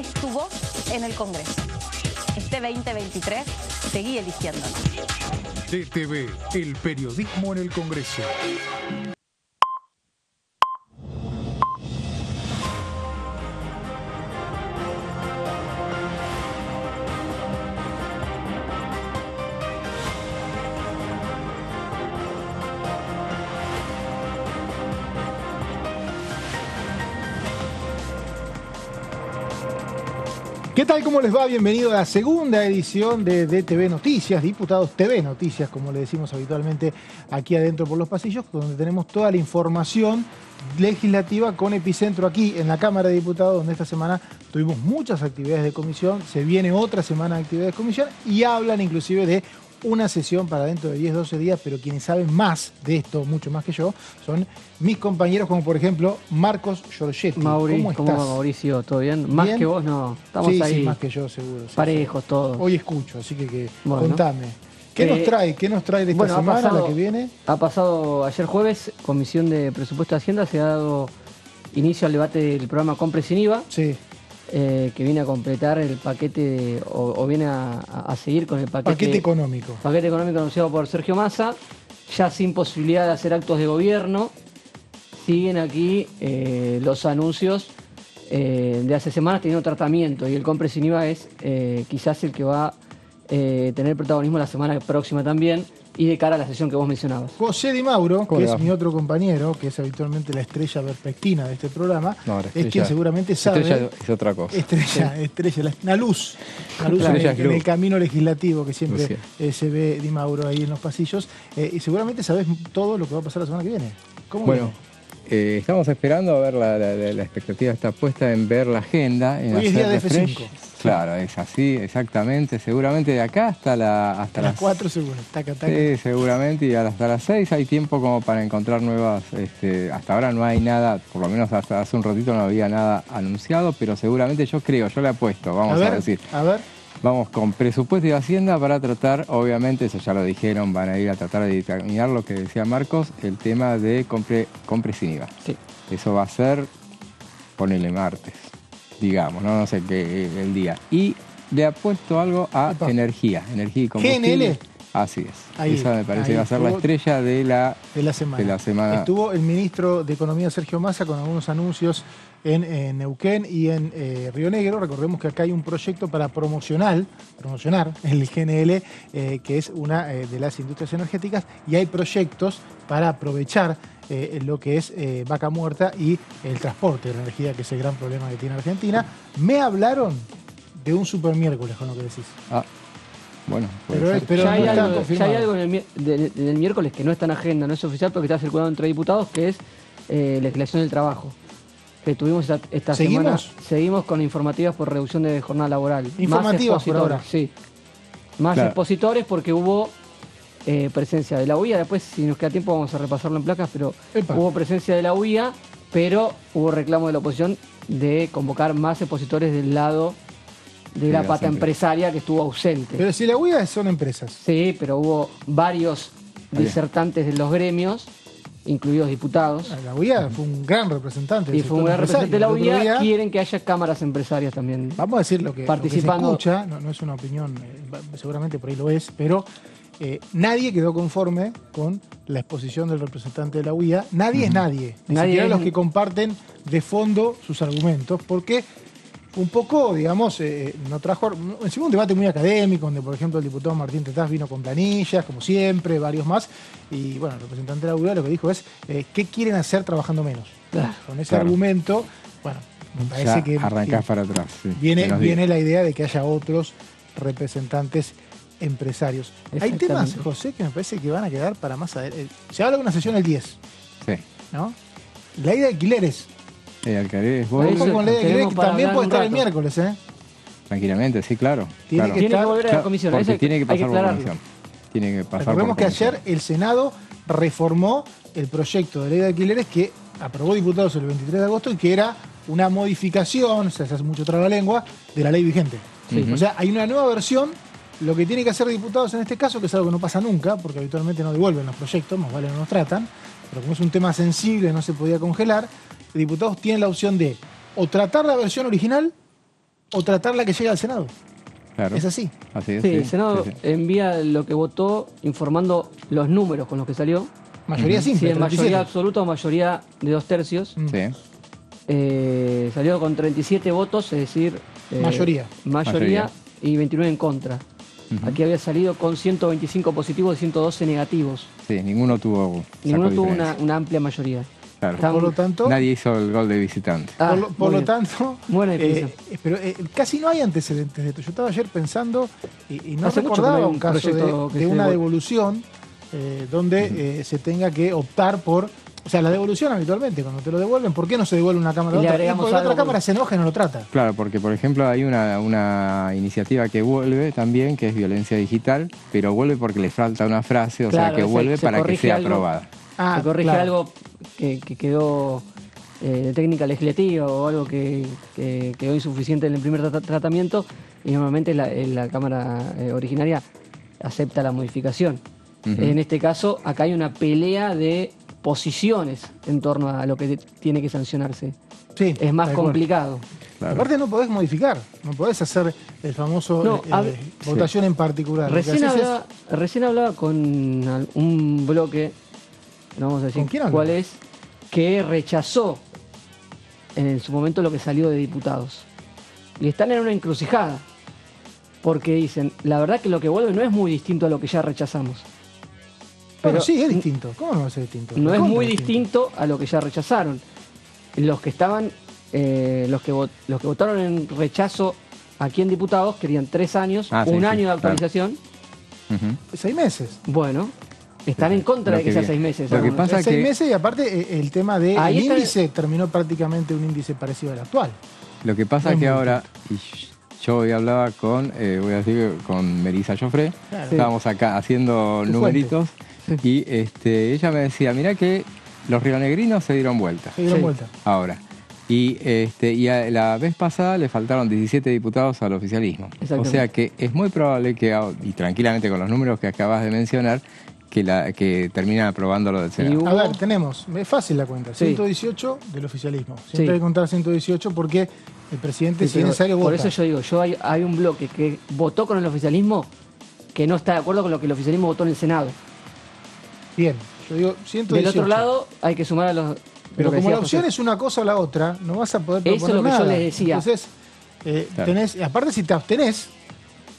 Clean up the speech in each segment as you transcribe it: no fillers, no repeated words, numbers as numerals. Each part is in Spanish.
es tu voz en el Congreso. Este 2023 seguí eligiéndonos. DTV, el periodismo en el Congreso. ¿Qué tal? ¿Cómo les va? Bienvenido a la segunda edición de DTV Noticias, Diputados TV Noticias, como le decimos habitualmente aquí adentro por los pasillos, donde tenemos toda la información legislativa con epicentro aquí en la Cámara de Diputados, donde esta semana tuvimos muchas actividades de comisión, se viene otra semana de actividades de comisión y hablan inclusive de una sesión para dentro de 10, 12 días, pero quienes saben más de esto, mucho más que yo, son mis compañeros, como por ejemplo Marcos Giorgetti. ¿Cómo estás? ¿Cómo va, Mauricio? ¿Todo bien? ¿Más que vos? No, estamos ahí. Sí, más que yo, seguro. Parejos todos. Hoy escucho, así que bueno, contame. ¿Qué nos trae? ¿Qué nos trae de esta semana, la que viene? Ha pasado ayer jueves, Comisión de Presupuesto de Hacienda, se ha dado inicio al debate del programa Compre sin IVA. Sí. Que viene a completar el paquete o viene a seguir con el paquete económico. Paquete económico anunciado por Sergio Massa, ya sin posibilidad de hacer actos de gobierno. Siguen aquí los anuncios de hace semanas teniendo tratamiento y el Compre sin IVA es quizás el que va a tener protagonismo la semana próxima también y de cara a la sesión que vos mencionabas. José Di Mauro, que es mi otro compañero, que es habitualmente la estrella vespertina de este programa, es quien seguramente sabe... Estrella es otra cosa. Estrella, una luz en el camino legislativo que siempre se ve Di Mauro ahí en los pasillos. Y seguramente sabés todo lo que va a pasar la semana que viene. ¿Cómo viene? Estamos esperando a ver, la expectativa está puesta en ver la agenda. Hoy es día de F5. Claro, es así, exactamente. Seguramente de acá hasta las 4 seguro. Taca. Sí, seguramente, y hasta las 6 hay tiempo como para encontrar nuevas. Hasta ahora no hay nada, por lo menos hasta hace un ratito no había nada anunciado, pero seguramente yo le apuesto, vamos a decir. A ver. Vamos con presupuesto y hacienda para tratar, obviamente, eso ya lo dijeron, van a ir a tratar de determinar lo que decía Marcos, el tema de compre sin IVA. Sí. Eso va a ser, ponele martes, digamos, no sé qué el día. Y le apuesto algo a energía y combustible. GNL. Así es. Esa me parece que va a ser la estrella de la semana. Estuvo el ministro de Economía Sergio Massa con algunos anuncios en Neuquén y en Río Negro. Recordemos que acá hay un proyecto para promocionar el GNL, que es una de las industrias energéticas, y hay proyectos para aprovechar lo que es Vaca Muerta y el transporte de la energía, que es el gran problema que tiene Argentina. Me hablaron de un super miércoles con lo que decís. Bueno, pero ya, no ya hay algo en el miércoles que no está en agenda, no es oficial, pero que está circulando entre diputados, que es legislación del trabajo. Que tuvimos esta semana. Seguimos con informativas por reducción de jornada laboral. Informativas por ahora. Sí. Más expositores porque hubo presencia de la UIA. Después, si nos queda tiempo, vamos a repasarlo en placas, pero hubo presencia de la UIA, pero hubo reclamo de la oposición de convocar más expositores del lado de la pata empresaria que estuvo ausente. Pero si la UIA son empresas. Sí, pero hubo varios disertantes de los gremios, incluidos diputados. La UIA fue un gran representante. Y fue un gran representante de la UIA. Quieren que haya cámaras empresarias también. Vamos a decir lo que participando. Lo que se escucha, no es una opinión, seguramente por ahí lo es, pero nadie quedó conforme con la exposición del representante de la UIA. Nadie es nadie. Ni siquiera los que comparten de fondo sus argumentos, porque un poco, digamos, no trajo... Encima un debate muy académico, donde, por ejemplo, el diputado Martín Tetaz vino con planillas, como siempre, varios más. Y, bueno, el representante de la UIA lo que dijo es, ¿qué quieren hacer trabajando menos? Con ese argumento, bueno, me parece que... Arrancás para atrás. Sí, viene la idea de que haya otros representantes empresarios. Hay temas, José, que me parece que van a quedar para más adelante. Se habla de una sesión el 10. Sí. ¿No? La idea de alquileres. Alquileres, también puede estar el miércoles, Tranquilamente, sí, claro. Tiene que volver a la comisión. Porque tiene que pasar por la comisión. Recordemos que ayer el Senado reformó el proyecto de ley de alquileres que aprobó diputados el 23 de agosto y que era una modificación, se hace mucho trabalengua, de la ley vigente. Sí. O sea, hay una nueva versión. Lo que tiene que hacer diputados en este caso, que es algo que no pasa nunca, porque habitualmente no devuelven los proyectos, más vale no nos tratan, pero como es un tema sensible, no se podía congelar, los diputados tienen la opción de o tratar la versión original o tratarla que llegue al Senado. Claro. ¿Es así? Así es. Sí, el Senado envía lo que votó informando los números con los que salió. Mayoría simple. Si es mayoría absoluta o mayoría de 2/3. Sí. Salió con 37 votos, es decir... Mayoría y 29 en contra. Aquí había salido con 125 positivos y 112 negativos. Sí, ninguno tuvo una amplia mayoría. Claro. Por lo tanto, nadie hizo el gol de visitante. Por lo tanto, buena pero casi no hay antecedentes de esto. Yo estaba ayer pensando y no recordaba un caso de una devolución donde se tenga que optar por... O sea, la devolución habitualmente, cuando te lo devuelven, ¿por qué no se devuelve una cámara a otra? Porque la otra cámara se enoja y no lo trata. Claro, porque por ejemplo hay una iniciativa que vuelve también, que es violencia digital, pero vuelve porque le falta una frase, sea que vuelve para que sea aprobada. Se corrige algo que quedó de técnica legislativa o algo que quedó insuficiente en el primer tratamiento, y normalmente la Cámara originaria acepta la modificación. En este caso, acá hay una pelea de posiciones en torno a lo que tiene que sancionarse. Sí, es más complicado. Claro. Aparte no podés modificar, no podés hacer el famoso votación en particular. Recién hablaba con un bloque, no vamos a decir cuál es, que rechazó en su momento lo que salió de diputados. Y están en una encrucijada, porque dicen, la verdad que lo que vuelve no es muy distinto a lo que ya rechazamos. Pero sí, es distinto. ¿Cómo no va a ser distinto? No es muy distinto a lo que ya rechazaron. Los que estaban, los que votaron en rechazo aquí en diputados querían 3 años, un año de actualización. Claro. 6 meses. Bueno, están en contra de que sea 6 meses. Lo que pasa es 6 meses y aparte el tema del índice terminó prácticamente un índice parecido al actual. Lo que pasa es que ahora... Yo hoy hablaba con Melissa Joffre, estábamos acá haciendo numeritos y ella me decía, mirá que los rionegrinos se dieron vuelta. Ahora. Y a la vez pasada le faltaron 17 diputados al oficialismo. O sea que es muy probable que, y tranquilamente con los números que acabas de mencionar, que terminan aprobando lo del Senado. A ver, tenemos, es fácil la cuenta, 118 del oficialismo. Siempre hay que contar 118 porque el presidente, si es necesario, vota. Por eso yo digo, hay un bloque que votó con el oficialismo que no está de acuerdo con lo que el oficialismo votó en el Senado. Bien, yo digo 118. Del otro lado hay que sumar a los... Pero como la opción es una cosa o la otra, no vas a poder proponer nada. Eso es lo que yo les decía. Entonces, aparte si te abstenés,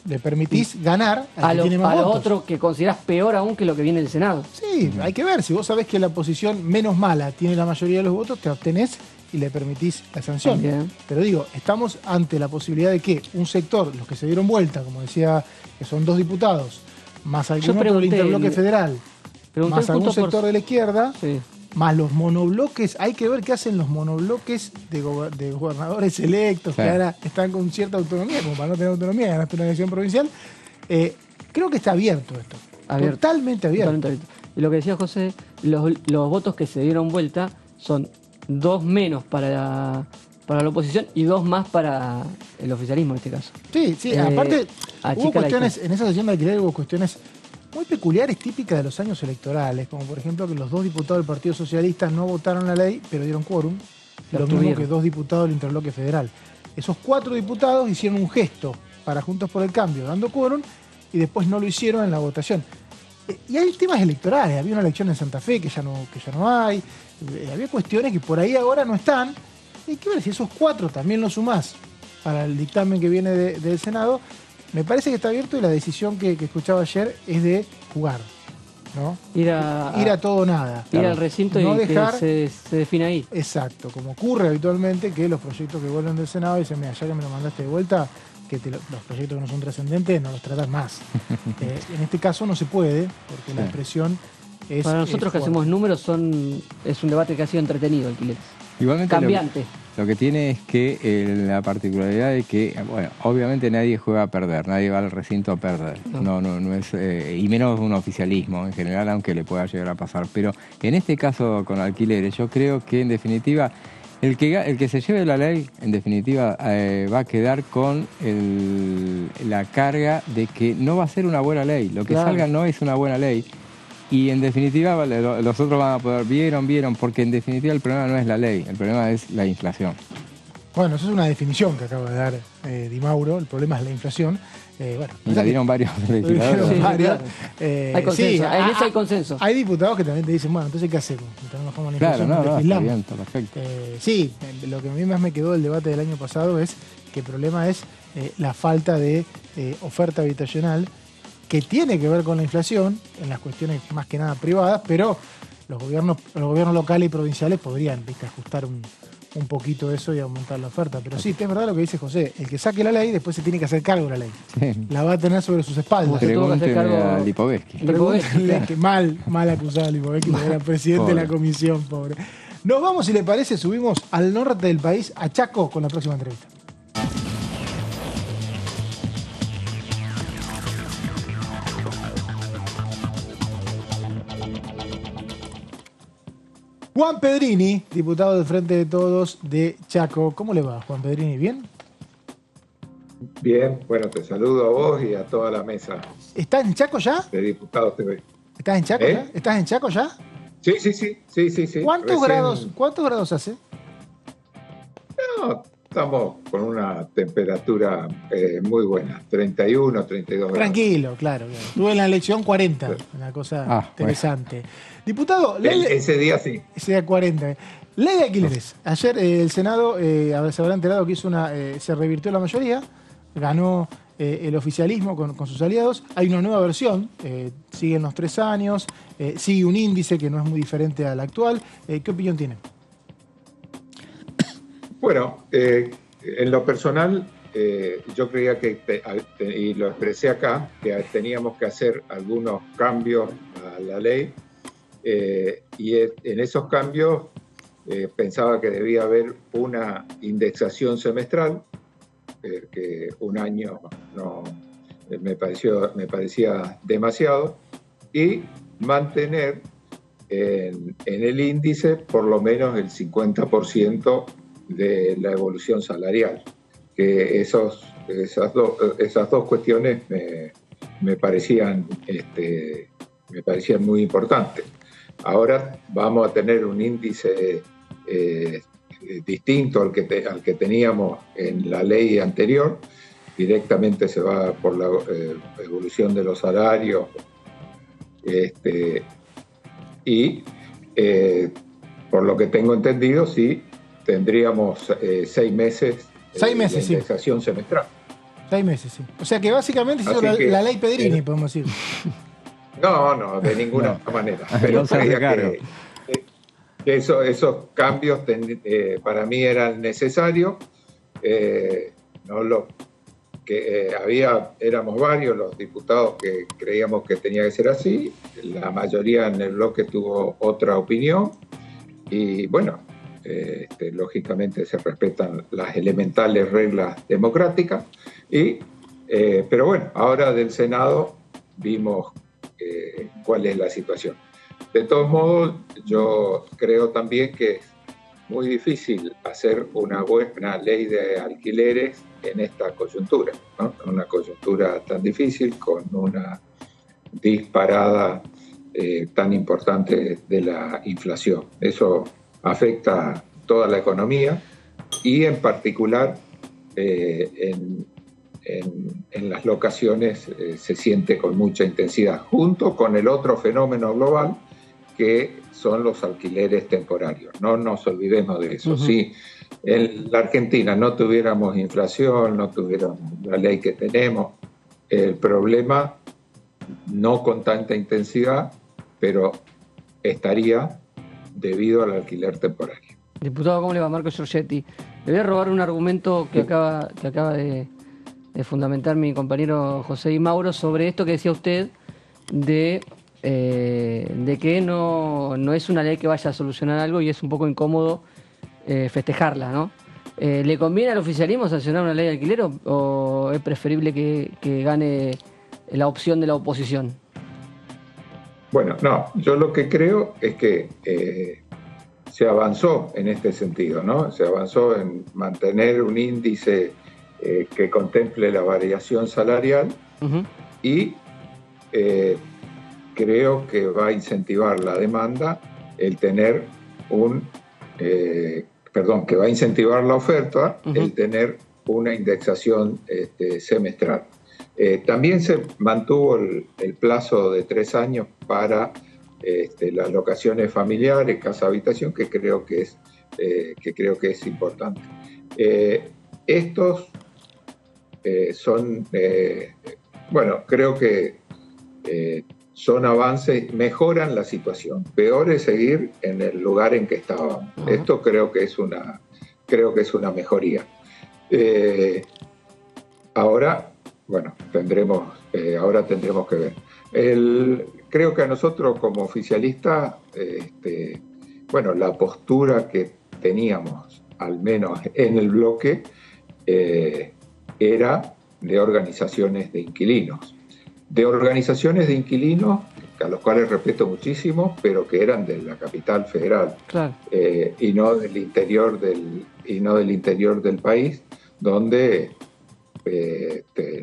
le permitís ganar al que tiene más votos. A los otros que considerás peor aún que lo que viene del Senado. Sí, hay que ver. Si vos sabés que la posición menos mala tiene la mayoría de los votos, te abstenés y le permitís la sanción. Bien. Pero digo, estamos ante la posibilidad de que un sector, los que se dieron vuelta, como decía, que son 2 diputados, más algún otro del interbloque federal, más algún sector de la izquierda, más los monobloques, hay que ver qué hacen los monobloques de gobernadores electos, que ahora están con cierta autonomía, como para no tener autonomía, ganaste una elección provincial. Creo que está abierto esto. Totalmente abierto. Y lo que decía José, los votos que se dieron vuelta son 2 menos para la oposición y 2 más para el oficialismo en este caso. Sí, aparte hubo cuestiones, en esa sesión de alquiler hubo cuestiones muy peculiares, típicas de los años electorales, como por ejemplo que los 2 diputados del Partido Socialista no votaron la ley, pero dieron quórum, lo mismo que 2 diputados del interbloque federal. Esos 4 diputados hicieron un gesto para Juntos por el Cambio, dando quórum, y después no lo hicieron en la votación. Y hay temas electorales, había una elección en Santa Fe que ya no hay, había cuestiones que por ahí ahora no están. Hay que ver si esos 4 también los sumás para el dictamen que viene del Senado. Me parece que está abierto y la decisión que escuchaba ayer es de jugar, ¿no? Ir a todo o nada. Ir al recinto no y dejar, que se define ahí. Exacto, como ocurre habitualmente que los proyectos que vuelven del Senado dicen, mira, ya que me lo mandaste de vuelta, que los proyectos que no son trascendentes no los tratas más. En este caso no se puede, porque la expresión es... Para nosotros que hacemos números es un debate que ha sido entretenido, Alquileres. Igualmente cambiante. Lo que tiene es que la particularidad de que, bueno, obviamente nadie juega a perder, nadie va al recinto a perder, no es, y menos un oficialismo en general, aunque le pueda llegar a pasar. Pero en este caso con Alquileres, yo creo que en definitiva el que se lleve la ley, en definitiva, va a quedar con la carga de que no va a ser una buena ley. Lo que salga no es una buena ley. Y en definitiva los otros van a poder, vieron, porque en definitiva el problema no es la ley, el problema es la inflación. Bueno, eso es una definición que acaba de dar Di Mauro. El problema es la inflación. Bueno, la dieron varios legisladores. Hay consenso. En eso hay consenso. Hay diputados que también te dicen, bueno, entonces ¿qué hacemos? Entonces nos la inflación, está bien, perfecto. Sí, lo que a mí más me quedó del debate del año pasado es que el problema es la falta de oferta habitacional, que tiene que ver con la inflación, en las cuestiones más que nada privadas, pero los gobiernos locales y provinciales podrían, ¿viste?, ajustar un poquito eso y aumentar la oferta. Pero sí, es verdad lo que dice José, el que saque la ley después se tiene que hacer cargo de la ley. Sí. La va a tener sobre sus espaldas. Pregúntele a Lipovetsky. Que mal acusado a Lipovetsky, porque era presidente de la comisión, pobre. Nos vamos, si le parece, subimos al norte del país, a Chaco, con la próxima entrevista. Juan Pedrini, diputado del Frente de Todos de Chaco. ¿Cómo le va, Juan Pedrini? ¿Bien? Bien, bueno, te saludo a vos y a toda la mesa. ¿Estás en Chaco ya? De Diputados TV. ¿Estás en Chaco ya? ¿Estás en Chaco ya? Sí. ¿Cuántos grados hace? No, estamos con una temperatura muy buena, 31, 32 grados. Tranquilo, claro. Tuve en la elección 40, una cosa interesante. Bueno. Diputado, ese día sí. Ese día 40. Ley de alquileres. Ayer el Senado se habrá enterado que hizo se revirtió la mayoría, ganó el oficialismo con sus aliados. Hay una nueva versión, siguen los 3 años, sigue un índice que no es muy diferente al actual. ¿Qué opinión tiene? Bueno, en lo personal, yo creía que, y lo expresé acá, que teníamos que hacer algunos cambios a la ley, y en esos cambios pensaba que debía haber una indexación semestral, que un año no me parecía demasiado, y mantener en el índice por lo menos el 50% de la evolución salarial, que esas dos cuestiones me parecían muy importantes. Ahora vamos a tener un índice distinto al que teníamos en la ley anterior. Directamente se va por la evolución de los salarios, y por lo que tengo entendido, sí, tendríamos 6 meses de indexación semestral. 6 meses, sí. O sea que básicamente hizo la ley Pedrini, podemos decir. No, de ninguna manera. Pero creía que esos cambios para mí eran necesarios. Éramos varios los diputados que creíamos que tenía que ser así. La mayoría en el bloque tuvo otra opinión. Y bueno, lógicamente se respetan las elementales reglas democráticas. Pero bueno, ahora del Senado vimos cuál es la situación. De todos modos, yo creo también que es muy difícil hacer una buena ley de alquileres en esta coyuntura, ¿no? Una coyuntura tan difícil, con una disparada tan importante de la inflación. Eso afecta toda la economía y en particular en las locaciones se siente con mucha intensidad, junto con el otro fenómeno global que son los alquileres temporarios. No nos olvidemos de eso. Si en la Argentina no tuviéramos inflación, no tuviéramos la ley que tenemos, el problema no con tanta intensidad, pero estaría debido al alquiler temporario. Diputado, ¿cómo le va? Marco Giorgetti. Le voy a robar un argumento que acaba de fundamentar mi compañero José Di Mauro sobre esto que decía usted de que no es una ley que vaya a solucionar algo y es un poco incómodo festejarla, ¿no? ¿Le conviene al oficialismo sancionar una ley de alquiler o es preferible que gane la opción de la oposición? Bueno, no, yo lo que creo es que se avanzó en este sentido, ¿no? Se avanzó en mantener un índice que contemple la variación salarial y creo que va a incentivar la demanda el tener que va a incentivar la oferta, el tener una indexación semestral. También se mantuvo el plazo de 3 años para las locaciones familiares, casa habitación, que creo que es importante. Estos son, creo que son avances, mejoran la situación. Peor es seguir en el lugar en que estábamos. Esto creo que es una mejoría. Ahora tendremos que ver. Creo que a nosotros como oficialistas, la postura que teníamos, al menos en el bloque, era de organizaciones de inquilinos. A los cuales respeto muchísimo, pero que eran de la capital federal, claro. y no del interior del país, donde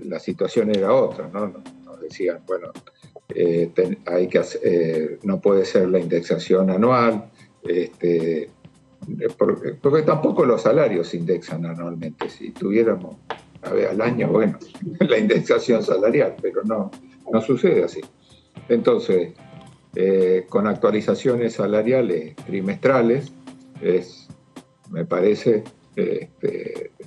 la situación era otra, ¿no? Nos decían, hay que no puede ser la indexación anual, porque tampoco los salarios se indexan anualmente. Si tuviéramos al año, la indexación salarial, pero no sucede así. Entonces, con actualizaciones salariales trimestrales, me parece,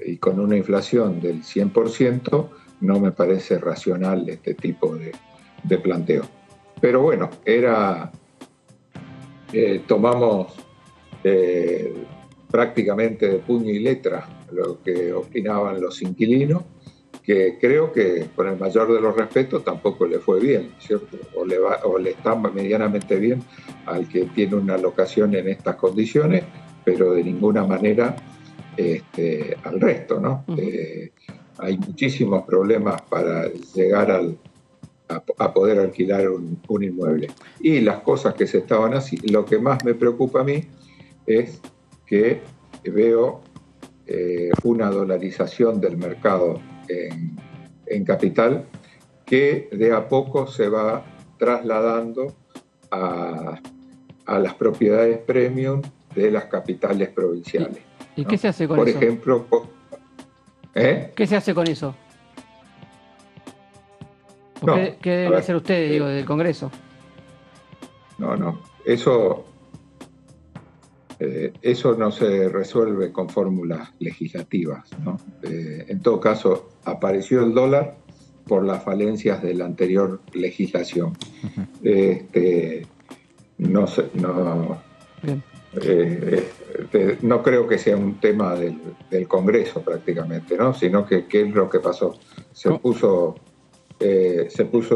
y con una inflación del 100%, no me parece racional este tipo de planteo. Pero tomamos prácticamente de puño y letra lo que opinaban los inquilinos, que creo que con el mayor de los respetos tampoco le fue bien, ¿cierto? O le está medianamente bien al que tiene una locación en estas condiciones, pero de ninguna manera al resto, ¿no? Hay muchísimos problemas para llegar a poder alquilar un inmueble. Y las cosas que se estaban haciendo, lo que más me preocupa a mí es que veo una dolarización del mercado en capital, que de a poco se va trasladando a las propiedades premium de las capitales provinciales. ¿Y qué se hace con eso? Por ejemplo, ¿qué se hace con eso? ¿Qué deben hacer ustedes, del Congreso? Eso no se resuelve con fórmulas legislativas, ¿no? En todo caso, apareció el dólar por las falencias de la anterior legislación. No creo que sea un tema del Congreso prácticamente, ¿no? Sino que ¿qué es lo que pasó? Se puso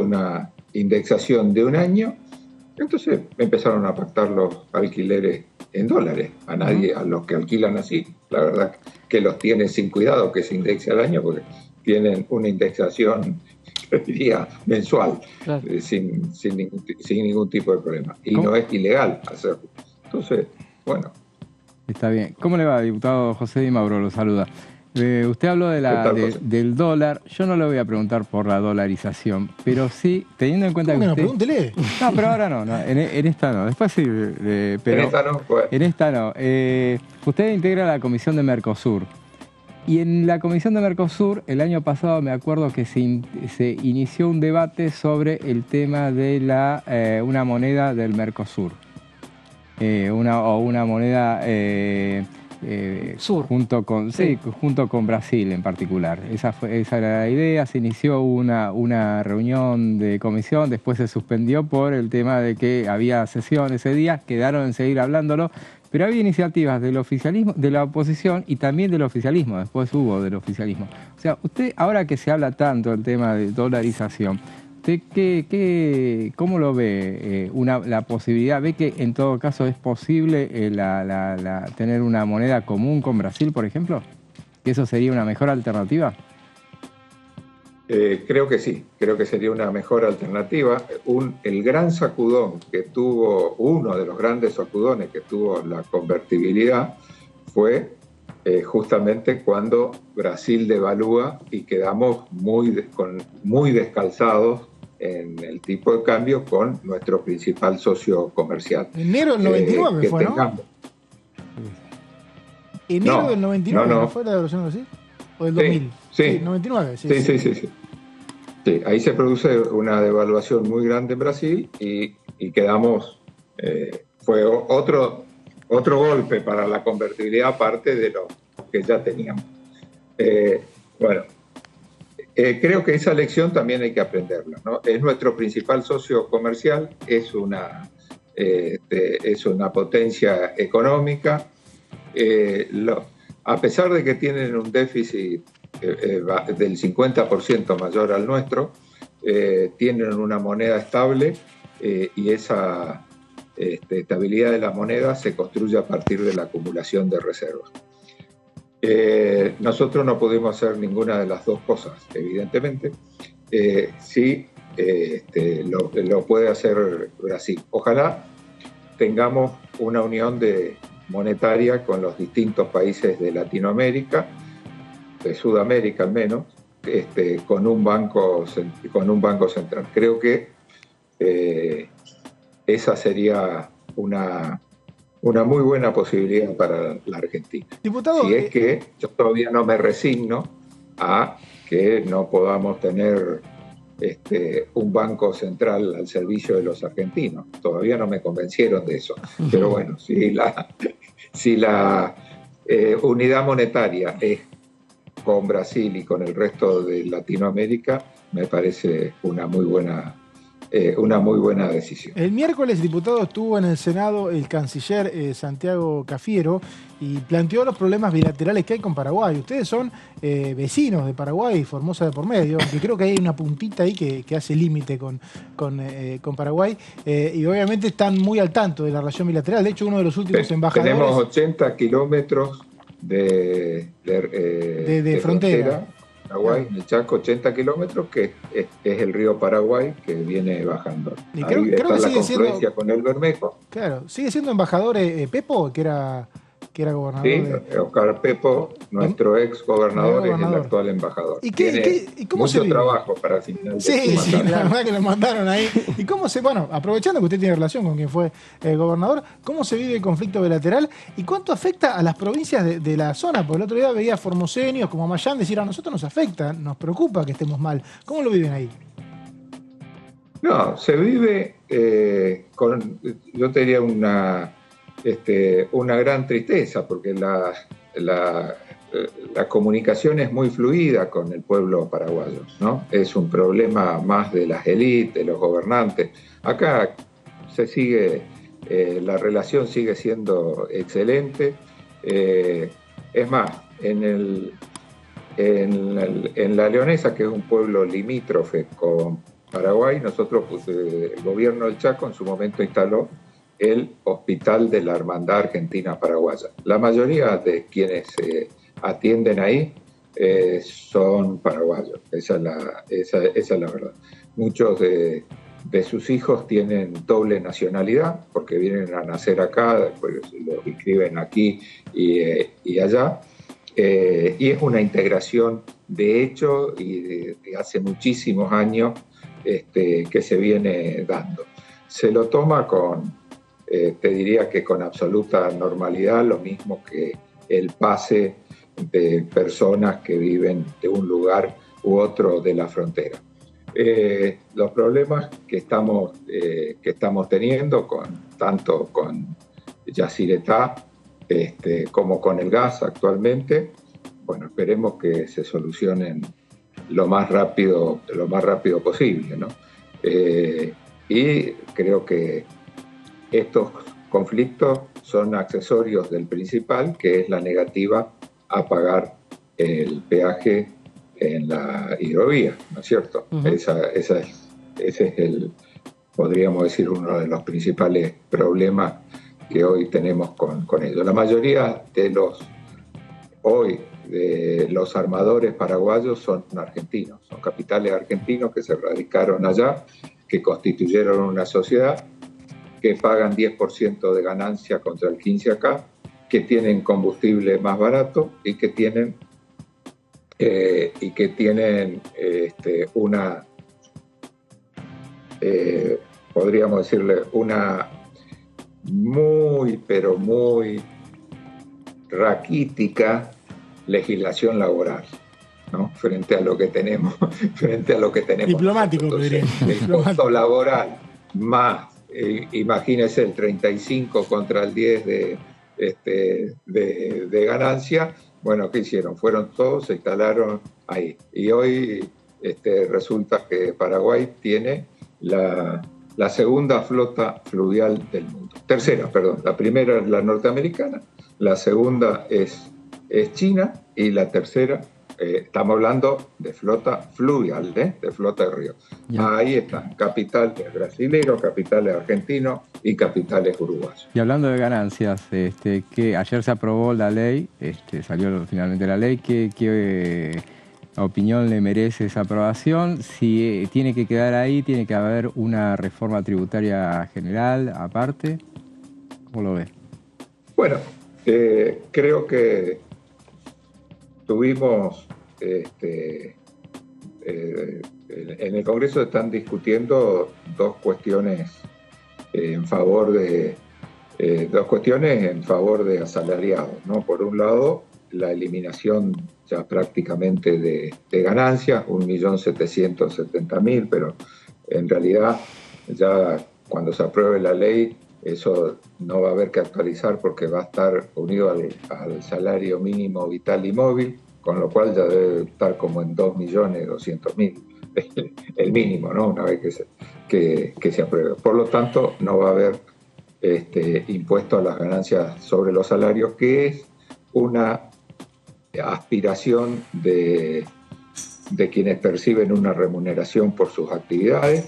una indexación de 1 año, entonces empezaron a pactar los alquileres en dólares. A los que alquilan así, la verdad que los tienen sin cuidado que se indexe al año, porque tienen una indexación, diría, mensual, claro. sin ningún tipo de problema. Y no es ilegal hacerlo. Entonces, Está bien. ¿Cómo le va, diputado José Di Mauro? Lo saluda. Usted habló del dólar. Yo no le voy a preguntar por la dolarización, pero sí, teniendo en cuenta que usted... no, pregúntele. No, pero ahora no, en esta no. Después sí, pero... En esta no. Usted integra la Comisión de Mercosur. Y en la Comisión de Mercosur, el año pasado me acuerdo que se inició un debate sobre el tema de una moneda del Mercosur. Una moneda... Sur. Junto con Brasil en particular. Esa era la idea. Se inició una reunión de comisión, después se suspendió por el tema de que había sesión ese día, quedaron en seguir hablándolo, pero había iniciativas del oficialismo, de la oposición y también del oficialismo, después hubo del oficialismo. O sea, usted, ahora que se habla tanto del tema de dolarización, ¿cómo lo ve? La posibilidad, ¿ve que en todo caso es posible tener una moneda común con Brasil, por ejemplo? ¿Que eso sería una mejor alternativa? Creo que sí, creo que sería una mejor alternativa. El gran sacudón que tuvo, uno de los grandes sacudones que tuvo la convertibilidad fue justamente cuando Brasil devalúa y quedamos muy descalzados en el tipo de cambio con nuestro principal socio comercial. Enero del 99 fue, ¿no? enero del 99, ¿no fue la devaluación de Brasil? ¿O del 2000? Sí, 99, sí. Sí, ahí se produce una devaluación muy grande en Brasil y quedamos, fue otro golpe para la convertibilidad aparte de lo que ya teníamos. Creo que esa lección también hay que aprenderla, ¿no? Es nuestro principal socio comercial, es una potencia económica. A pesar de que tienen un déficit del 50% mayor al nuestro, tienen una moneda estable y esa estabilidad de la moneda se construye a partir de la acumulación de reservas. Nosotros no pudimos hacer ninguna de las dos cosas, evidentemente. Sí, lo puede hacer Brasil. Ojalá tengamos una unión monetaria con los distintos países de Latinoamérica, de Sudamérica al menos, con un banco central. Creo que esa sería una muy buena posibilidad para la Argentina. Diputado, si es que yo todavía no me resigno a que no podamos tener un banco central al servicio de los argentinos. Todavía no me convencieron de eso. Pero bueno, si la unidad monetaria es con Brasil y con el resto de Latinoamérica, me parece una muy buena decisión. El miércoles, diputado, estuvo en el Senado el canciller Santiago Cafiero y planteó los problemas bilaterales que hay con Paraguay. Ustedes son vecinos de Paraguay, Formosa de por medio, aunque creo que hay una puntita ahí que hace límite con Paraguay, y obviamente están muy al tanto de la relación bilateral. De hecho, uno de los últimos embajadores... Tenemos 80 kilómetros de frontera. Paraguay, en el Chaco, 80 kilómetros, que es el río Paraguay que viene bajando. Y creo que la sigue confluencia siendo, con el Bermejo. Claro, sigue siendo embajador Pepo, que era gobernador. Sí, Oscar Pepo, nuestro ex gobernador, es el actual embajador. ¿Y cómo mucho se vive? Trabajo para finalizar. Sí, la verdad que lo mandaron ahí. ¿Y cómo aprovechando que usted tiene relación con quien fue el gobernador, cómo se vive el conflicto bilateral y cuánto afecta a las provincias de la zona? Porque el otro día veía formoseños como Mayán decir, a nosotros nos afecta, nos preocupa que estemos mal. ¿Cómo lo viven ahí? No, se vive yo te diría una gran tristeza, porque la comunicación es muy fluida con el pueblo paraguayo, ¿no? Es un problema más de las élites, de los gobernantes. Acá la relación sigue siendo excelente. Es más, en La Leonesa, que es un pueblo limítrofe con Paraguay, nosotros, el gobierno del Chaco en su momento instaló el Hospital de la Hermandad Argentina Paraguaya. La mayoría de quienes atienden ahí son paraguayos, esa es la verdad. Muchos de sus hijos tienen doble nacionalidad porque vienen a nacer acá, después los inscriben aquí y allá, y es una integración de hecho y de hace muchísimos años que se viene dando. Se lo toma te diría que con absoluta normalidad, lo mismo que el pase de personas que viven de un lugar u otro de la frontera. Los problemas que estamos teniendo tanto con Yacyretá como con el gas actualmente, bueno, esperemos que se solucionen lo más rápido posible, ¿no? Y creo que estos conflictos son accesorios del principal, que es la negativa a pagar el peaje en la hidrovía, ¿no es cierto? Uh-huh. Ese es podríamos decir, uno de los principales problemas que hoy tenemos con ello. La mayoría de los armadores paraguayos son argentinos, son capitales argentinos que se radicaron allá, que constituyeron una sociedad, que pagan 10% de ganancia contra el 15% acá, que tienen combustible más barato y que tienen podríamos decirle, una muy, pero muy raquítica legislación laboral, ¿no? Frente a lo que tenemos. Diplomático, entonces, el costo laboral más, imagínese el 35 contra el 10 de ganancia. Bueno, ¿qué hicieron? Fueron todos, se instalaron ahí. Y hoy resulta que Paraguay tiene la segunda flota fluvial del mundo. Tercera, perdón. La primera es la norteamericana, la segunda es China y la tercera, estamos hablando de flota fluvial, de flota de río. Ya. Ahí están capitales brasileños, capitales argentinos y capitales uruguayos. Y hablando de ganancias, que ayer se aprobó la ley, salió finalmente la ley, ¿qué opinión le merece esa aprobación? Si tiene que quedar ahí, tiene que haber una reforma tributaria general aparte. ¿Cómo lo ve? Bueno, creo que tuvimos, en el Congreso están discutiendo dos cuestiones en favor de asalariados, ¿no? Por un lado, la eliminación ya prácticamente de ganancias, 1.770.000, pero en realidad ya cuando se apruebe la ley, eso no va a haber que actualizar porque va a estar unido al salario mínimo vital y móvil, con lo cual ya debe estar como en 2.200.000, el mínimo, ¿no? Una vez que se apruebe. Por lo tanto, no va a haber impuesto a las ganancias sobre los salarios, que es una aspiración de quienes perciben una remuneración por sus actividades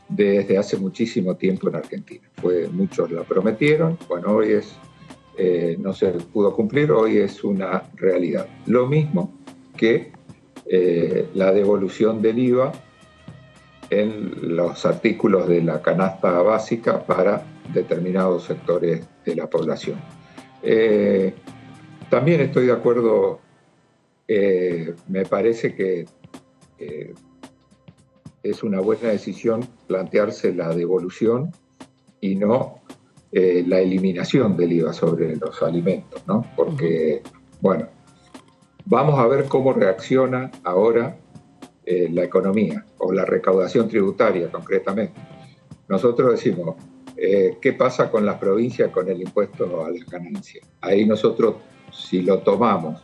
desde hace muchísimo tiempo en Argentina. Muchos la prometieron, bueno, hoy no se pudo cumplir, hoy es una realidad. Lo mismo que la devolución del IVA en los artículos de la canasta básica para determinados sectores de la población. También estoy de acuerdo, me parece que es una buena decisión plantearse la devolución y no la eliminación del IVA sobre los alimentos, ¿no? Porque, bueno, vamos a ver cómo reacciona ahora la economía o la recaudación tributaria concretamente. Nosotros decimos, ¿qué pasa con las provincias con el impuesto a las ganancias? Ahí nosotros, si lo tomamos,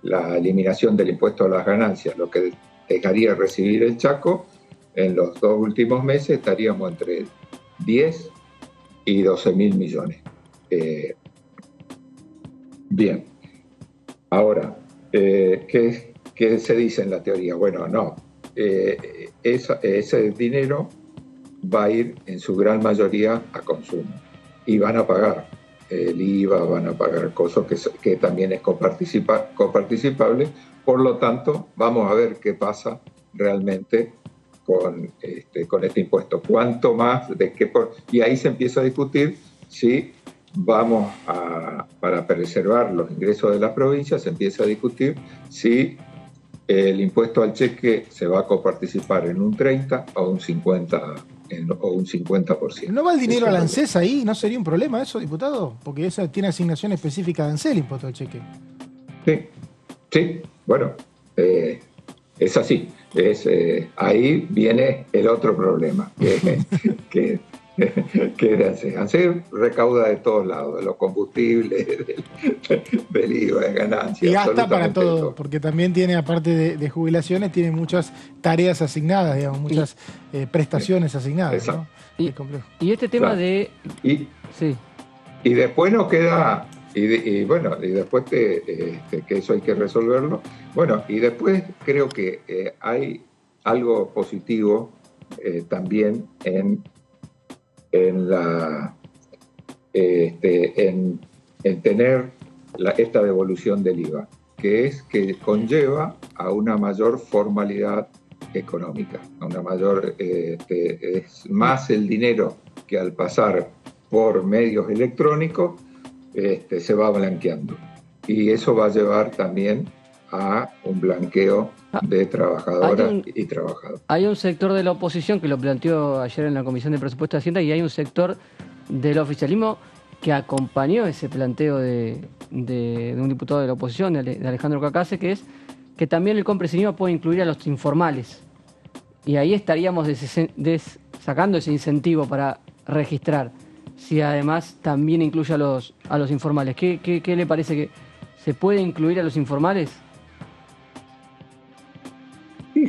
la eliminación del impuesto a las ganancias, lo que dejaría recibir el Chaco, en los 2 últimos meses estaríamos entre 10 y 12.000 millones. Bien. Ahora, ¿qué se dice en la teoría? Bueno, no. Ese dinero va a ir en su gran mayoría a consumo y van a pagar el IVA, van a pagar cosas que también es coparticipable. Por lo tanto, vamos a ver qué pasa realmente con este impuesto. ¿Cuánto más? Y ahí se empieza a discutir si vamos para preservar los ingresos de las provincias, se empieza a discutir si el impuesto al cheque se va a coparticipar en un 30 o un 50%. ¿No va el dinero al ANSES ahí? ¿No sería un problema eso, diputado? Porque esa tiene asignación específica de ANSES, el impuesto al cheque. Sí, bueno, es así. Ahí viene el otro problema, que ANSES recauda de todos lados, de los combustibles, del IVA, de ganancias. Y gasta para todo, porque también tiene, aparte de jubilaciones, tiene muchas tareas asignadas, digamos, muchas prestaciones asignadas, ¿no? Y este tema de... Y después nos queda... Y después que eso hay que resolverlo. Bueno, y después creo que hay algo positivo también en tener esta devolución del IVA, que es que conlleva a una mayor formalidad económica, a una mayor, es más el dinero que al pasar por medios electrónicos se va blanqueando. Y eso va a llevar también a un blanqueo de trabajadoras y trabajadores. Hay un sector de la oposición que lo planteó ayer en la Comisión de Presupuesto de Hacienda y hay un sector del oficialismo que acompañó ese planteo de un diputado de la oposición, de Alejandro Cacase, que es que también el compre sin IVA puede incluir a los informales. Y ahí estaríamos sacando ese incentivo para registrar, si además también incluye a los informales. ¿Qué le parece? ¿Que se puede incluir a los informales? Sí,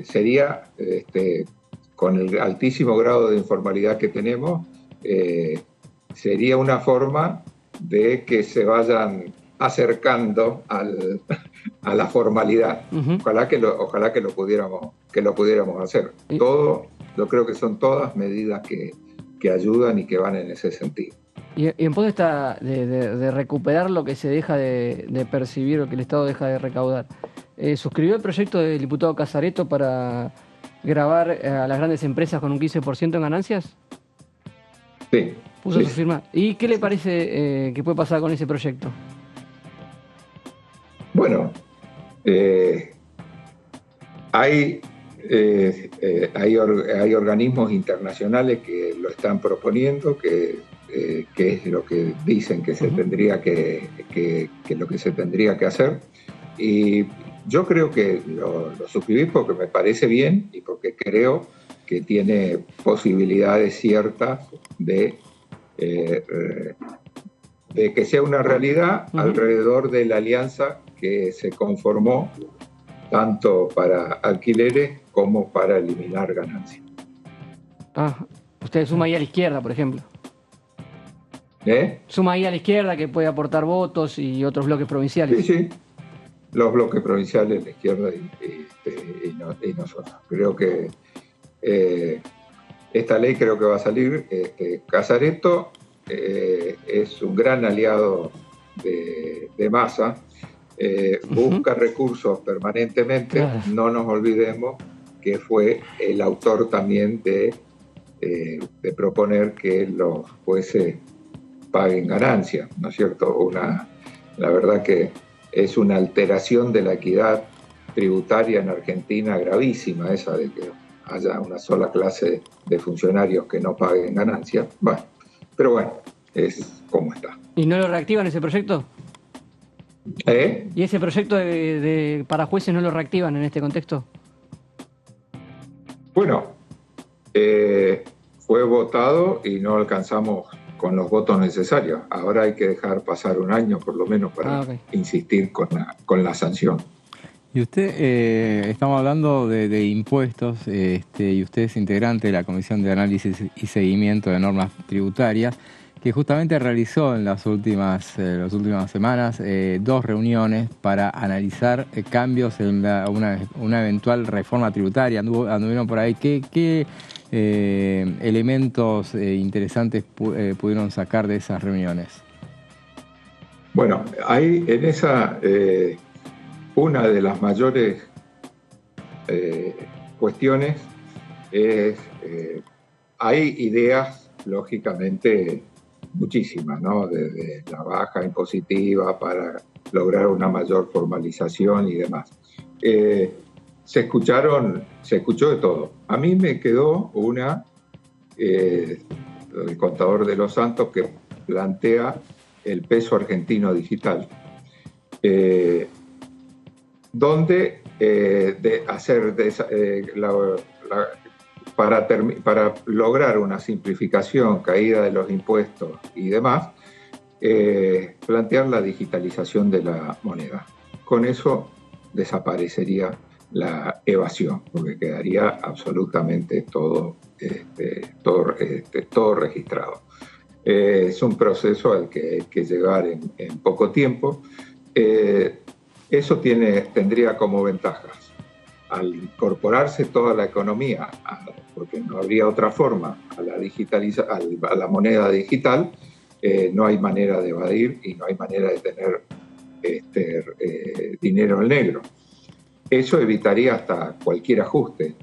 sería con el altísimo grado de informalidad que tenemos, sería una forma de que se vayan acercando a la formalidad. Uh-huh. Ojalá que lo pudiéramos hacer. Yo creo que son todas medidas que ayudan y que van en ese sentido. Y en pos de recuperar lo que se deja de percibir o que el Estado deja de recaudar, ¿suscribió el proyecto del diputado Casareto para gravar a las grandes empresas con un 15% en ganancias? Sí. Puso su firma. ¿Y qué le parece que puede pasar con ese proyecto? Bueno, hay organismos internacionales que lo están proponiendo, que es lo que dicen que se tendría que lo que se tendría que hacer, y yo creo que lo suscribí porque me parece bien y porque creo que tiene posibilidades ciertas de que sea una realidad alrededor de la alianza que se conformó tanto para alquileres como para eliminar ganancias. Usted suma ahí a la izquierda, por ejemplo. Suma ahí a la izquierda, que puede aportar votos, y otros bloques provinciales. Sí. Los bloques provinciales, la izquierda y nosotros. Creo que esta ley creo que va a salir. Casareto es un gran aliado de Massa. Busca recursos permanentemente. Claro. No nos olvidemos que fue el autor también de proponer que los jueces paguen ganancias, ¿no es cierto? La verdad que es una alteración de la equidad tributaria en Argentina gravísima, esa de que haya una sola clase de funcionarios que no paguen ganancias. Bueno, pero bueno, es como está. ¿Y no lo reactivan ese proyecto? ¿Y ese proyecto para jueces no lo reactivan en este contexto? Bueno, fue votado y no alcanzamos con los votos necesarios. Ahora hay que dejar pasar un año por lo menos para insistir con la sanción. Y usted, estamos hablando de impuestos, y usted es integrante de la Comisión de Análisis y Seguimiento de Normas Tributarias, que justamente realizó en las últimas semanas 2 reuniones para analizar cambios en una eventual reforma tributaria. Anduvieron por ahí. ¿Qué elementos interesantes pudieron sacar de esas reuniones? Bueno, hay en esa una de las mayores cuestiones es hay ideas, lógicamente, muchísimas, ¿no? Desde la baja impositiva para lograr una mayor formalización y demás. Se escuchó de todo. A mí me quedó el contador de los Santos, que plantea el peso argentino digital, donde para lograr una simplificación, caída de los impuestos y demás, plantear la digitalización de la moneda. Con eso desaparecería la evasión, porque quedaría absolutamente todo registrado. Es un proceso al que hay que llegar en poco tiempo. Eso tendría como ventajas, al incorporarse toda la economía, porque no habría otra forma, a la moneda digital, no hay manera de evadir y no hay manera de tener dinero en negro. Eso evitaría hasta cualquier ajuste.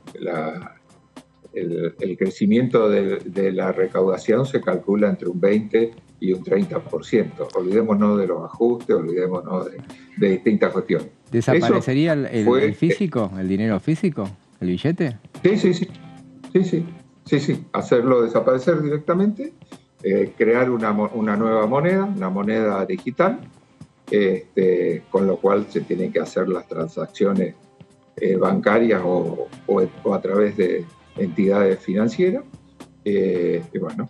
El crecimiento de la recaudación se calcula entre un 20 y un 30%. Olvidémonos de los ajustes, olvidémonos de distintas cuestiones. ¿Desaparecería el físico, el dinero físico, el billete? Sí. Hacerlo desaparecer directamente crear una nueva moneda, una moneda digital, con lo cual se tienen que hacer las transacciones bancarias o a través de entidades financieras. Y bueno,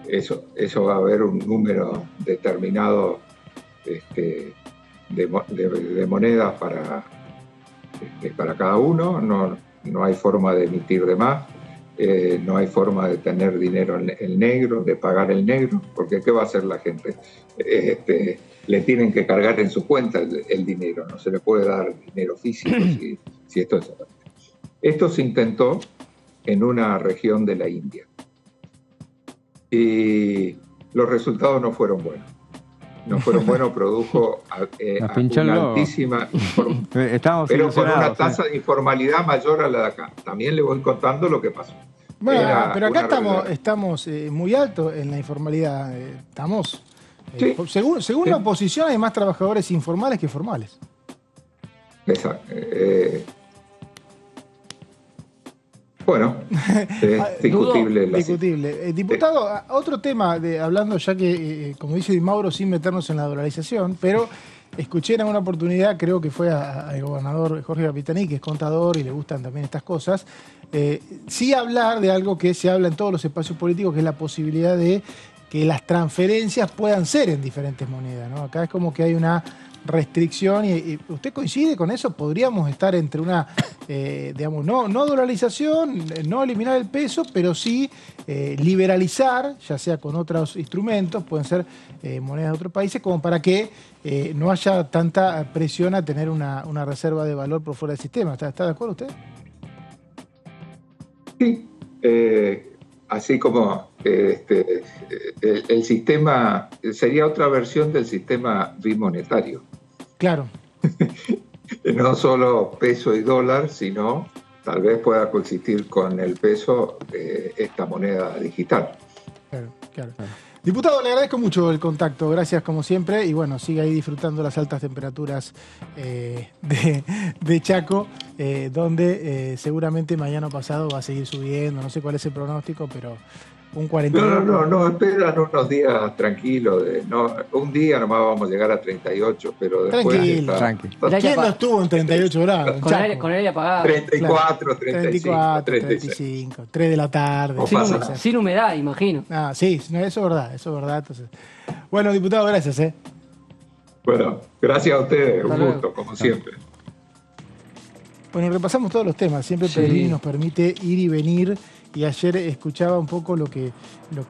eso va a haber un número determinado de monedas para cada uno. No hay forma de emitir de más, no hay forma de tener dinero en negro, de pagar el negro, porque ¿qué va a hacer la gente? Le tienen que cargar en su cuenta el dinero, no se le puede dar dinero físico si esto es. Esto se intentó en una región de la India y los resultados no fueron buenos. No fueron buenos, produjo una altísima pero con una tasa de informalidad mayor a la de acá. También le voy contando lo que pasó. Bueno, pero acá estamos muy altos en la informalidad. Estamos, según la oposición, hay más trabajadores informales que formales. Exacto. Bueno, es discutible. Discutible. Diputado, otro tema, hablando ya que, como dice Di Mauro, sin meternos en la dolarización, pero escuché en alguna oportunidad, creo que fue al gobernador Jorge Capitani, que es contador y le gustan también estas cosas, sí hablar de algo que se habla en todos los espacios políticos, que es la posibilidad de que las transferencias puedan ser en diferentes monedas, ¿no? Acá es como que hay una restricción y ¿usted coincide con eso? ¿Podríamos estar entre una, digamos, no dolarización, no eliminar el peso, pero sí liberalizar, ya sea con otros instrumentos, pueden ser monedas de otros países, como para que no haya tanta presión a tener una reserva de valor por fuera del sistema? ¿Está de acuerdo usted? Sí, así como el sistema sería otra versión del sistema bimonetario. Claro. No solo peso y dólar, sino tal vez pueda coexistir con el peso esta moneda digital. Claro. Diputado, le agradezco mucho el contacto, gracias como siempre, y bueno, siga ahí disfrutando las altas temperaturas de Chaco, donde seguramente mañana o pasado va a seguir subiendo, no sé cuál es el pronóstico, pero un 42. No, esperan unos días tranquilos, un día nomás vamos a llegar a 38, pero después... Tranquilo. ¿Quién no estuvo en 38 grados? Con aire apagado. 34, 35, 35, 3 de la tarde. Sin humedad, imagino. Sí, eso es verdad, Entonces, bueno, diputado, gracias. Bueno, gracias a ustedes, un gusto, como siempre. Bueno, repasamos todos los temas, siempre Pedrini nos permite ir y venir. Y ayer escuchaba un poco lo que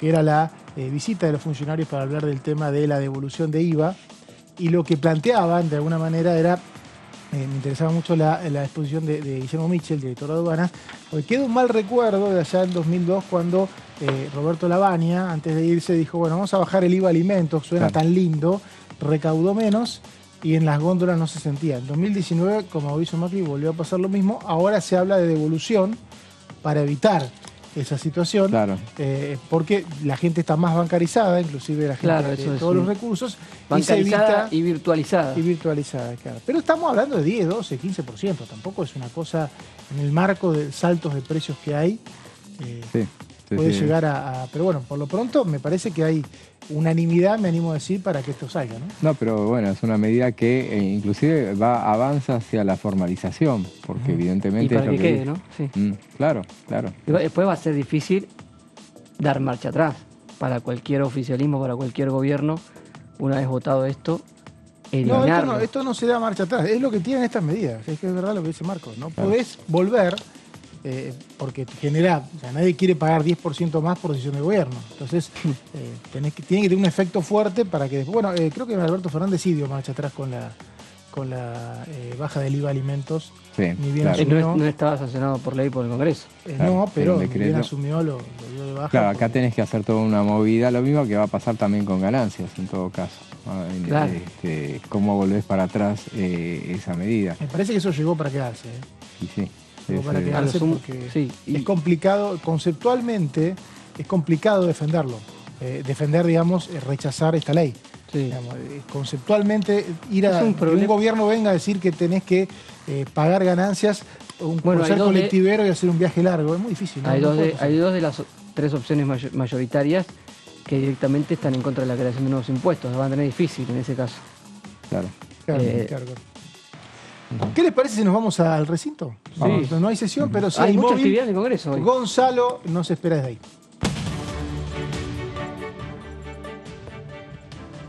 era la visita de los funcionarios para hablar del tema de la devolución de IVA, y lo que planteaban de alguna manera era, me interesaba mucho la exposición de Guillermo Michel, director de aduanas, porque queda un mal recuerdo de allá en 2002 cuando Roberto Lavagna, antes de irse, dijo, bueno, vamos a bajar el IVA alimentos, suena tan lindo, recaudó menos y en las góndolas no se sentía. En 2019, como hizo Macri, volvió a pasar lo mismo, ahora se habla de devolución para evitar esa situación, porque la gente está más bancarizada, inclusive la gente de todos los recursos, bancarizada y virtualizada. Claro. Pero estamos hablando de 10, 12, 15%, tampoco es una cosa, en el marco de saltos de precios que hay, puede llegar a... Pero bueno, por lo pronto me parece que hay unanimidad, me animo a decir, para que esto salga, ¿no? No, pero bueno, es una medida que inclusive avanza hacia la formalización, porque evidentemente... Y para que quede, ¿no? Sí. Claro. Después va a ser difícil dar marcha atrás para cualquier oficialismo, para cualquier gobierno, una vez votado esto, eliminarlo. No, esto no se da marcha atrás, es lo que tienen estas medidas, es que es verdad lo que dice Marcos, ¿no? Podés volver... porque genera, o sea, nadie quiere pagar 10% más por decisión del gobierno. Entonces, tiene que tener un efecto fuerte para que después... Bueno, creo que Alberto Fernández sí dio marcha atrás con la baja del IVA alimentos. Ni bien asumió, no estaba sancionado por ley por el Congreso. No, pero ni bien asumió, lo dio de baja. Claro, acá tenés que hacer toda una movida, lo mismo que va a pasar también con ganancias, en todo caso. Claro. ¿Cómo volvés para atrás esa medida? Me parece que eso llegó para quedarse. Sí. Para quedarse porque es complicado, conceptualmente es complicado defenderlo. Defender, digamos, rechazar esta ley. Digamos, conceptualmente ir a que un gobierno venga a decir que tenés que pagar ganancias por ser colectivero y hacer un viaje largo, es muy difícil, ¿no? Hay dos de las 3 opciones mayoritarias que directamente están en contra de la creación de nuevos impuestos. Van a tener difícil en ese caso. Claro. Claro. ¿Qué les parece si nos vamos al recinto? Sí. No hay sesión, pero sí hay mucha móvil. actividad en el Congreso hoy. Gonzalo nos espera desde ahí.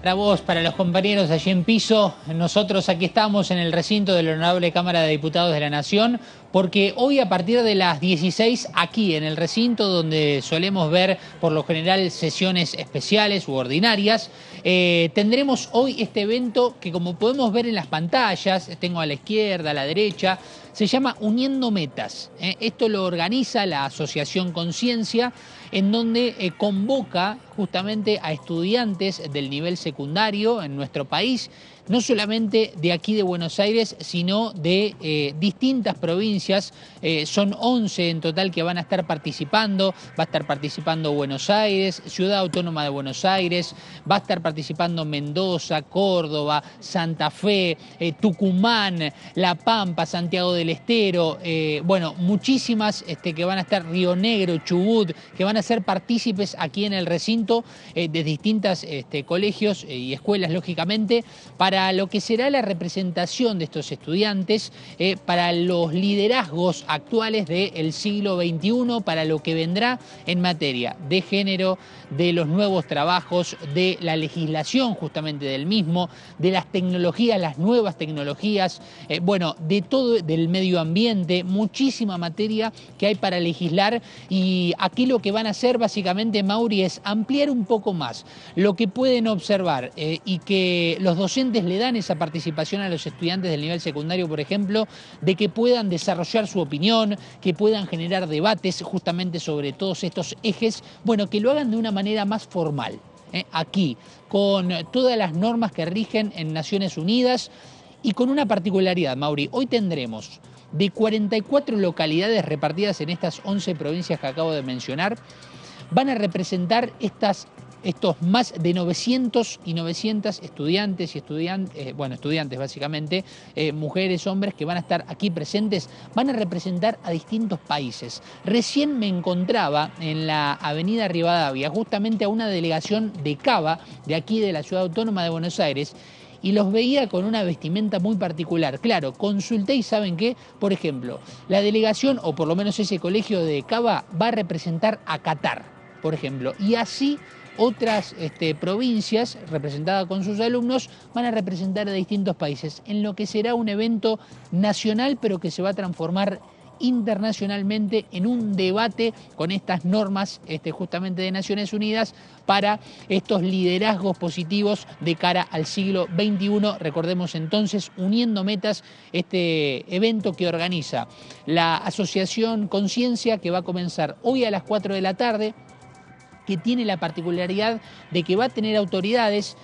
Para vos, para los compañeros allí en piso, nosotros aquí estamos en el recinto de la Honorable Cámara de Diputados de la Nación, porque hoy a partir de las 16, aquí en el recinto donde solemos ver por lo general sesiones especiales u ordinarias, tendremos hoy este evento que, como podemos ver en las pantallas, tengo a la izquierda, a la derecha, se llama Uniendo Metas. Esto lo organiza la Asociación Conciencia, en donde convoca justamente a estudiantes del nivel secundario en nuestro país, no solamente de aquí de Buenos Aires, sino de distintas provincias. Son 11 en total que van a estar participando. Va a estar participando Buenos Aires, Ciudad Autónoma de Buenos Aires, va a estar participando Mendoza, Córdoba, Santa Fe, Tucumán, La Pampa, Santiago del Estero, bueno, muchísimas que van a estar, Río Negro, Chubut, que van a ser partícipes aquí en el recinto de distintas colegios y escuelas, lógicamente, para lo que será la representación de estos estudiantes, para los liderazgos actuales del siglo XXI, para lo que vendrá en materia de género, de los nuevos trabajos, de la legislación justamente del mismo, de las tecnologías, las nuevas tecnologías, bueno, de todo, del medio ambiente, muchísima materia que hay para legislar, y aquí lo que van a hacer básicamente, Mauri, es ampliar un poco más lo que pueden observar y que los docentes le dan esa participación a los estudiantes del nivel secundario, por ejemplo, de que puedan desarrollar su opinión, que puedan generar debates justamente sobre todos estos ejes, bueno, que lo hagan de una manera más formal, aquí, con todas las normas que rigen en Naciones Unidas y con una particularidad, Mauri. Hoy tendremos de 44 localidades repartidas en estas 11 provincias que acabo de mencionar, van a representar estos más de 900 y 900 estudiantes y estudiantes básicamente, mujeres, hombres que van a estar aquí presentes, van a representar a distintos países. Recién me encontraba en la avenida Rivadavia justamente a una delegación de Cava, de aquí de la Ciudad Autónoma de Buenos Aires, y los veía con una vestimenta muy particular. Claro, consulté y ¿saben qué? Por ejemplo, la delegación, o por lo menos ese colegio de Cava, va a representar a Qatar, por ejemplo, y así otras provincias representadas con sus alumnos van a representar a distintos países, en lo que será un evento nacional, pero que se va a transformar internacionalmente en un debate con estas normas justamente de Naciones Unidas para estos liderazgos positivos de cara al siglo XXI. Recordemos entonces, Uniendo Metas, este evento que organiza la Asociación Conciencia, que va a comenzar hoy a las 4 de la tarde, que tiene la particularidad de que va a tener autoridades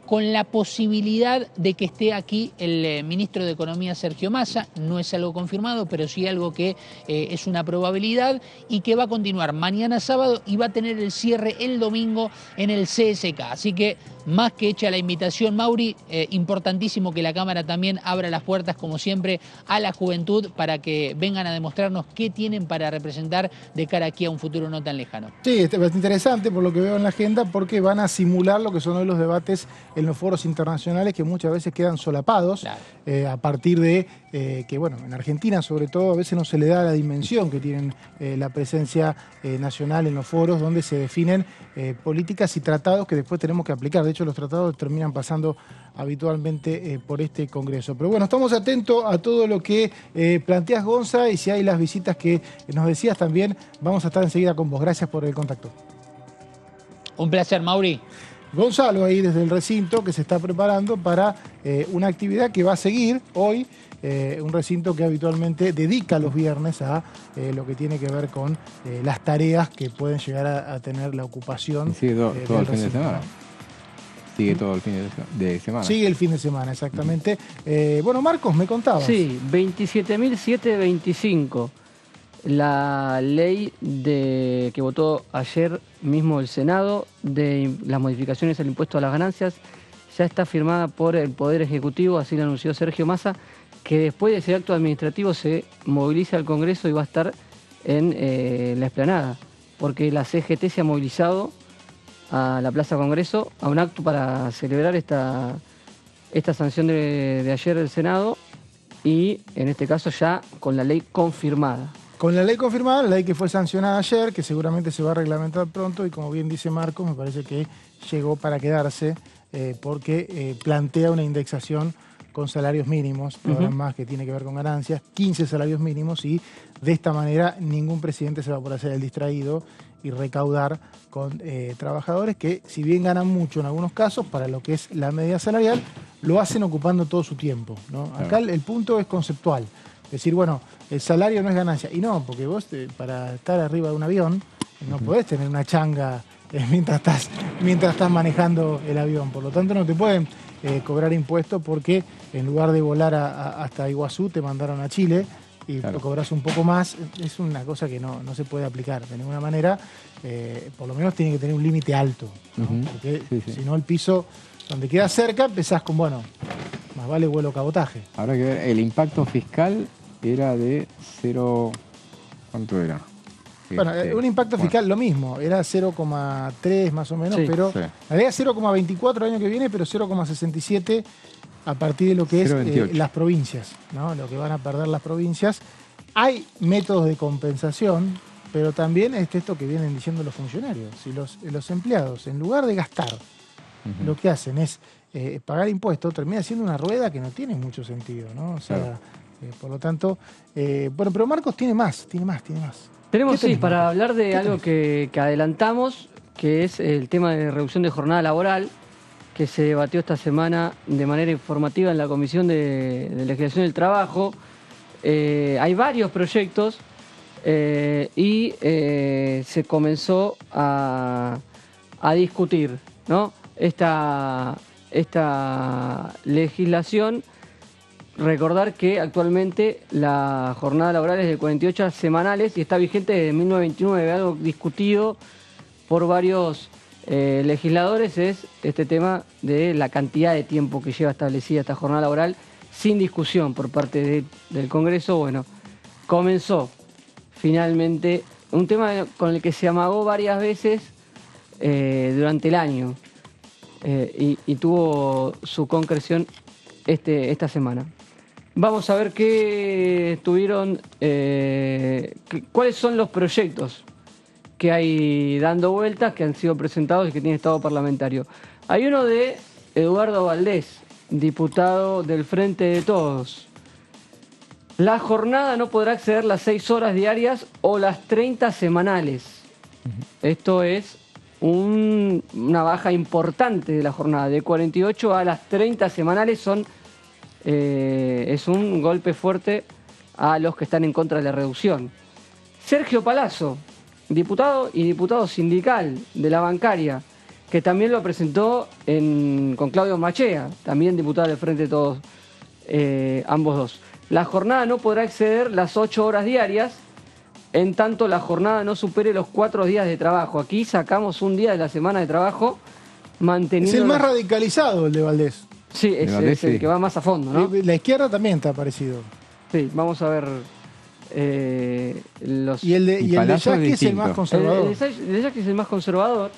con la posibilidad de que esté aquí el ministro de Economía, Sergio Massa. No es algo confirmado, pero sí algo que es una probabilidad, y que va a continuar mañana sábado y va a tener el cierre el domingo en el CSK. Así que más que hecha la invitación, Mauri, importantísimo que la Cámara también abra las puertas, como siempre, a la juventud para que vengan a demostrarnos qué tienen para representar de cara aquí a un futuro no tan lejano. Sí, es interesante por lo que veo en la agenda, porque van a simular lo que son hoy los debates en los foros internacionales, que muchas veces quedan solapados, claro, a partir de que, bueno, en Argentina sobre todo a veces no se le da la dimensión que tienen la presencia nacional en los foros, donde se definen políticas y tratados que después tenemos que aplicar. De hecho, los tratados terminan pasando habitualmente por este Congreso. Pero bueno, estamos atentos a todo lo que planteas, Gonza, y si hay las visitas que nos decías también, vamos a estar enseguida con vos. Gracias por el contacto. Un placer, Mauri. Gonzalo ahí desde el recinto, que se está preparando para una actividad que va a seguir hoy, un recinto que habitualmente dedica los viernes a lo que tiene que ver con las tareas que pueden llegar a tener la ocupación. Sí, todo el fin de semana. Sigue todo el fin de semana. Sigue el fin de semana, exactamente. Bueno, Marcos, me contabas. Sí, 27.725. La ley que votó ayer mismo el Senado de las modificaciones al impuesto a las ganancias ya está firmada por el Poder Ejecutivo, así lo anunció Sergio Massa, que después de ese acto administrativo se moviliza al Congreso y va a estar en la explanada porque la CGT se ha movilizado a la Plaza Congreso a un acto para celebrar esta sanción de ayer del Senado y en este caso ya con la ley confirmada. Con la ley confirmada, la ley que fue sancionada ayer, que seguramente se va a reglamentar pronto y como bien dice Marcos, me parece que llegó para quedarse porque plantea una indexación con salarios mínimos, más que tiene que ver con ganancias, 15 salarios mínimos y de esta manera ningún presidente se va a poder hacer el distraído y recaudar con trabajadores que si bien ganan mucho en algunos casos, para lo que es la media salarial, lo hacen ocupando todo su tiempo, ¿no? Acá el punto es conceptual, decir, bueno, el salario no es ganancia, y no, porque vos para estar arriba de un avión no podés tener una changa mientras estás manejando el avión, por lo tanto no te pueden cobrar impuestos porque en lugar de volar hasta Iguazú te mandaron a Chile y lo cobras un poco más. Es una cosa que no se puede aplicar de ninguna manera, por lo menos tiene que tener un límite alto, ¿no? Porque si no el piso donde queda cerca empezás con, bueno, más vale vuelo cabotaje. Habrá que ver, el impacto fiscal era de 0, ¿cuánto era? Bueno, un impacto fiscal lo mismo, era 0,3 más o menos, pero había 0,24 el año que viene, pero 0,67 a partir de lo que es las provincias, ¿no? Lo que van a perder las provincias. Hay métodos de compensación, pero también es esto que vienen diciendo los funcionarios y los empleados, en lugar de gastar, lo que hacen es pagar impuestos, termina siendo una rueda que no tiene mucho sentido, ¿no? O sea, por lo tanto, bueno, pero Marcos tiene más. Tenemos, sí, para hablar de algo que adelantamos, que es el tema de reducción de jornada laboral, que se debatió esta semana de manera informativa en la Comisión de Legislación del Trabajo. Hay varios proyectos y se comenzó a discutir, ¿no? Esta legislación. Recordar que actualmente la jornada laboral es de 48 horas semanales y está vigente desde 1929. Algo discutido por varios legisladores es este tema de la cantidad de tiempo que lleva establecida esta jornada laboral, sin discusión por parte del Congreso. Bueno, comenzó finalmente un tema con el que se amagó varias veces durante el año y tuvo su concreción esta semana. Vamos a ver qué tuvieron, cuáles son los proyectos que hay dando vueltas, que han sido presentados y que tiene estado parlamentario. Hay uno de Eduardo Valdés, diputado del Frente de Todos. La jornada no podrá exceder las 6 horas diarias o las 30 semanales. Esto es una baja importante de la jornada, de 48 a las 30 semanales es un golpe fuerte a los que están en contra de la reducción. Sergio Palazzo, diputado y diputado sindical de la bancaria, que también lo presentó con Claudio Machea, también diputado del Frente de Todos, ambos dos. La jornada no podrá exceder las 8 horas diarias, en tanto la jornada no supere los 4 días de trabajo. Aquí sacamos un día de la semana de trabajo, manteniendo... Es el más radicalizado, el de Valdés. Sí, es el que va más a fondo, ¿no? La izquierda también está parecido. Sí, vamos a ver Y el de Yaqui es el más conservador. El de Yaqui es el más conservador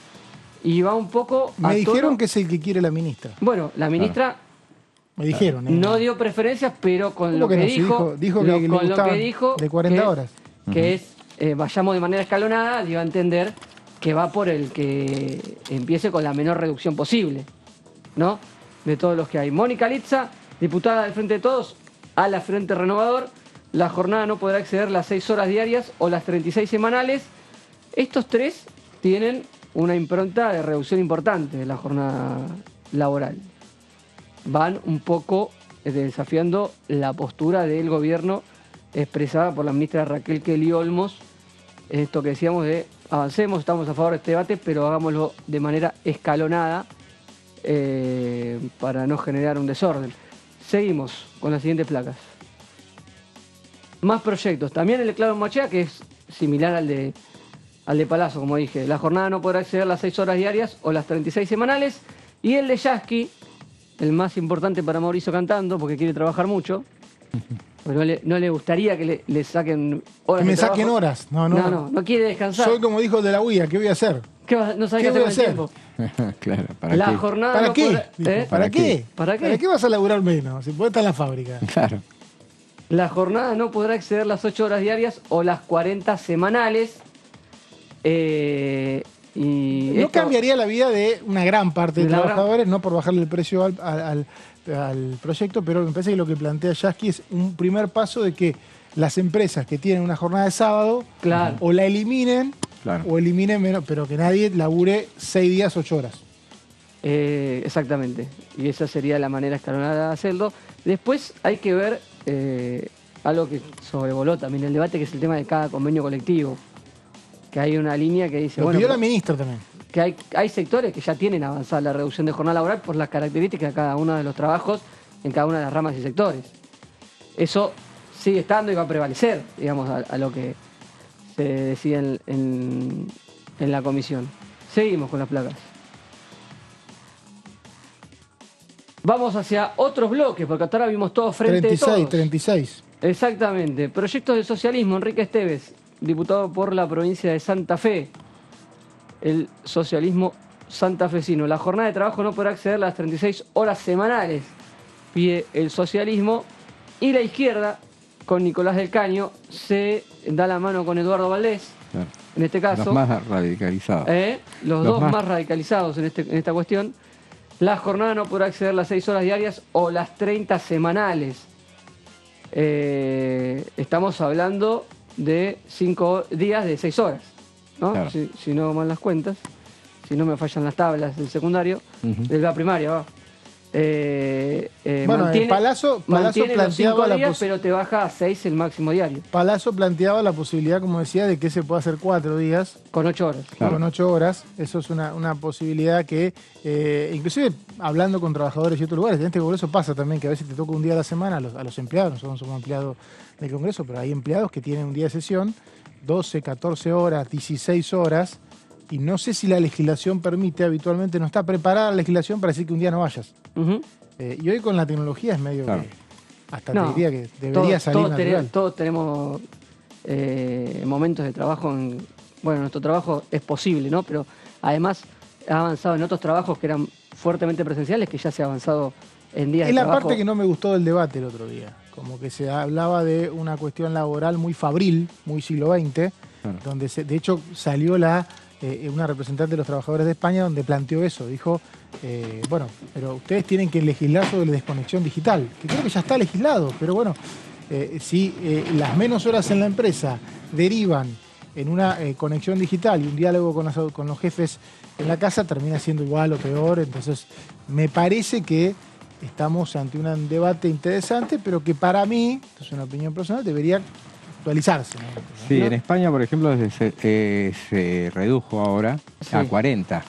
y va un poco a Me dijeron que es el que quiere la ministra. Bueno, la ministra... Me dijeron. No dio preferencias, pero con lo que dijo... Dijo que le gustaban de 40 horas. Que es, vayamos de manera escalonada, dio a entender que va por el que empiece con la menor reducción posible, ¿no? De todos los que hay. Mónica Litza, diputada del Frente de Todos, a la Frente Renovador. La jornada no podrá exceder las 6 horas diarias o las 36 semanales. Estos tres tienen una impronta de reducción importante de la jornada laboral. Van un poco desafiando la postura del gobierno expresada por la ministra Raquel Kelly Olmos. Esto que decíamos de avancemos, estamos a favor de este debate, pero hagámoslo de manera escalonada para no generar un desorden. Seguimos con las siguientes placas. Más proyectos. También el de Claudio Machea, que es similar al de Palazzo, como dije. La jornada no podrá exceder las 6 horas diarias o las 36 semanales. Y el de Yaqui, el más importante para Mauricio Cantando, porque quiere trabajar mucho. Porque no le gustaría que le saquen horas. Que me de trabajo. saquen horas. No quiere descansar. Soy como dijo el de la UIA, ¿qué voy a hacer? No sabés qué hacer con el tiempo. Claro, ¿para la qué? jornada ¿Para no qué? podrá, ¿Para qué? ¿Para qué? ¿Para qué vas a laburar menos? Si podés estar en la fábrica. Claro. La jornada no podrá exceder las 8 horas diarias o las 40 semanales. No cambiaría la vida de una gran parte de trabajadores, no por bajarle el precio al proyecto, pero me parece que lo que plantea Yasky es un primer paso de que las empresas que tienen una jornada de sábado o la eliminen o eliminen menos, pero que nadie labure 6 días, 8 horas. Exactamente, y esa sería la manera escalonada de hacerlo. Después hay que ver algo que sobrevoló también el debate, que es el tema de cada convenio colectivo. Que hay una línea que dice... Lo pidió la ministra también. Que hay sectores que ya tienen avanzada la reducción de jornada laboral por las características de cada uno de los trabajos en cada una de las ramas y sectores. Eso sigue estando y va a prevalecer, digamos, a lo que se decide en la comisión. Seguimos con las placas. Vamos hacia otros bloques, porque hasta ahora vimos todo frente de todos. 36. Exactamente. Proyectos de socialismo, Enrique Esteves, diputado por la provincia de Santa Fe. El socialismo santafesino. La jornada de trabajo no podrá exceder las 36 horas semanales, pide el socialismo. Y la izquierda, con Nicolás del Caño, se da la mano con Eduardo Valdés, en este caso. Los más radicalizados. Los dos más radicalizados en esta cuestión. La jornada no podrá exceder las 6 horas diarias o las 30 semanales. Estamos hablando de 5 días de 6 horas, ¿no? Claro. Si no hago mal las cuentas, si no me fallan las tablas del secundario, de la primaria, va. Bueno, Palazzo planteaba los 5 días, pero te baja a 6 el máximo diario. Palazzo planteaba la posibilidad, como decía, de que se pueda hacer 4 días. Con 8 horas. Claro. Con 8 horas. Eso es una posibilidad que, inclusive hablando con trabajadores y otros lugares, en este Congreso pasa también que a veces te toca un día a la semana a los empleados. Nosotros somos empleados del Congreso, pero hay empleados que tienen un día de sesión, 12, 14 horas, 16 horas, y no sé si la legislación permite, habitualmente no está preparada la legislación para decir que un día no vayas. Y hoy con la tecnología es medio que hasta te diría que debería salir natural. Todos tenemos momentos de trabajo. Nuestro trabajo es posible, ¿no? Pero además ha avanzado en otros trabajos que eran fuertemente presenciales, que ya se ha avanzado en días de trabajo. Es la parte que no me gustó del debate el otro día. Como que se hablaba de una cuestión laboral muy fabril, muy siglo XX, donde de hecho salió una representante de los trabajadores de España donde planteó eso. Dijo, pero ustedes tienen que legislar sobre la desconexión digital, que creo que ya está legislado, pero bueno, si las menos horas en la empresa derivan en una conexión digital y un diálogo con los jefes en la casa, termina siendo igual o peor. Entonces, me parece que estamos ante un debate interesante, pero que para mí, esto es una opinión personal, debería actualizarse, ¿no? Sí, en España, por ejemplo, se redujo ahora a 40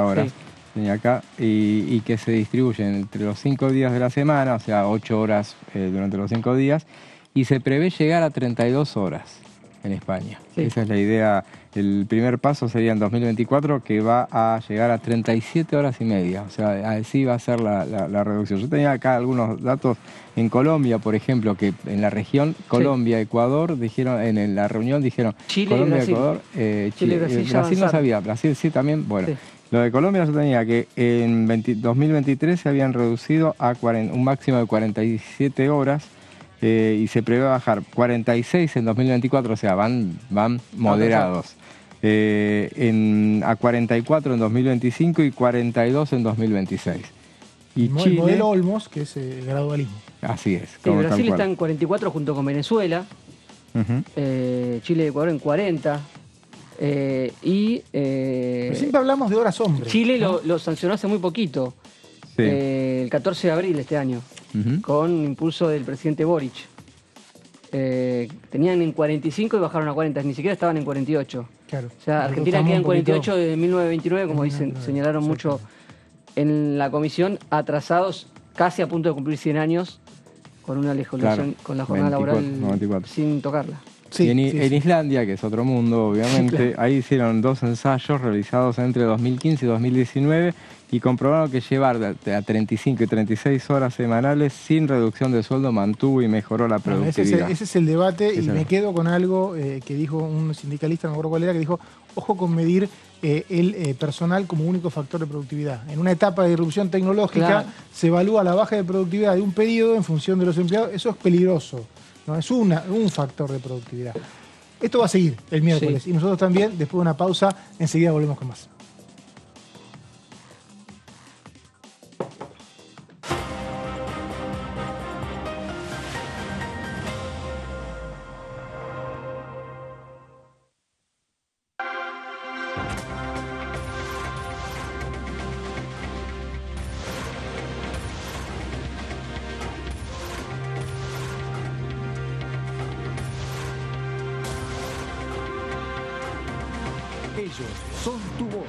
horas. Sí. Acá, y que se distribuyen entre los 5 días de la semana, o sea, 8 horas durante los 5 días, y se prevé llegar a 32 horas en España. Sí. Esa es la idea. El primer paso sería en 2024, que va a llegar a 37 horas y media. O sea, así va a ser la reducción. Yo tenía acá algunos datos en Colombia, por ejemplo, que en la región Colombia, Ecuador, dijeron en la reunión, Chile, Colombia, Brasil. Ecuador, Chile, Brasil no sabía, Brasil sí también, bueno. Sí. Lo de Colombia yo tenía que en 2023 se habían reducido a un máximo de 47 horas. Y se prevé bajar 46 en 2024, o sea, van moderados. A 44 en 2025 y 42 en 2026. Y el Chile, modelo Olmos, que es el gradualismo. Así es. Sí, Brasil está en 44 junto con Venezuela, Chile y Ecuador en 40. Pero siempre hablamos de horas hombre. Chile lo sancionó hace muy poquito, el 14 de abril de este año. Con impulso del presidente Boric. Tenían en 45 y bajaron a 40, ni siquiera estaban en 48. Claro. O sea, Argentina queda en 48 desde 1929, como señalaron mucho en la comisión, atrasados casi a punto de cumplir 100 años con una legislación, con la jornada 94. laboral sin tocarla. Sí, en Islandia, que es otro mundo, obviamente, ahí hicieron 2 ensayos realizados entre 2015 y 2019 y comprobaron que llevar a 35 y 36 horas semanales sin reducción de sueldo mantuvo y mejoró la productividad. Ese es el debate y me quedo con algo que dijo un sindicalista, no me acuerdo cuál era, que dijo, ojo con medir el personal como único factor de productividad. En una etapa de disrupción tecnológica se evalúa la baja de productividad de un periodo en función de los empleados. Eso es peligroso, ¿no? Es un factor de productividad. Esto va a seguir el miércoles y nosotros también, después de una pausa, enseguida volvemos con más. Ellos son tu voz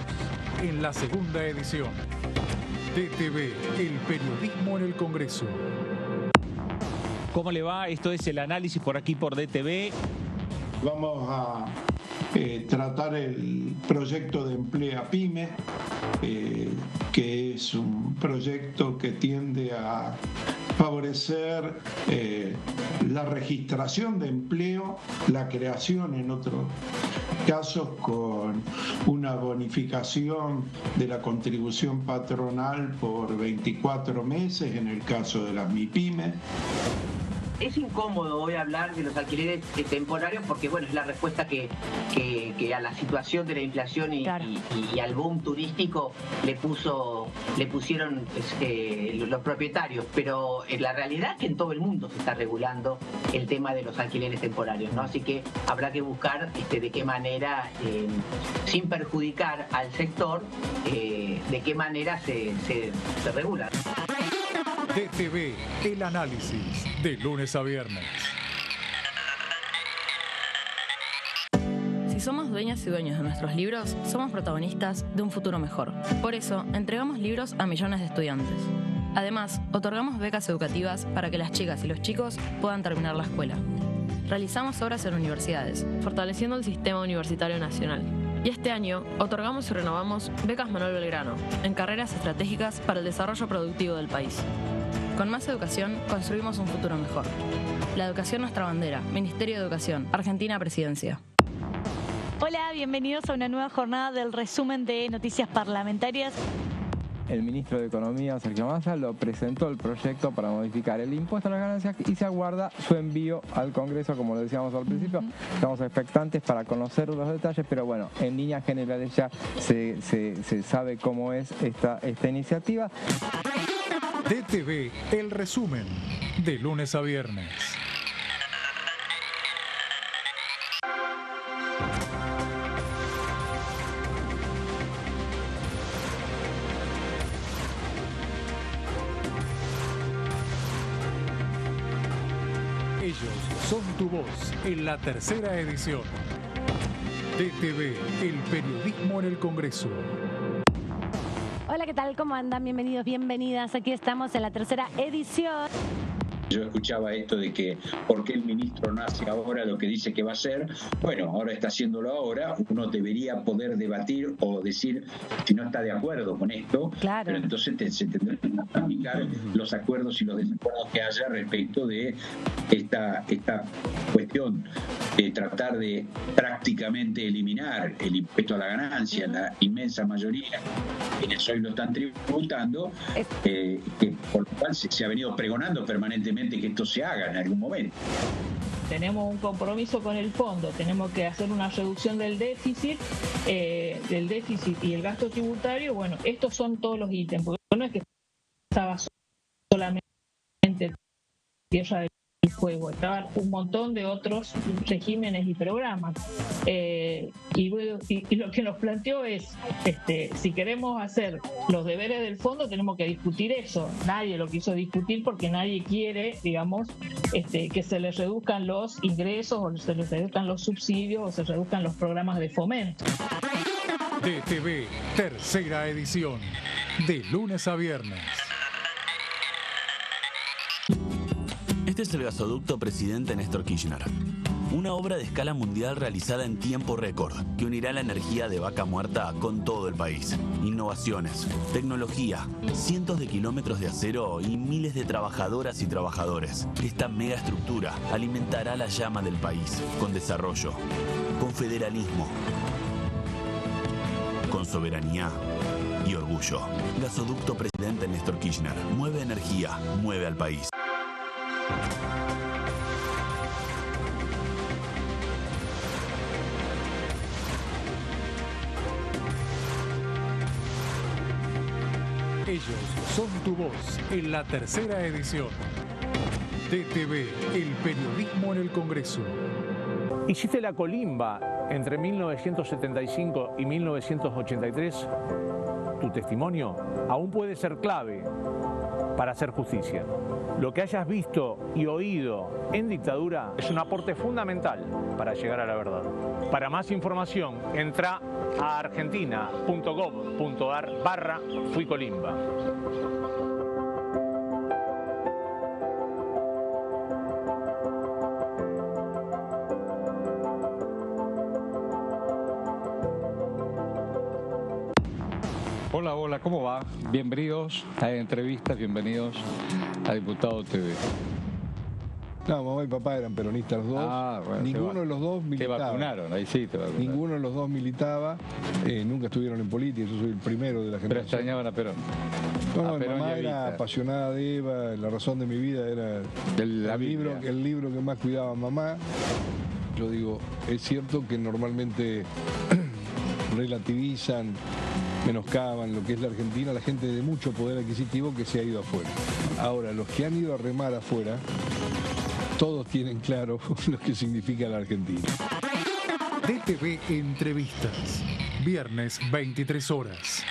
en la segunda edición. DTV, el periodismo en el Congreso. ¿Cómo le va? Esto es el análisis por aquí por DTV. Vamos a tratar el proyecto de Emplea Pyme, que es un proyecto que tiende a favorecer la registración de empleo, la creación en otros casos con una bonificación de la contribución patronal por 24 meses en el caso de las MIPYME. Es incómodo hoy hablar de los alquileres temporarios porque, bueno, es la respuesta que a la situación de la inflación y al boom turístico le pusieron los propietarios. Pero la realidad es que en todo el mundo se está regulando el tema de los alquileres temporarios, ¿no? Así que habrá que buscar de qué manera, sin perjudicar al sector, de qué manera se regula. DTV, el análisis, de lunes a viernes. Si somos dueñas y dueños de nuestros libros, somos protagonistas de un futuro mejor. Por eso, entregamos libros a millones de estudiantes. Además, otorgamos becas educativas para que las chicas y los chicos puedan terminar la escuela. Realizamos obras en universidades, fortaleciendo el sistema universitario nacional. Y este año, otorgamos y renovamos becas Manuel Belgrano, en carreras estratégicas para el desarrollo productivo del país. Con más educación, construimos un futuro mejor. La educación nuestra bandera. Ministerio de Educación. Argentina Presidencia. Hola, bienvenidos a una nueva jornada del resumen de noticias parlamentarias. El ministro de Economía, Sergio Massa, lo presentó el proyecto para modificar el impuesto a las ganancias y se aguarda su envío al Congreso, como lo decíamos al principio. Estamos expectantes para conocer los detalles, pero bueno, en líneas generales ya se sabe cómo es esta iniciativa. DTV, el resumen, de lunes a viernes. Ellos son tu voz en la tercera edición. DTV, el periodismo en el Congreso. Hola, ¿qué tal? ¿Cómo andan? Bienvenidos, bienvenidas. Aquí estamos en la tercera edición. Yo escuchaba esto de que ¿por qué el ministro no hace ahora lo que dice que va a hacer? Bueno, ahora está haciéndolo ahora. Uno debería poder debatir o decir si no está de acuerdo con esto. Claro. Pero entonces se tendrán que aplicar los acuerdos y los desacuerdos que haya respecto de esta cuestión de tratar de prácticamente eliminar el impuesto a la ganancia en la inmensa mayoría quienes hoy lo están tributando, que por lo cual se ha venido pregonando permanentemente que esto se haga en algún momento. Tenemos un compromiso con el fondo, tenemos que hacer una reducción del déficit y el gasto tributario. Bueno, estos son todos los ítems, porque no es que estaba solamente tierra del juego, estaban un montón de otros regímenes y programas. Y lo que nos planteó es, si queremos hacer los deberes del fondo, tenemos que discutir eso. Nadie lo quiso discutir porque nadie quiere, digamos, que se les reduzcan los ingresos o se les reduzcan los subsidios o se reduzcan los programas de fomento. DTV, tercera edición, de lunes a viernes. Este es el gasoducto presidente Néstor Kirchner. Una obra de escala mundial realizada en tiempo récord, que unirá la energía de Vaca Muerta con todo el país. Innovaciones, tecnología, cientos de kilómetros de acero y miles de trabajadoras y trabajadores. Esta megaestructura alimentará la llama del país, con desarrollo, con federalismo, con soberanía y orgullo. Gasoducto Presidente Néstor Kirchner. Mueve energía, mueve al país. Ellos son tu voz en la tercera edición. DTV, el periodismo en el Congreso. Hiciste la colimba entre 1975 y 1983. Tu testimonio aún puede ser clave para hacer justicia. Lo que hayas visto y oído en dictadura es un aporte fundamental para llegar a la verdad. Para más información, entra a argentina.gov.ar/fuicolimba. Hola, hola, ¿cómo va? Bienvenidos a Entrevistas, bienvenidos a Diputado TV. No, mamá y papá eran peronistas los dos. Ah, bueno, ninguno de los dos militaba. Te vacunaron, ahí sí te vacunaron. Ninguno de los dos militaba, nunca estuvieron en política, yo soy el primero de la generación. Pero extrañaban a Perón. No, mi mamá era apasionada de Eva, la razón de mi vida era el libro que más cuidaba mamá. Yo digo, es cierto que normalmente relativizan, menoscaban lo que es la Argentina, la gente de mucho poder adquisitivo que se ha ido afuera. Ahora, los que han ido a remar afuera, todos tienen claro lo que significa la Argentina. DTV Entrevistas, viernes 23 horas.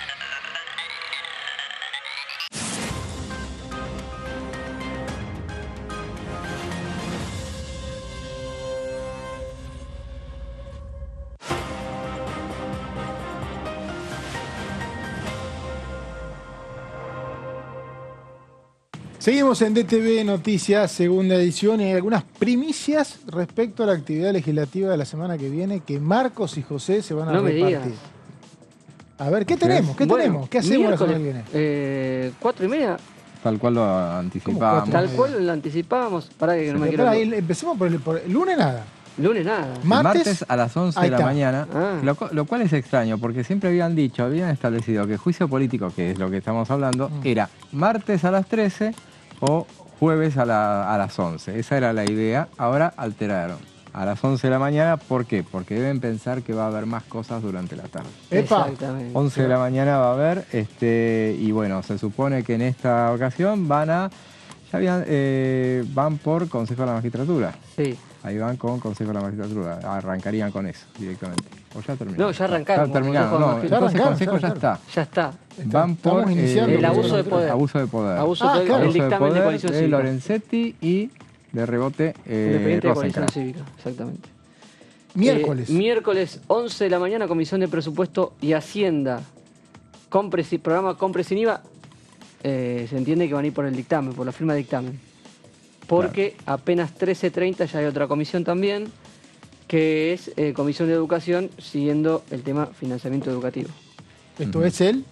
Seguimos en DTV Noticias, segunda edición, y hay algunas primicias respecto a la actividad legislativa de la semana que viene, que Marcos y José se van a repartir. A ver, ¿qué tenemos? ¿Qué tenemos? ¿Qué hacemos la semana que viene? 4:30. Tal cual lo anticipábamos. Tal cual lo anticipábamos. Para que no me quiero... Empecemos por el lunes nada. Lunes nada. Martes a las 11 de la mañana, lo cual es extraño, porque siempre habían establecido que juicio político, que es lo que estamos hablando, era martes a las 13 o jueves a las 11. Esa era la idea. Ahora alteraron. A las 11 de la mañana, ¿por qué? Porque deben pensar que va a haber más cosas durante la tarde. Exactamente. 11 de la mañana va a haber, y bueno, se supone que en esta ocasión van por Consejo de la Magistratura. Sí. Ahí van con Consejo de la Magistratura. Arrancarían con eso directamente. ¿O ya terminaron? No, ya arrancaron. Ya terminaron. No, el Consejo ya está. Ya está. Van por el abuso de poder. Abuso de poder. El dictamen de coalición de cívica. Lorenzetti y de rebote Independiente de coalición cívica, exactamente. Miércoles 11 de la mañana, Comisión de Presupuesto y Hacienda. Programa Compre sin IVA. Se entiende que van a ir por el dictamen, por la firma de dictamen. Porque apenas 13:30 ya hay otra comisión también, que es Comisión de Educación, siguiendo el tema financiamiento educativo. ¿Esto es el?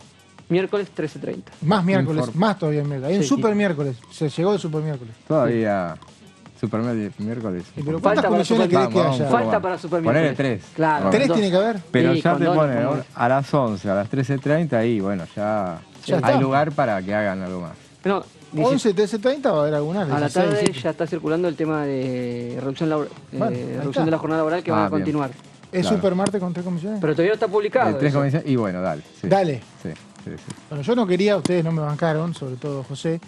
Miércoles 13:30. Más miércoles, más todavía miércoles. Hay un super miércoles, se llegó el super miércoles. Todavía super miércoles. Pero ¿cuántas comisiones querés que haya? Falta para super miércoles. Ponele 3. Claro. 3 tiene que haber. Pero ya te ponen a las 11, a las 13:30 y bueno, ya hay lugar para que hagan algo más. No, 11, 13:30 va a haber alguna. A la tarde ya está circulando el tema de reducción de la jornada laboral que va a continuar. ¿Es super martes con 3 comisiones? Pero todavía no está publicado. 3 comisiones y bueno, dale. Sí. Dale. Sí. Bueno, yo no quería, ustedes no me bancaron, sobre todo José,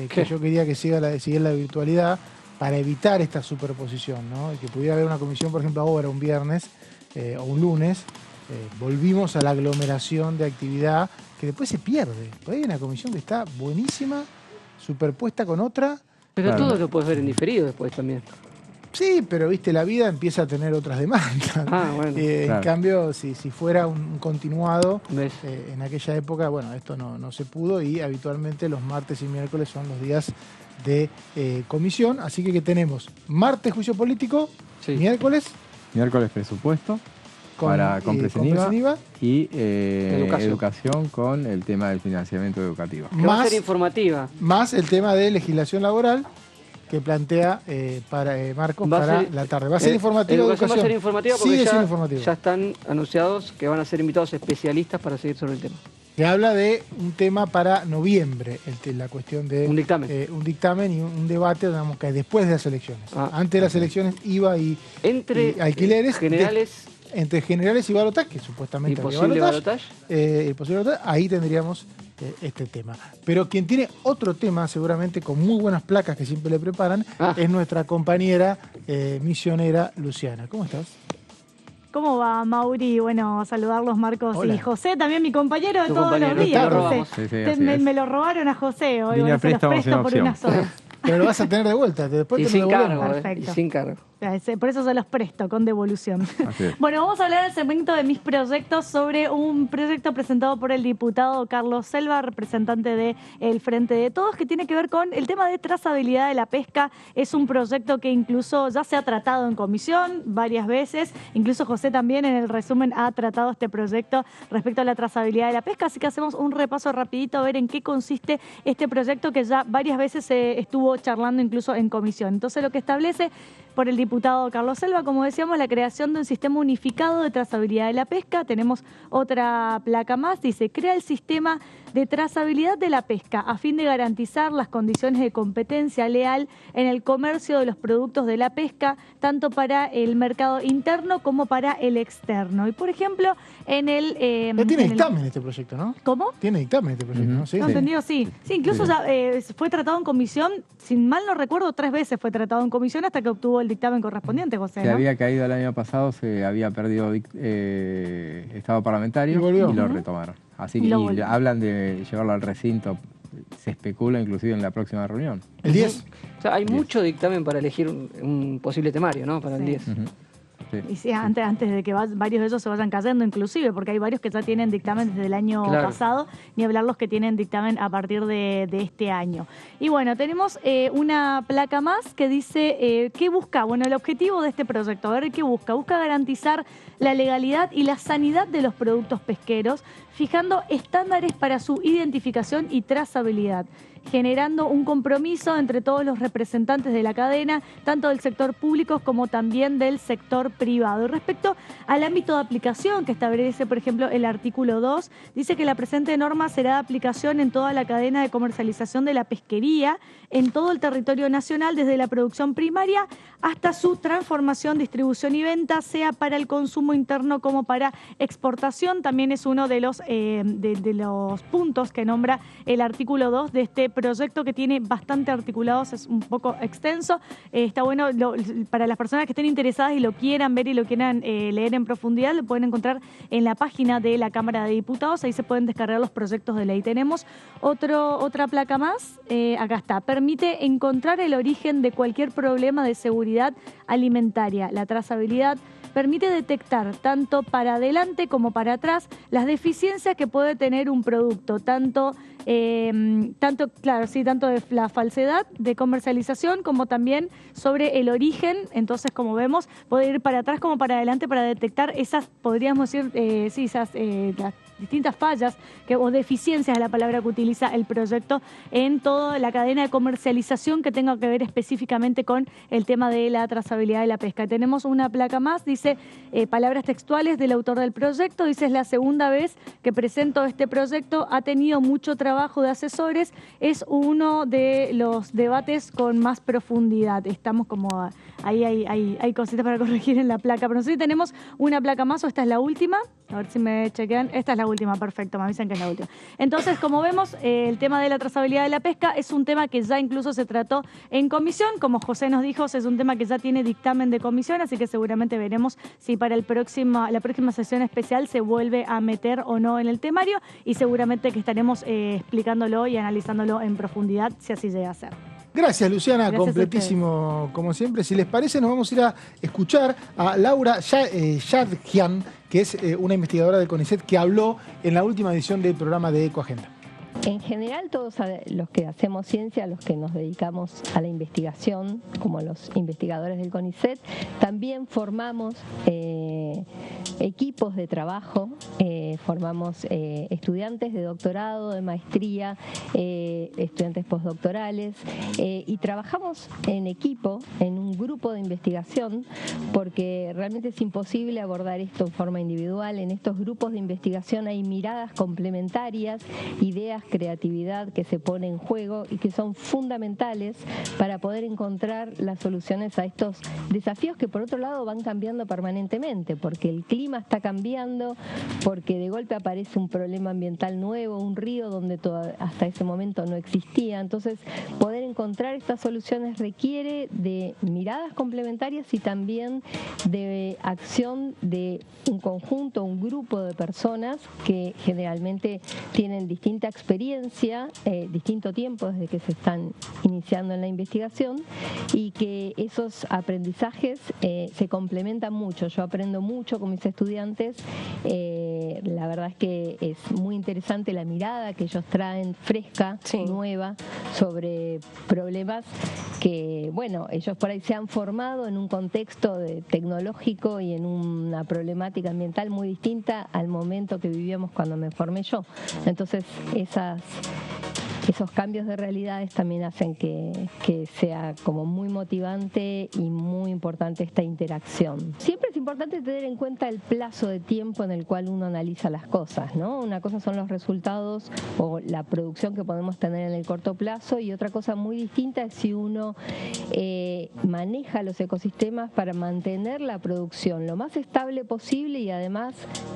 que yo quería que siguiera la virtualidad para evitar esta superposición, ¿no? Y que pudiera haber una comisión, por ejemplo, ahora, un viernes o un lunes, volvimos a la aglomeración de actividad que después se pierde. Hay una comisión que está buenísima, superpuesta con otra. Pero todo lo puedes ver en diferido después también. Sí, pero viste, la vida empieza a tener otras demandas. Bueno. En cambio, si fuera un continuado, en aquella época, bueno, esto no se pudo y habitualmente los martes y miércoles son los días de comisión. Así que tenemos martes juicio político, miércoles presupuesto con presión IVA y educación con el tema del financiamiento educativo. Va a ser informativa. Más el tema de legislación laboral que plantea Marcos para la tarde. ¿Va a ser informativa? Educación va a ser informativa porque ya están anunciados que van a ser invitados especialistas para seguir sobre el tema. Se habla de un tema para noviembre, la cuestión de un dictamen y un debate, digamos, que después de las elecciones. Antes de las elecciones, IVA y alquileres. Entre generales y balotaje, que supuestamente había balotaje. El posible balotaje, ahí tendríamos este tema. Pero quien tiene otro tema, seguramente con muy buenas placas que siempre le preparan, es nuestra compañera misionera Luciana. ¿Cómo estás? ¿Cómo va, Mauri? Bueno, saludarlos, Marcos. Hola. Y José, también mi compañero de todos los días. Me lo robaron a José hoy, se los presto por unas horas. Pero lo vas a tener de vuelta, después te lo devolvemos. Perfecto. Y sin cargo. Por eso se los presto, con devolución. Bueno, vamos a hablar del segmento de mis proyectos sobre un proyecto presentado por el diputado Carlos Selva, representante del Frente de Todos, que tiene que ver con el tema de trazabilidad de la pesca. Es un proyecto que incluso ya se ha tratado en comisión varias veces. Incluso José también en el resumen ha tratado este proyecto respecto a la trazabilidad de la pesca. Así que hacemos un repaso rapidito a ver en qué consiste este proyecto que ya varias veces se estuvo charlando incluso en comisión. Entonces, lo que establece por el diputado Carlos Selva, como decíamos, la creación de un sistema unificado de trazabilidad de la pesca. Tenemos otra placa más, dice, crea el sistema de trazabilidad de la pesca a fin de garantizar las condiciones de competencia leal en el comercio de los productos de la pesca, tanto para el mercado interno como para el externo. Y, por ejemplo, en el... tiene dictamen este proyecto, ¿no? ¿Cómo? Tiene dictamen este proyecto, ¿no? Sí, no, entendido, sí. Sí, incluso ya fue tratado en comisión, sin mal no recuerdo, 3 veces fue tratado en comisión hasta que obtuvo el dictamen correspondiente, José, Se había caído el año pasado, se había perdido estado parlamentario y lo retomaron. Así que hablan de llevarlo al recinto, se especula inclusive en la próxima reunión. ¿El 10? O sea, hay mucho dictamen para elegir un posible temario, ¿no? Para el 10. Y sí, antes de que varios de ellos se vayan cayendo, inclusive, porque hay varios que ya tienen dictamen desde el año pasado, ni hablar los que tienen dictamen a partir de este año. Y bueno, tenemos una placa más que dice, ¿qué busca? Bueno, el objetivo de este proyecto, a ver qué busca. Busca garantizar la legalidad y la sanidad de los productos pesqueros, fijando estándares para su identificación y trazabilidad, generando un compromiso entre todos los representantes de la cadena, tanto del sector público como también del sector privado. Y respecto al ámbito de aplicación que establece, por ejemplo, el artículo 2, dice que la presente norma será de aplicación en toda la cadena de comercialización de la pesquería, en todo el territorio nacional, desde la producción primaria hasta su transformación, distribución y venta, sea para el consumo interno como para exportación. También es uno de los puntos que nombra el artículo 2 de este proyecto, que tiene bastante articulados, es un poco extenso. Está bueno para las personas que estén interesadas y lo quieran ver y lo quieran leer en profundidad, lo pueden encontrar en la página de la Cámara de Diputados, ahí se pueden descargar los proyectos de ley. Tenemos otra placa más, acá está, permite encontrar el origen de cualquier problema de seguridad alimentaria. La trazabilidad permite detectar tanto para adelante como para atrás las deficiencias que puede tener un producto, tanto de la falsedad de comercialización como también sobre el origen. Entonces, como vemos, puede ir para atrás como para adelante para detectar esas, podríamos decir, las distintas fallas o deficiencias, es la palabra que utiliza el proyecto, en toda la cadena de comercialización que tenga que ver específicamente con el tema de la trazabilidad de la pesca. Tenemos una placa más, dice, palabras textuales del autor del proyecto, dice, es la segunda vez que presento este proyecto, ha tenido mucho trabajo de asesores, es uno de los debates con más profundidad. Estamos como, ahí hay cositas para corregir en la placa, pero no sé si tenemos una placa más o esta es la última, a ver si me chequean, esta es la última, perfecto, me avisan que es la última. Entonces, como vemos, el tema de la trazabilidad de la pesca es un tema que ya incluso se trató en comisión, como José nos dijo, es un tema que ya tiene dictamen de comisión, así que seguramente veremos si para la próxima sesión especial se vuelve a meter o no en el temario, y seguramente que estaremos explicándolo y analizándolo en profundidad, si así llega a ser. Gracias, Luciana, completísimo como siempre. Si les parece, nos vamos a ir a escuchar a Laura Yadjian, que es una investigadora del CONICET que habló en la última edición del programa de Ecoagenda. En general, todos los que hacemos ciencia, los que nos dedicamos a la investigación, como los investigadores del CONICET, también formamos equipos de trabajo, formamos estudiantes de doctorado, de maestría, estudiantes postdoctorales, y trabajamos en equipo, en un grupo de investigación, porque realmente es imposible abordar esto en forma individual. En estos grupos de investigación hay miradas complementarias, ideas, creatividad que se pone en juego y que son fundamentales para poder encontrar las soluciones a estos desafíos que, por otro lado, van cambiando permanentemente, porque el clima está cambiando, porque de golpe aparece un problema ambiental nuevo, un río donde hasta ese momento no existía. Entonces, poder encontrar estas soluciones requiere de miradas complementarias y también de acción de un conjunto, un grupo de personas que generalmente tienen distinta experiencia, distinto tiempo desde que se están iniciando en la investigación, y que esos aprendizajes se complementan mucho. Yo aprendo mucho con mis estudiantes. La verdad es que es muy interesante la mirada que ellos traen fresca, nueva, sobre problemas que, bueno, ellos por ahí se han formado en un contexto tecnológico y en una problemática ambiental muy distinta al momento que vivíamos cuando me formé yo. Entonces, esos cambios de realidades también hacen que sea como muy motivante y muy importante esta interacción. Siempre es importante tener en cuenta el plazo de tiempo en el cual uno analiza las cosas, ¿no? Una cosa son los resultados o la producción que podemos tener en el corto plazo, y otra cosa muy distinta es si uno maneja los ecosistemas para mantener la producción lo más estable posible y además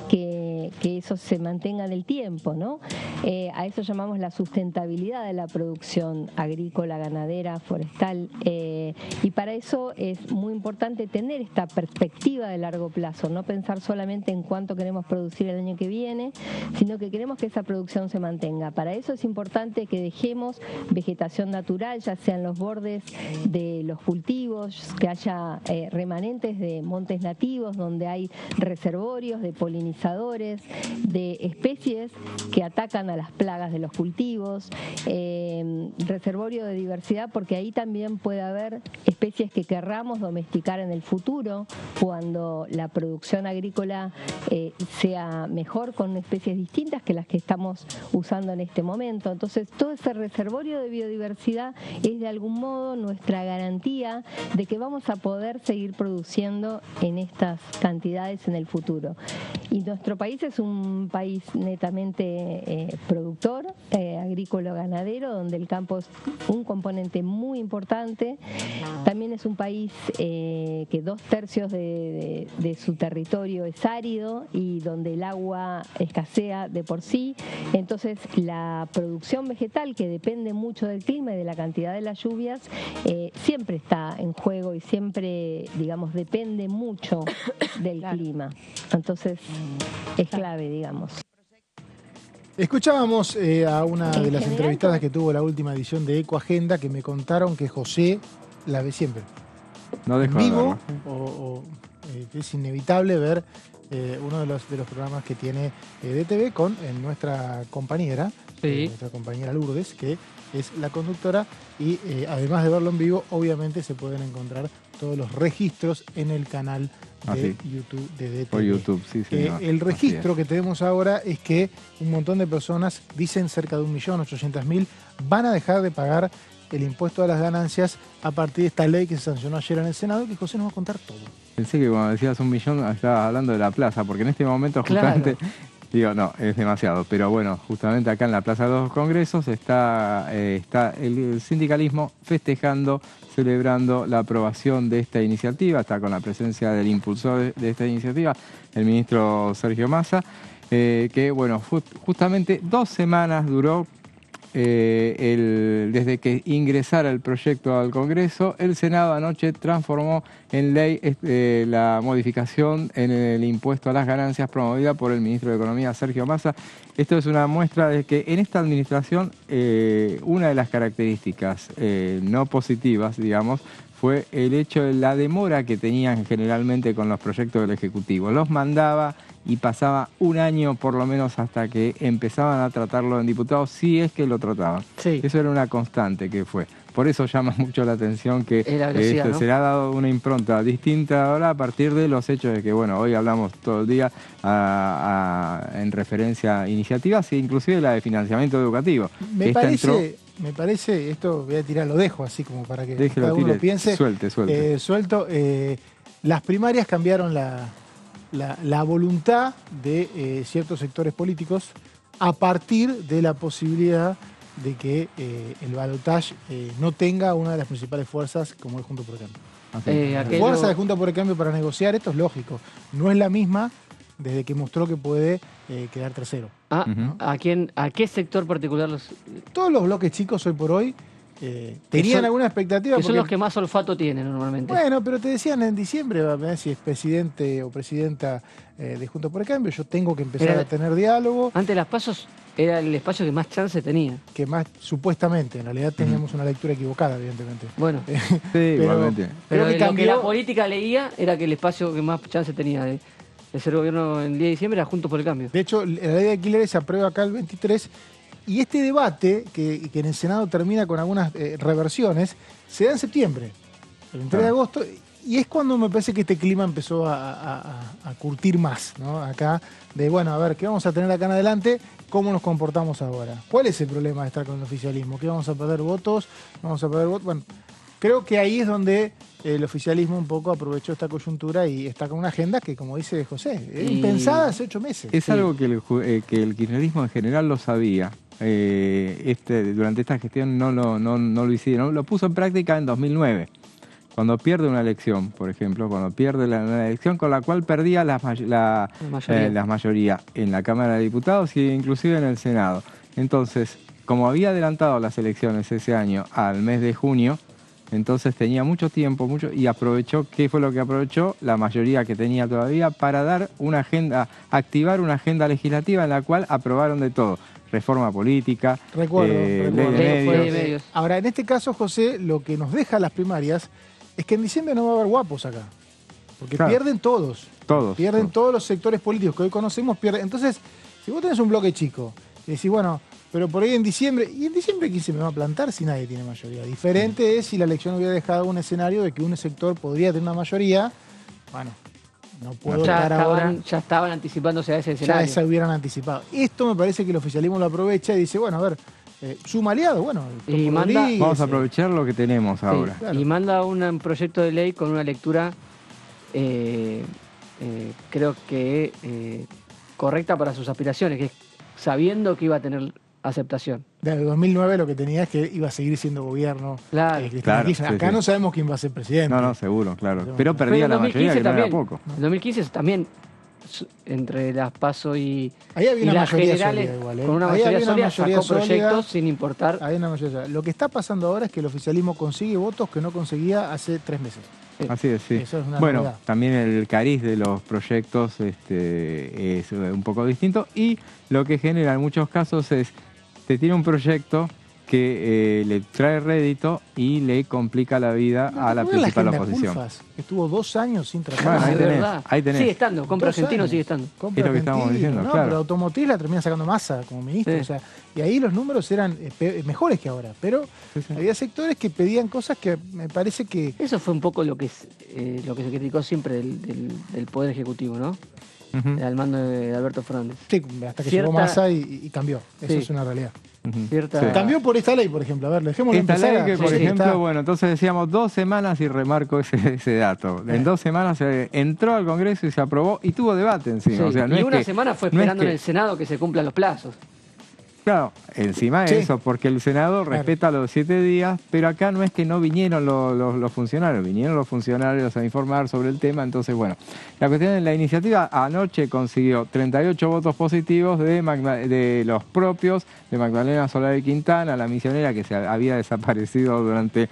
que eso se mantenga en el tiempo, ¿no? A eso llamamos la sustentabilidad de la producción agrícola, ganadera, forestal, y para eso es muy importante tener esta perspectiva de largo plazo, no pensar solamente en cuánto queremos producir el año que viene, sino que queremos que esa producción se mantenga. Para eso es importante que dejemos vegetación natural, ya sean los bordes de los cultivos, que haya remanentes de montes nativos donde hay reservorios de polinizadores, de especies que atacan a las plagas de los cultivos, reservorio de diversidad, porque ahí también puede haber especies que querramos domesticar en el futuro cuando la producción agrícola sea mejor, con especies distintas que las que estamos usando en este momento. Entonces, todo ese reservorio de biodiversidad es de algún modo nuestra garantía de que vamos a poder seguir produciendo en estas cantidades en el futuro. Y nuestro país es un país netamente productor, agrícola, ganadero, donde el campo es un componente muy importante. También es un país que 2/3 de su territorio es árido y donde el agua escasea de por sí. Entonces, la producción vegetal, que depende mucho del clima y de la cantidad de las lluvias, siempre está en juego y siempre, digamos, depende mucho del clima. Entonces, es clave, digamos. Escuchábamos a una de las entrevistadas que tuvo la última edición de Ecoagenda, que me contaron que José la ve siempre. No dejo vivo, es inevitable ver uno de los programas que tiene DTV con nuestra compañera, Lourdes, que es la conductora, y además de verlo en vivo, obviamente se pueden encontrar todos los registros en el canal de YouTube de DTV. Por YouTube, sí, señor. El registro que tenemos ahora es que un montón de personas, dicen cerca de 1.800.000, van a dejar de pagar el impuesto a las ganancias a partir de esta ley que se sancionó ayer en el Senado, que José nos va a contar todo. Pensé que cuando decías 1 millón estabas hablando de la plaza, porque en este momento justamente... Claro. Digo, no, es demasiado, pero bueno, justamente acá en la Plaza de los Congresos está el sindicalismo festejando, celebrando la aprobación de esta iniciativa. Está con la presencia del impulsor de esta iniciativa, el ministro Sergio Massa, que bueno, justamente 2 semanas duró desde que ingresara el proyecto al Congreso. El Senado anoche transformó en ley la modificación en el impuesto a las ganancias promovida por el ministro de Economía, Sergio Massa. Esto es una muestra de que en esta administración una de las características no positivas, digamos, fue el hecho de la demora que tenían generalmente con los proyectos del Ejecutivo. Los mandaba y pasaba un año por lo menos hasta que empezaban a tratarlo en diputados, si es que lo trataban. Sí. Eso era una constante que fue. Por eso llama mucho la atención que ¿no? se le ha dado una impronta distinta ahora a partir de los hechos de que, bueno, hoy hablamos todo el día en referencia a iniciativas e inclusive la de financiamiento educativo. Me parece, esto voy a tirar, lo dejo así como para que cada uno lo piense. Suelte. Las primarias cambiaron la voluntad de ciertos sectores políticos a partir de la posibilidad de que el balotaje no tenga una de las principales fuerzas como es Juntos por el Cambio. La fuerza de Juntos por el Cambio para negociar esto es lógico, no es la misma desde que mostró que puede quedar tercero. ¿No? ¿A qué sector particular? Todos los bloques chicos hoy por hoy tenían alguna expectativa. Que son los que más olfato tienen normalmente. Bueno, pero te decían en diciembre, si es presidente o presidenta de Juntos por el Cambio, yo tengo que empezar a tener diálogo. Antes las pasos era el espacio que más chance tenía. Que más, supuestamente, en realidad teníamos una lectura equivocada, evidentemente. Bueno, sí, igualmente. Pero lo que la política leía era que el espacio que más chance tenía de ser gobierno en el día de diciembre era Juntos por el Cambio. De hecho, la ley de alquileres se aprueba acá el 23 y este debate, que en el Senado termina con algunas reversiones, se da en septiembre, el 23 de agosto, y es cuando me parece que este clima empezó a curtir más, ¿no? Acá, de bueno, a ver, ¿qué vamos a tener acá en adelante? ¿Cómo nos comportamos ahora? ¿Cuál es el problema de estar con el oficialismo? ¿Qué vamos a perder votos? ¿Vamos a perder votos? Bueno, creo que ahí es donde el oficialismo un poco aprovechó esta coyuntura y está con una agenda que, como dice José, impensada hace 8 meses. Es algo que el kirchnerismo en general lo sabía. Durante esta gestión no lo hicieron, lo puso en práctica en 2009. Cuando pierde una elección, por ejemplo, cuando pierde una elección con la cual perdía la mayoría en la Cámara de Diputados e inclusive en el Senado. Entonces, como había adelantado las elecciones ese año al mes de junio, entonces tenía mucho tiempo y aprovechó, ¿qué fue lo que aprovechó? La mayoría que tenía todavía para dar una agenda, activar una agenda legislativa en la cual aprobaron de todo. Reforma política, recuerdo. Ley de medios. Ahora, en este caso, José, lo que nos deja las primarias es que en diciembre no va a haber guapos acá. Porque pierden todos. Pierden todos los sectores políticos que hoy conocemos. Entonces, si vos tenés un bloque chico y decís, bueno, pero por ahí en diciembre, ¿y en diciembre quién se me va a plantar si nadie tiene mayoría? Diferente es si la elección hubiera dejado un escenario de que un sector podría tener una mayoría. Bueno, no puedo estar ahora. Ya estaban anticipándose a ese escenario. Ya se hubieran anticipado. Esto me parece que el oficialismo lo aprovecha y dice, bueno, a ver, suma aliado, bueno. Vamos a aprovechar lo que tenemos ahora. Claro. Y manda un proyecto de ley con una lectura, creo que correcta para sus aspiraciones, que es sabiendo que iba a tener aceptación. Desde 2009 lo que tenía es que iba a seguir siendo gobierno. Claro. Acá no sabemos quién va a ser presidente. No, seguro, claro. Pero perdía la mayoría, que no era poco. En 2015 también, entre las PASO y las generales, igual, con una mayoría sólida, sacó proyectos sin importar. Hay una mayoría. Lo que está pasando ahora es que el oficialismo consigue votos que no conseguía hace 3 meses. Así es, sí. Eso es una bueno, novedad. También el cariz de los proyectos es un poco distinto y lo que genera en muchos casos es, te tiene un proyecto que le trae rédito y le complica la vida a la principal oposición. Culfas, estuvo 2 años sin tratar. Bueno, ahí tenés. Sigue estando, compra argentino sigue estando. Es lo que estamos diciendo, no, claro. Pero Automotriz la termina sacando Massa como ministro. Sí. O sea, y ahí los números eran mejores que ahora. Pero había sectores que pedían cosas que me parece que... Eso fue un poco lo que se criticó siempre del Poder Ejecutivo, ¿no? Al mando de Alberto Fernández. Sí, hasta que llegó Massa y cambió. Eso es una realidad. Cambió por esta ley, por ejemplo. A ver, dejémoslo empezar. Esta ley que, por ejemplo, bueno, entonces decíamos 2 semanas y remarco ese dato. En 2 semanas entró al Congreso y se aprobó y tuvo debate encima. Sí. O sea, no y es una que, semana fue esperando en el Senado que se cumplan los plazos. Claro, encima de eso, porque el Senado respeta los 7 días, pero acá no es que no vinieron los funcionarios, vinieron los funcionarios a informar sobre el tema. Entonces, bueno, la cuestión de la iniciativa anoche consiguió 38 votos positivos de los propios de Magdalena Solari Quintana, la misionera que se había desaparecido durante...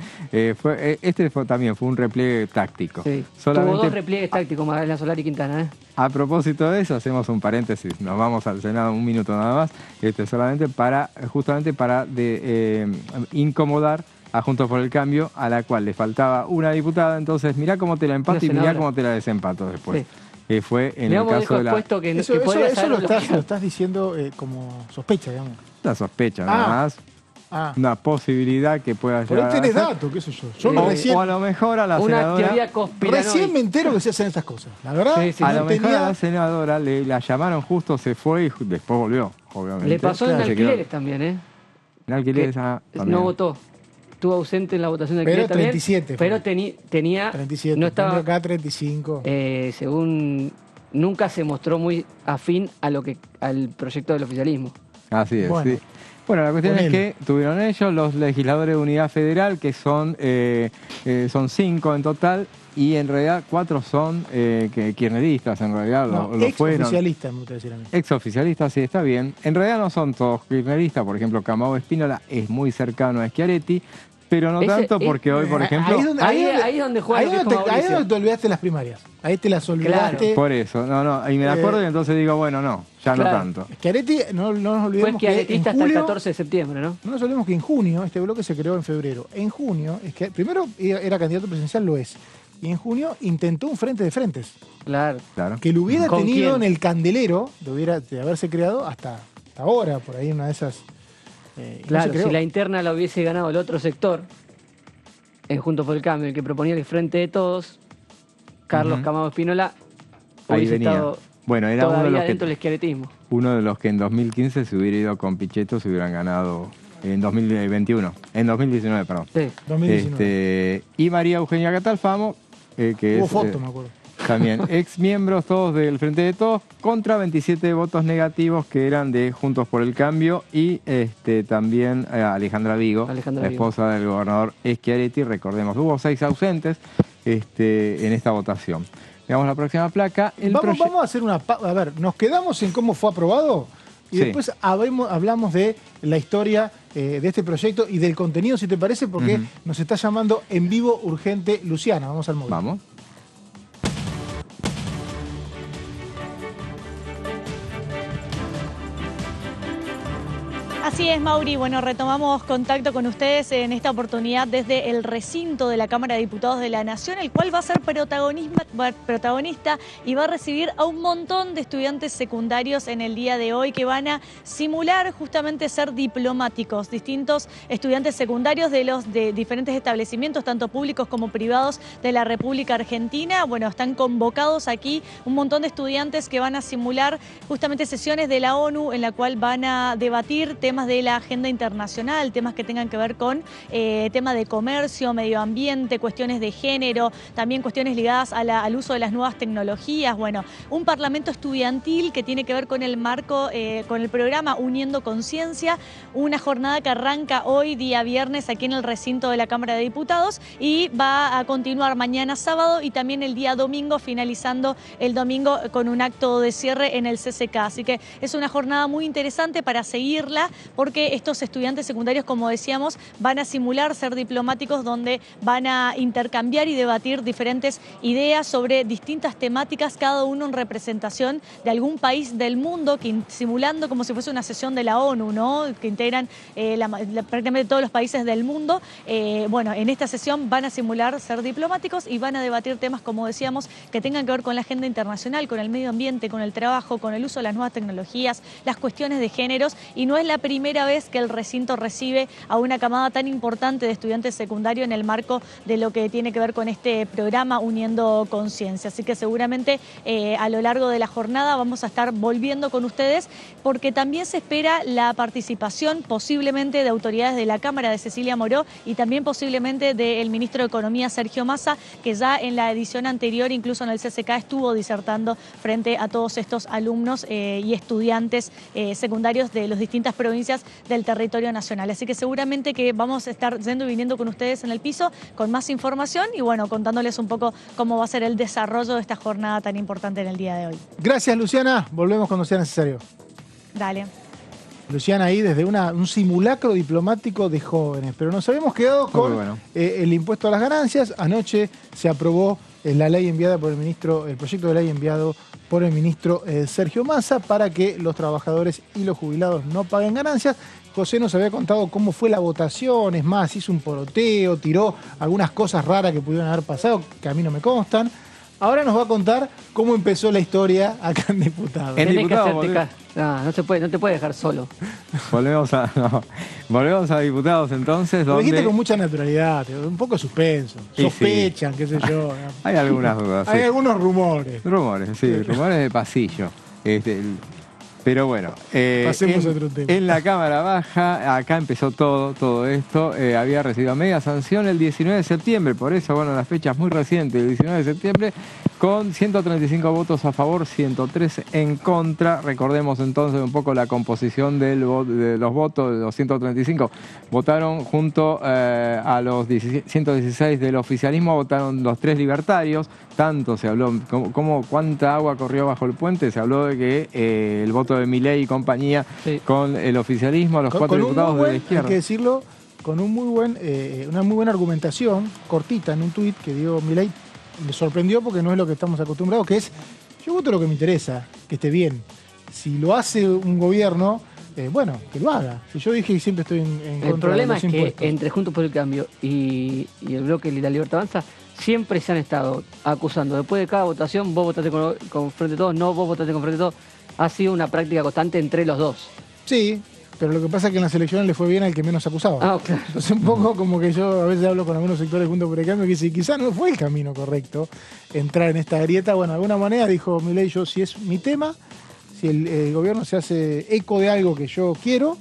también fue un repliegue táctico. Sí. Tuvo 2 repliegues tácticos Magdalena Solari Quintana. A propósito de eso, hacemos un paréntesis, nos vamos al Senado 1 minuto nada más, solamente justamente para incomodar a Juntos por el Cambio, a la cual le faltaba una diputada. Entonces, mirá cómo te la empato y mirá cómo te la desempato después. Sí. Que fue en el caso de la... Eso lo estás diciendo como sospecha, digamos. La sospecha, nada más. Una posibilidad que pueda llegar. Pero tenés datos, qué sé yo. O a lo mejor a la senadora... Una teoría conspiranoica. Recién me entero que se hacen estas cosas. La verdad, a lo mejor a la senadora la llamaron justo, se fue y después volvió, obviamente. Le pasó en alquileres también, ¿eh? En alquileres no votó. Estuvo ausente en la votación de alquileres también. 37. Pero tenía... 37. No estaba acá 35. Según... Nunca se mostró muy afín al proyecto del oficialismo. Así es, sí. Bueno, la cuestión es que tuvieron ellos, los legisladores de Unidad Federal, que son 5 en total, y en realidad 4 son kirchneristas, en realidad lo fueron. Ex-oficialistas, me gusta decir a mí. Ex-oficialistas, sí, está bien. En realidad no son todos kirchneristas, por ejemplo, Camao Espínola es muy cercano a Schiaretti, pero no tanto porque hoy, por ejemplo... Ahí es donde juega ahí es donde te olvidaste las primarias. Ahí te las olvidaste. Claro. Por eso, y me acuerdo y entonces digo, bueno, no tanto. Schiaretti, no nos olvidemos que en julio, hasta el 14 de septiembre, ¿no? No nos olvidemos que en junio, este bloque se creó en febrero. En junio, primero era candidato presidencial, lo es. Y en junio intentó un frente de frentes. Claro. Que lo hubiera tenido en el candelero, de haberse creado hasta ahora, por ahí una de esas... Claro, si la interna la hubiese ganado el otro sector, en Juntos por el Cambio, el que proponía el Frente de Todos, Carlos Camao Espínola, hubiese estado era todavía dentro del schiarettismo. Uno de los que en 2015 se hubiera ido con Pichetto, se hubieran ganado en 2021, en 2019, perdón. Sí, 2019. Y María Eugenia Catalfamo, que hubo foto, me acuerdo. También, ex miembros todos del Frente de Todos, contra 27 votos negativos que eran de Juntos por el Cambio, y también Alejandra Vigo, la esposa del gobernador Schiaretti. Recordemos, hubo 6 ausentes en esta votación. Veamos la próxima placa. Vamos a hacer a ver, nos quedamos en cómo fue aprobado y después hablamos de la historia de este proyecto y del contenido, si te parece, porque nos está llamando en vivo urgente Luciana. Vamos al móvil. Vamos. Así es, Mauri. Bueno, retomamos contacto con ustedes en esta oportunidad desde el recinto de la Cámara de Diputados de la Nación, el cual va a ser protagonista y va a recibir a un montón de estudiantes secundarios en el día de hoy que van a simular justamente ser diplomáticos. Distintos estudiantes secundarios de diferentes establecimientos, tanto públicos como privados de la República Argentina. Bueno, están convocados aquí un montón de estudiantes que van a simular justamente sesiones de la ONU en la cual van a debatir temas de la agenda internacional, temas que tengan que ver con tema de comercio, medio ambiente, cuestiones de género, también cuestiones ligadas al uso de las nuevas tecnologías. Bueno, un parlamento estudiantil que tiene que ver con el marco, con el programa Uniendo Conciencia, una jornada que arranca hoy, día viernes, aquí en el recinto de la Cámara de Diputados y va a continuar mañana sábado y también el día domingo, finalizando el domingo con un acto de cierre en el CCK. Así que es una jornada muy interesante para seguirla, porque estos estudiantes secundarios, como decíamos, van a simular ser diplomáticos, donde van a intercambiar y debatir diferentes ideas sobre distintas temáticas, cada uno en representación de algún país del mundo, simulando como si fuese una sesión de la ONU, ¿no? Que integran prácticamente todos los países del mundo. Bueno, en esta sesión van a simular ser diplomáticos y van a debatir temas, como decíamos, que tengan que ver con la agenda internacional, con el medio ambiente, con el trabajo, con el uso de las nuevas tecnologías, las cuestiones de géneros, y no es la primera vez que el recinto recibe a una camada tan importante de estudiantes secundarios en el marco de lo que tiene que ver con este programa Uniendo Conciencia. Así que seguramente a lo largo de la jornada vamos a estar volviendo con ustedes, porque también se espera la participación posiblemente de autoridades de la Cámara, de Cecilia Moró, y también posiblemente del ministro de Economía, Sergio Massa, que ya en la edición anterior, incluso en el CCK, estuvo disertando frente a todos estos alumnos y estudiantes secundarios de las distintas provincias del territorio nacional. Así que seguramente que vamos a estar yendo y viniendo con ustedes en el piso con más información y bueno, contándoles un poco cómo va a ser el desarrollo de esta jornada tan importante en el día de hoy. Gracias, Luciana. Volvemos cuando sea necesario. Dale. Luciana ahí desde un simulacro diplomático de jóvenes, pero nos habíamos quedado con el impuesto a las ganancias. Anoche se aprobó la ley enviada por el ministro, el proyecto de ley enviado por el ministro Sergio Massa para que los trabajadores y los jubilados no paguen ganancias. José nos había contado cómo fue la votación, es más, hizo un poroteo, tiró algunas cosas raras que pudieron haber pasado, que a mí no me constan. Ahora nos va a contar cómo empezó la historia acá en Diputados. No te puede dejar solo. Volvemos a Diputados entonces. Lo dijiste con mucha naturalidad, un poco de suspenso. Sospechan, qué sé yo. Hay algunas dudas. Hay algunos rumores. Rumores de pasillo. Pero bueno, pasemos a otro tema. En la Cámara Baja, acá empezó todo esto. Había recibido media sanción el 19 de septiembre, por eso, bueno, la fecha es muy reciente, el 19 de septiembre, con 135 votos a favor, 103 en contra. Recordemos entonces un poco la composición de los votos, de los 135. Votaron junto a los 116 del oficialismo, votaron los 3 libertarios. Tanto se habló, cuánta agua corrió bajo el puente, se habló de que el voto de Milei y compañía con el oficialismo, los 4 diputados de la izquierda. Hay que decirlo, con una muy buena argumentación, cortita, en un tuit que dio Milei, me sorprendió porque no es lo que estamos acostumbrados, que es, yo voto lo que me interesa, que esté bien. Si lo hace un gobierno, bueno, que lo haga. Si yo dije que siempre estoy en contra de los impuestos. El problema es que entre Juntos por el Cambio y el bloque de La Libertad Avanza, siempre se han estado acusando. Después de cada votación, vos votaste con Frente Todos, no, vos votaste con Frente Todos. Ha sido una práctica constante entre los dos. Sí, pero lo que pasa es que en las elecciones le fue bien al que menos acusaba. Claro. Entonces un poco como que yo a veces hablo con algunos sectores Juntos por el Cambio que dicen, quizás no fue el camino correcto entrar en esta grieta. Bueno, de alguna manera dijo Milei, yo si es mi tema, si el gobierno se hace eco de algo que yo quiero,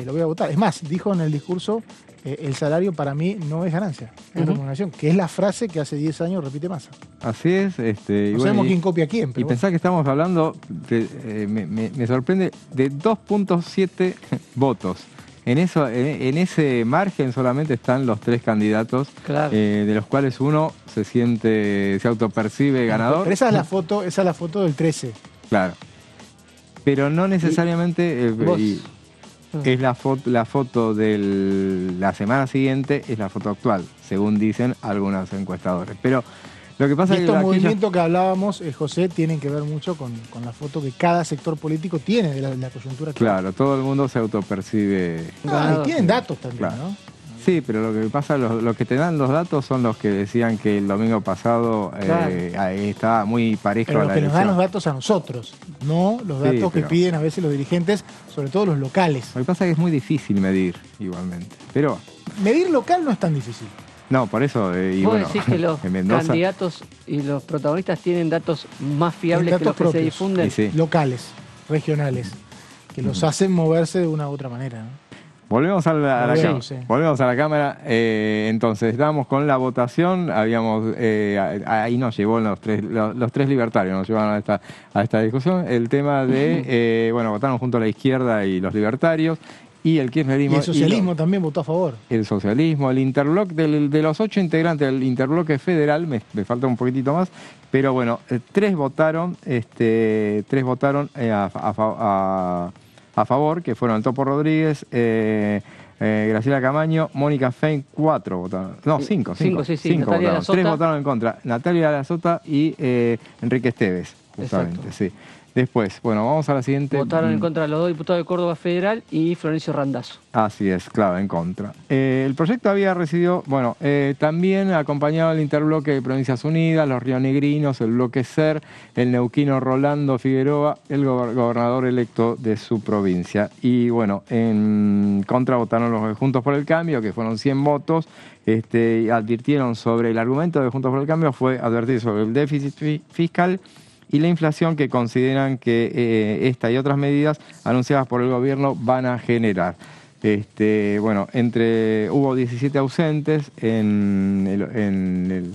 lo voy a votar. Es más, dijo en el discurso, el salario para mí no es ganancia, es remuneración, que es la frase que hace 10 años repite Massa. Así es. No sabemos quién copia a quién. Y pensá que estamos hablando, me sorprende, de 2.7 votos. En ese margen solamente están los 3 candidatos, claro. De los cuales uno se autopercibe ganador. Pero esa es la foto del 13. Claro. Pero no necesariamente... es la foto de la semana siguiente, es la foto actual, según dicen algunos encuestadores. Pero lo que pasa es que estos movimientos que hablábamos, José, tienen que ver mucho con la foto que cada sector político tiene de la coyuntura. Claro, todo el mundo se autopercibe. Y tienen datos también, claro. ¿No? Sí, pero lo que pasa, los que te dan los datos son los que decían que el domingo pasado estaba muy parejo pero a la elección. Los que nos dan los datos a nosotros, no los datos que piden a veces los dirigentes, sobre todo los locales. Lo que pasa es que es muy difícil medir igualmente. Pero medir local no es tan difícil. No, por eso... ¿Vos decís que los candidatos y los protagonistas tienen datos más fiables que los que se difunden? Sí. Locales, regionales, que los hacen moverse de una u otra manera, ¿no? Volvemos a la Cámara. Entonces, estábamos con la votación. Ahí nos llevó los tres libertarios, nos llevaron a esta discusión. El tema de, votaron junto a la izquierda y los libertarios. Y el kirchnerismo. Y el socialismo también votó a favor. El socialismo, el interbloque, de los 8 integrantes del interbloque federal, me falta un poquitito más, pero bueno, 3 votaron a favor, que fueron el Topo Rodríguez, Graciela Camaño, Mónica Fein, 4 votaron. No, 5. 5 votaron. 3 votaron en contra. Natalia Lazota y Enrique Esteves, justamente. Exacto. Sí. Después, vamos a la siguiente. Votaron en contra los 2 diputados de Córdoba Federal y Florencio Randazzo. Así es, claro, en contra. El proyecto había recibido, también acompañado el interbloque de Provincias Unidas, los rionegrinos, el bloque SER, el neuquino Rolando Figueroa, el gobernador electo de su provincia. Y en contra votaron los Juntos por el Cambio, que fueron 100 votos. Advirtieron sobre el argumento de Juntos por el Cambio, fue advertir sobre el déficit fiscal y la inflación que consideran que esta y otras medidas anunciadas por el gobierno van a generar. Hubo 17 ausentes en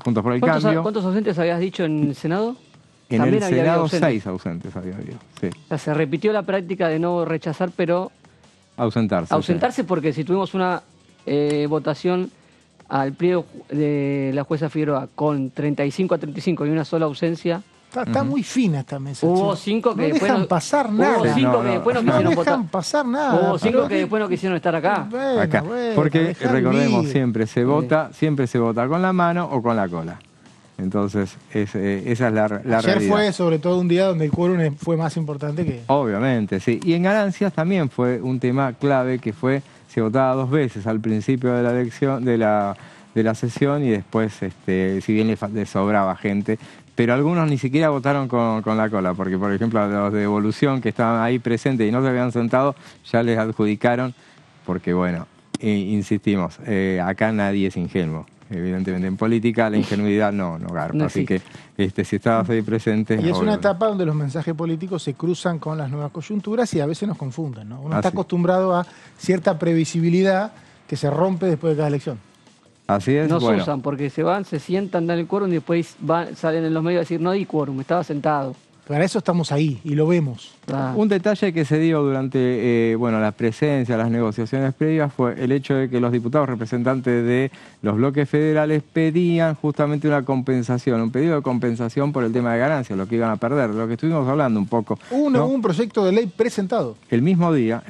Juntos por el Cambio. ¿Cuántos ausentes habías dicho en el Senado? En el Senado 6 ausentes había habido. Sí. O sea, se repitió la práctica de no rechazar, pero... Ausentarse. Porque si tuvimos una votación al pliego de la jueza Figueroa con 35-35 y una sola ausencia... Está muy fina esta mesa. Hubo 5 que después no pasar nada. Hubo 5 que después no quisieron votar. Pasar nada. Hubo 5 que después no quisieron estar acá. Porque recordemos, siempre se vota con la mano o con la cola. Entonces, esa es la realidad. Ayer fue sobre todo un día donde el quórum fue más importante que... Obviamente, sí. Y en ganancias también fue un tema clave que se votaba 2 veces al principio de la elección, de la sesión, y después, si bien le sobraba gente, pero algunos ni siquiera votaron con la cola, porque por ejemplo a los de Evolución que estaban ahí presentes y no se habían sentado, ya les adjudicaron, porque bueno, insistimos, acá nadie es ingenuo. Evidentemente, en política la ingenuidad no garpa, así que si estabas ahí presente... Y es una etapa donde los mensajes políticos se cruzan con las nuevas coyunturas y a veces nos confunden, ¿no? Uno está acostumbrado a cierta previsibilidad que se rompe después de cada elección. Así es, no se usan porque se van, se sientan, dan el quórum y después salen en los medios a decir no di quórum, estaba sentado. Para eso estamos ahí y lo vemos. Un detalle que se dio durante la presencia, las negociaciones previas, fue el hecho de que los diputados representantes de los bloques federales pedían justamente una compensación, un pedido de compensación por el tema de ganancias, lo que iban a perder, de lo que estuvimos hablando un poco. Un proyecto de ley presentado. El mismo día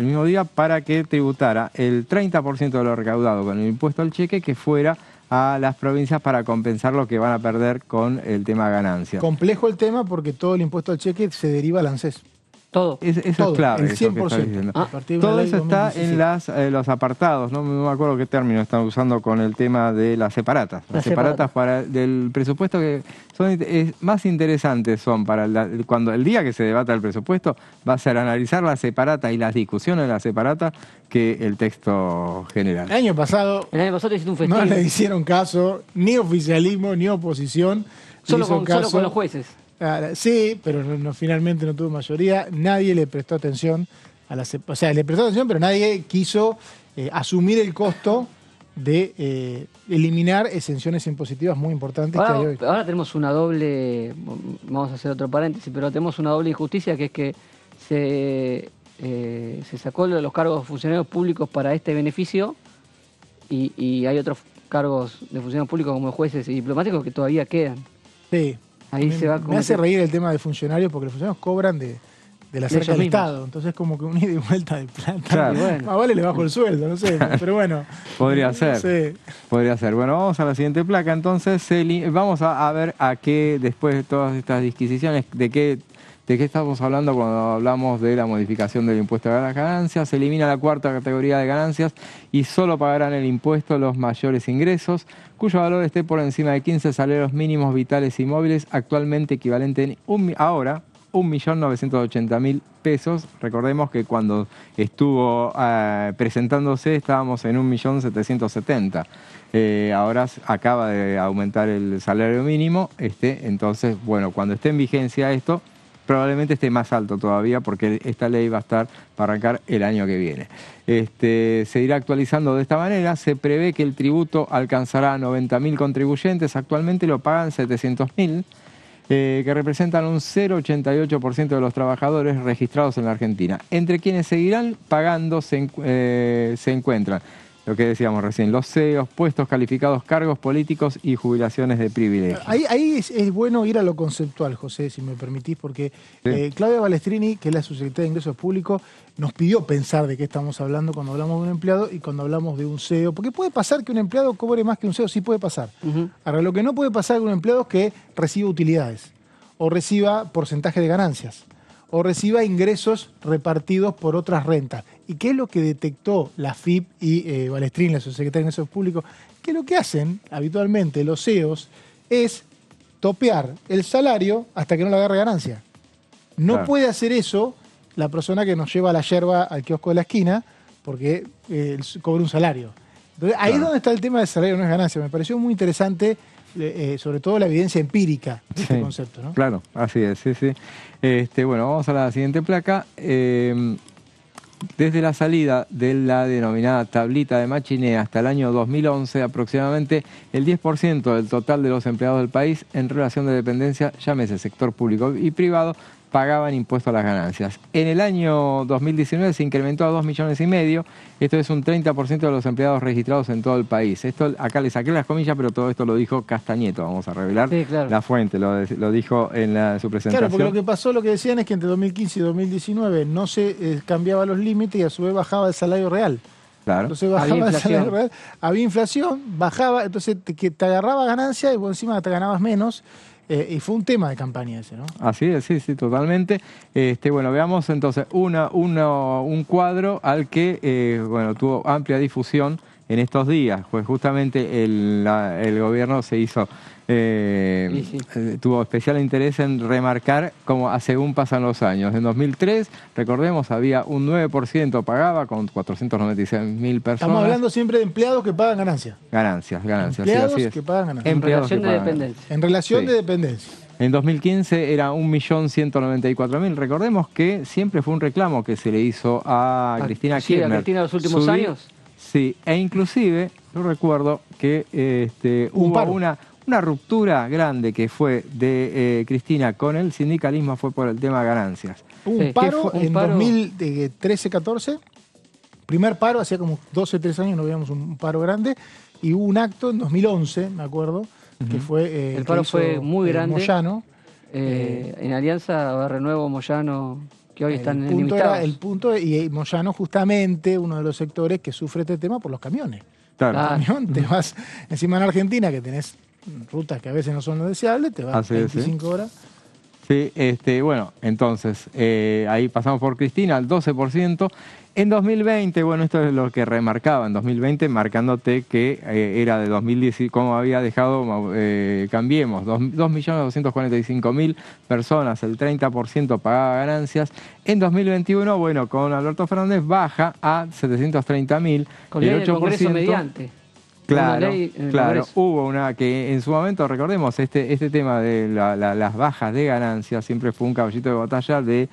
para que tributara el 30% de lo recaudado con el impuesto al cheque que fuera a las provincias para compensar lo que van a perder con el tema ganancias. Complejo el tema porque todo el impuesto al cheque se deriva al ANSES. Todo. Eso es clave. El 100%. Todo eso está en los apartados, no me acuerdo qué término están usando con el tema de las separatas. Las separatas del presupuesto que son más interesantes son para cuando el día que se debata el presupuesto va a ser analizar la separata y las discusiones de la separata que el texto general. El año pasado te hiciste un festín. No le hicieron caso ni oficialismo ni oposición. Solo con los jueces. Sí, pero finalmente no tuvo mayoría. Nadie le prestó atención a le prestó atención, pero nadie quiso asumir el costo de eliminar exenciones impositivas muy importantes que hay hoy. Ahora tenemos una doble, vamos a hacer otro paréntesis, pero tenemos una doble injusticia, que es que se sacó los cargos de funcionarios públicos para este beneficio y hay otros cargos de funcionarios públicos como jueces y diplomáticos que todavía quedan. Sí. Ahí me hace reír el tema de funcionarios porque los funcionarios cobran de la cerca del Estado, entonces como que un ida y vuelta de plata. Claro. Más vale le bajo el sueldo, no sé, pero bueno. Podría ser. Sí. Podría ser. Bueno, vamos a la siguiente placa, entonces vamos a ver a qué, después de todas estas disquisiciones, de qué estamos hablando cuando hablamos de la modificación del impuesto a las ganancias. Se elimina la 4ª categoría de ganancias y solo pagarán el impuesto los mayores ingresos, cuyo valor esté por encima de 15 salarios mínimos vitales y móviles, actualmente equivalente ahora 1.980.000 pesos. Recordemos que cuando estuvo presentándose estábamos en 1.770.000. Ahora acaba de aumentar el salario mínimo. Entonces, bueno, cuando esté en vigencia esto, probablemente esté más alto todavía porque esta ley va a estar para arrancar el año que viene. Se irá actualizando de esta manera. Se prevé que el tributo alcanzará a 90.000 contribuyentes. Actualmente lo pagan 700.000, que representan un 0,88% de los trabajadores registrados en la Argentina. Entre quienes seguirán pagando se encuentran lo que decíamos recién, los CEOs, puestos calificados, cargos políticos y jubilaciones de privilegio. Ahí es bueno ir a lo conceptual, José, si me permitís, porque sí. Claudia Balestrini, que es la subsecretaria de Ingresos Públicos, nos pidió pensar de qué estamos hablando cuando hablamos de un empleado y cuando hablamos de un CEO, porque puede pasar que un empleado cobre más que un CEO, sí puede pasar. Ahora, lo que no puede pasar con un empleado es que reciba utilidades, o reciba porcentaje de ganancias, o reciba ingresos repartidos por otras rentas. ¿Y qué es lo que detectó la FIP y Balestrini, la subsecretaria de Ingresos Públicos? Que lo que hacen habitualmente los CEOs es topear el salario hasta que no le agarre ganancia. No puede hacer eso la persona que nos lleva la yerba al kiosco de la esquina porque cobra un salario. Entonces, ahí es donde está el tema del salario no es ganancia. Me pareció muy interesante, sobre todo la evidencia empírica de este concepto, ¿no? Claro, así es, sí. Bueno, vamos a la siguiente placa. Desde la salida de la denominada tablita de Machiné hasta el año 2011, aproximadamente el 10% del total de los empleados del país en relación de dependencia, llámese sector público y privado, pagaban impuesto a las ganancias. En el año 2019 se incrementó a 2,5 millones. Esto es un 30% de los empleados registrados en todo el país. Esto acá le saqué las comillas, pero todo esto lo dijo Castañeto. Vamos a revelar la fuente, lo dijo en su presentación. Claro, porque lo que pasó, lo que decían es que entre 2015 y 2019 no se cambiaban los límites y a su vez bajaba el salario real. Claro. Entonces bajaba el salario real, había inflación, bajaba, entonces te agarraba ganancia y por encima te ganabas menos. Y fue un tema de campaña ese, ¿no? Así es, sí, totalmente. Bueno, veamos entonces un cuadro al que tuvo amplia difusión en estos días, pues justamente el gobierno se hizo, tuvo especial interés en remarcar cómo según pasan los años. En 2003, recordemos, había un 9% pagaba con 496.000 personas. Estamos hablando siempre de empleados que pagan ganancias. Ganancias. Empleados sí, así es. que pagan ganancias. En relación de dependencia. En relación de dependencia. En 2015 era 1.194.000. Recordemos que siempre fue un reclamo que se le hizo a Cristina Kirchner. ¿A Cristina los últimos años? Sí, e inclusive yo recuerdo que hubo una ruptura grande que fue de Cristina con el sindicalismo, fue por el tema ganancias. Un paro en 2013-14, primer paro, hacía como 12-13 años no veíamos un paro grande, y hubo un acto en 2011, me acuerdo, que fue... el paro fue muy grande. Moyano. En alianza Renuevo, Moyano... que hoy están enemistades. El punto, y Moyano justamente uno de los sectores que sufre este tema por los camiones. Claro. El camión, te vas encima en Argentina, que tenés rutas que a veces no son lo deseables, te vas 25 horas. Sí, bueno, entonces, ahí pasamos por Cristina, al 12%. En 2020, bueno, esto es lo que remarcaba, en 2020, marcándote que era de 2010, como había dejado Cambiemos, 2.245.000 personas, el 30% pagaba ganancias. En 2021, bueno, con Alberto Fernández baja a 730.000, con el 8%. Congreso mediante. Claro, hubo una que en su momento, recordemos, este tema de las bajas de ganancias siempre fue un caballito de batalla de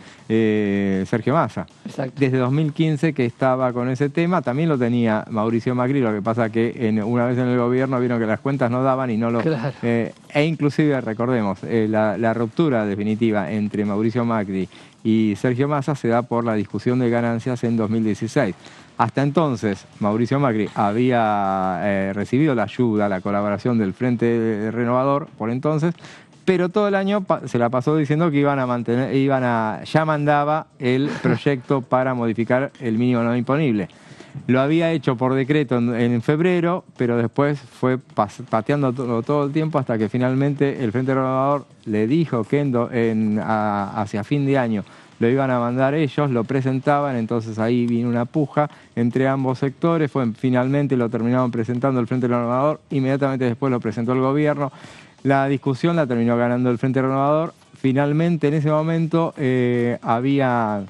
Sergio Massa. Exacto. Desde 2015 que estaba con ese tema, también lo tenía Mauricio Macri, lo que pasa que una vez en el gobierno vieron que las cuentas no daban y no lo... Claro. E inclusive, recordemos, la ruptura definitiva entre Mauricio Macri y Sergio Massa se da por la discusión de ganancias en 2016. Hasta entonces, Mauricio Macri había recibido la ayuda, la colaboración del Frente Renovador por entonces, pero todo el año se la pasó diciendo que ya mandaba el proyecto para modificar el mínimo no imponible. Lo había hecho por decreto en febrero, pero después fue pateando todo el tiempo hasta que finalmente el Frente Renovador le dijo que hacia fin de año lo iban a mandar ellos, lo presentaban, entonces ahí vino una puja entre ambos sectores, finalmente lo terminaron presentando el Frente Renovador, inmediatamente después lo presentó el gobierno, la discusión la terminó ganando el Frente Renovador, finalmente en ese momento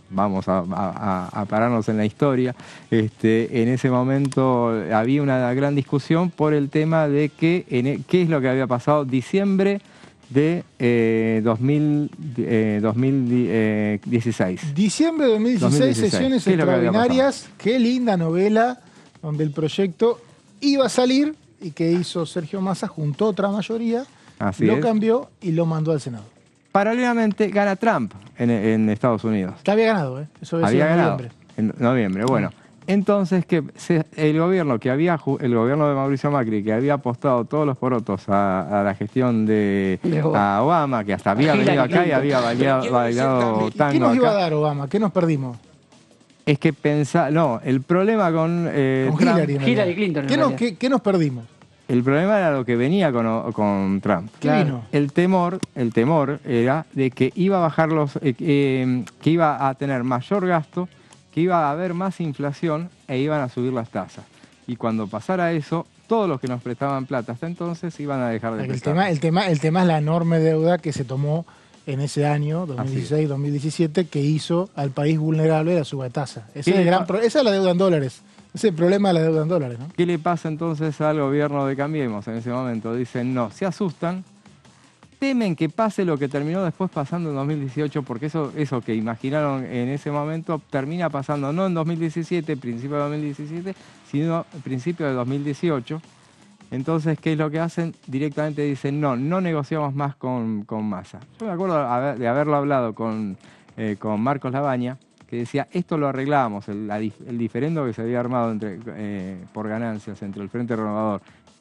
vamos a pararnos en la historia, en ese momento había una gran discusión por el tema de qué es lo que había pasado diciembre de 2016. Diciembre de 2016, sesiones extraordinarias. Qué linda novela donde el proyecto iba a salir y que hizo Sergio Massa, juntó otra mayoría, cambió y lo mandó al Senado. Paralelamente gana Trump en Estados Unidos. Que había ganado, eso había ganado en noviembre. Bueno. Entonces, el gobierno de Mauricio Macri, que había apostado todos los porotos a la gestión a Obama, que hasta había venido acá y había bailado tango. ¿Qué nos iba a dar Obama? ¿Qué nos perdimos? Es que el problema con Hillary Clinton. ¿Qué nos perdimos? El problema era lo que venía con Trump. Claro. El temor era de que iba a bajar que iba a tener mayor gasto, que iba a haber más inflación e iban a subir las tasas. Y cuando pasara eso, todos los que nos prestaban plata hasta entonces iban a dejar de prestar. El tema es la enorme deuda que se tomó en ese año, 2016-2017, que hizo al país vulnerable la suba de tasa. Esa es la deuda en dólares. Ese es el problema de la deuda en dólares, ¿no? ¿Qué le pasa entonces al gobierno de Cambiemos en ese momento? Dicen, no, se asustan, temen que pase lo que terminó después pasando en 2018, porque eso que imaginaron en ese momento termina pasando no en 2017, principio de 2017, sino principio de 2018. Entonces, ¿qué es lo que hacen? Directamente dicen, no negociamos más con Massa. Yo me acuerdo de haberlo hablado con Marcos Labaña, que decía, esto lo arreglábamos, el diferendo que se había armado por ganancias entre el Frente Renovador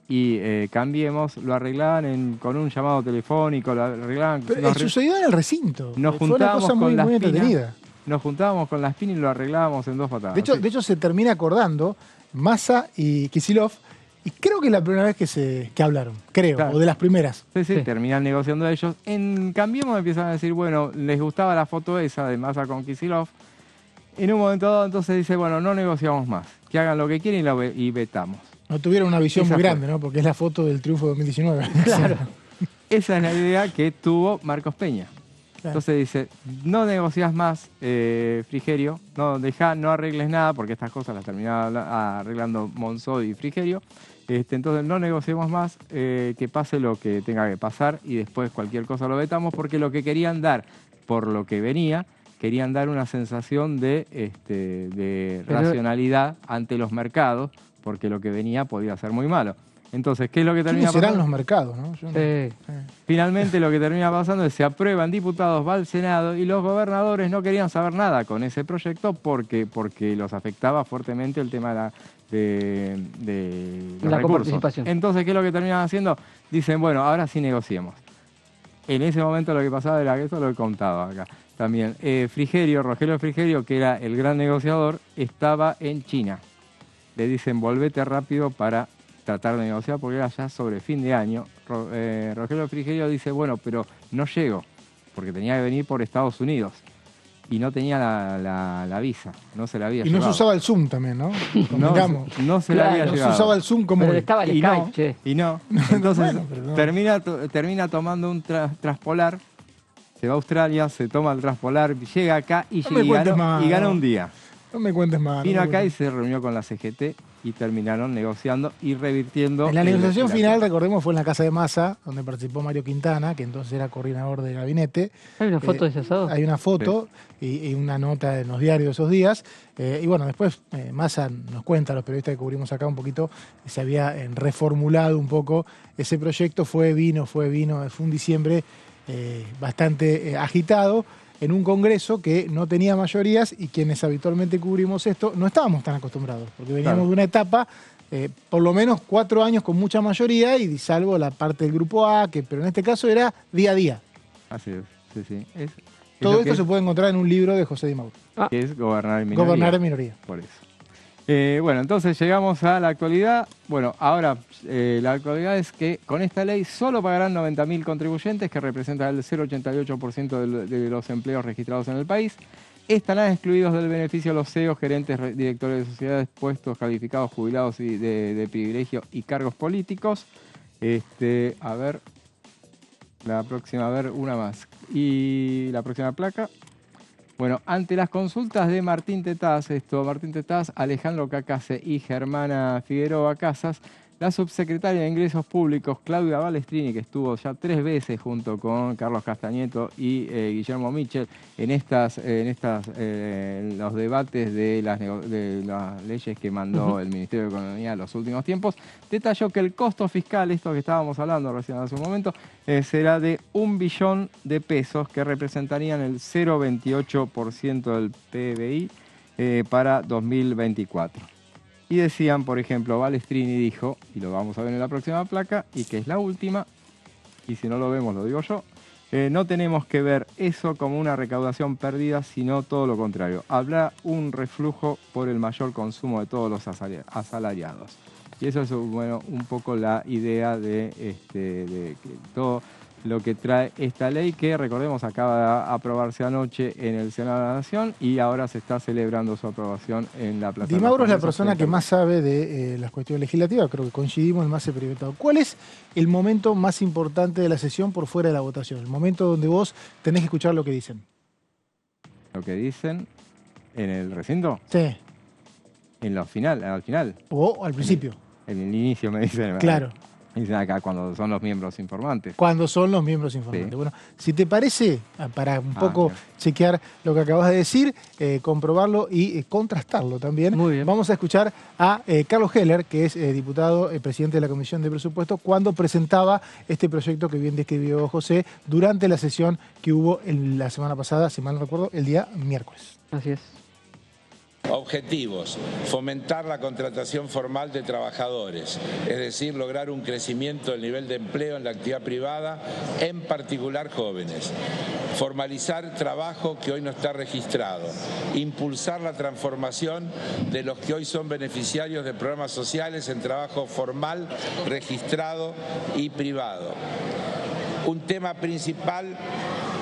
y Cambiemos, lo arreglaban con un llamado telefónico, lo arreglaban... Pero sucedió en el recinto. Nos juntábamos con las muy entretenida. nos juntábamos con las piñas y lo arreglábamos en 2 patadas. De hecho se termina acordando Massa y Kicillof, y creo que es la primera vez que hablaron, creo, claro. O de las primeras. Sí, terminan negociando ellos. En Cambiemos empiezan a decir, bueno, les gustaba la foto esa de Massa con Kicillof. En un momento dado entonces dice, bueno, no negociamos más, que hagan lo que quieren y vetamos. No tuvieron una visión muy grande, ¿no? Porque es la foto del triunfo de 2019. Claro. Esa es la idea que tuvo Marcos Peña. Claro. Entonces dice, no negociás más, Frigerio, no arregles nada, porque estas cosas las terminaba arreglando Monzó y Frigerio. Entonces no negociemos más, que pase lo que tenga que pasar y después cualquier cosa lo vetamos, porque lo que querían dar, por lo que venía, querían dar una sensación de racionalidad ante los mercados, porque lo que venía podía ser muy malo. Entonces, ¿qué es lo que termina pasando? Serán los mercados, ¿no? Finalmente lo que termina pasando es que se aprueban diputados, va al Senado y los gobernadores no querían saber nada con ese proyecto porque los afectaba fuertemente el tema de los recursos. Participación. Entonces, ¿qué es lo que terminan haciendo? Dicen, bueno, ahora sí negociemos. En ese momento lo que pasaba era que esto lo he contado acá también. Rogelio Frigerio, que era el gran negociador, estaba en China. Le dicen, volvete rápido para tratar de negociar, porque era ya sobre fin de año. Rogelio Frigerio dice, bueno, pero no llego, porque tenía que venir por Estados Unidos. Y no tenía la visa, no se la había llevado. Y no se usaba el Zoom también, ¿no? No se la había llevado. No se usaba el Zoom como... Pero estaba el Skype, che. Y no. Entonces termina tomando un traspolar, se va a Australia, se toma el traspolar, llega acá y gana un día. No me cuentes más. Vino acá y se reunió con la CGT y terminaron negociando y revirtiendo. En la negociación final, recordemos, fue en la casa de Massa, donde participó Mario Quintana, que entonces era coordinador de gabinete. ¿Hay una foto de ese asado? Hay una foto y una nota en los diarios de esos días. Y bueno, después Massa nos cuenta, a los periodistas que cubrimos acá un poquito, se había reformulado un poco ese proyecto. Fue un diciembre bastante agitado, en un Congreso que no tenía mayorías y quienes habitualmente cubrimos esto no estábamos tan acostumbrados, porque veníamos de una etapa, por lo menos 4 años con mucha mayoría, y salvo la parte del Grupo A, pero en este caso era día a día. Así es, sí. Todo esto se puede encontrar en un libro de José Di Mauro. Que es Gobernar en Minoría. Gobernar en Minoría. Por eso. Bueno, entonces llegamos a la actualidad. Bueno, ahora la actualidad es que con esta ley solo pagarán 90.000 contribuyentes, que representan el 0,88% de los empleos registrados en el país. Estarán excluidos del beneficio los CEOs, gerentes, directores de sociedades, puestos calificados, jubilados y de privilegio y cargos políticos. A ver, una más. Y la próxima placa. Bueno, ante las consultas de Martín Tetaz, Alejandro Cacase y Germana Figueroa Casas, la subsecretaria de Ingresos Públicos, Claudia Balestrini, que estuvo ya 3 veces junto con Carlos Castañeto y Guillermo Michel en los debates de las leyes que mandó el Ministerio de Economía en los últimos tiempos, detalló que el costo fiscal, esto que estábamos hablando recién hace un momento, será de 1 billón de pesos, que representarían el 0,28% del PBI para 2024. Y decían, por ejemplo, Balestrini dijo, y lo vamos a ver en la próxima placa, y que es la última, y si no lo vemos lo digo yo, no tenemos que ver eso como una recaudación perdida, sino todo lo contrario. Habrá un reflujo por el mayor consumo de todos los asalariados. Y eso es, bueno, un poco la idea de todo lo que trae esta ley, que recordemos acaba de aprobarse anoche en el Senado de la Nación y ahora se está celebrando su aprobación en la Plaza. Di Mauro es la persona que más sabe de las cuestiones legislativas, creo que coincidimos, el más experimentado. ¿Cuál es el momento más importante de la sesión por fuera de la votación? El momento donde vos tenés que escuchar lo que dicen. ¿Lo que dicen en el recinto? Sí. Al final. O al principio. En el inicio me dicen. Claro. Dicen acá cuando son los miembros informantes. Cuando son los miembros informantes. Sí. Bueno, si te parece, para un poco chequear lo que acabas de decir, comprobarlo y contrastarlo también, muy bien, vamos a escuchar a Carlos Heller, que es diputado, presidente de la Comisión de Presupuestos, cuando presentaba este proyecto que bien describió José durante la sesión que hubo la semana pasada, si mal no recuerdo, el día miércoles. Así es. Objetivos: fomentar la contratación formal de trabajadores, es decir, lograr un crecimiento del nivel de empleo en la actividad privada, en particular jóvenes. formalizar trabajo que hoy no está registrado, impulsar la transformación de los que hoy son beneficiarios de programas sociales en trabajo formal, registrado y privado. Un tema principal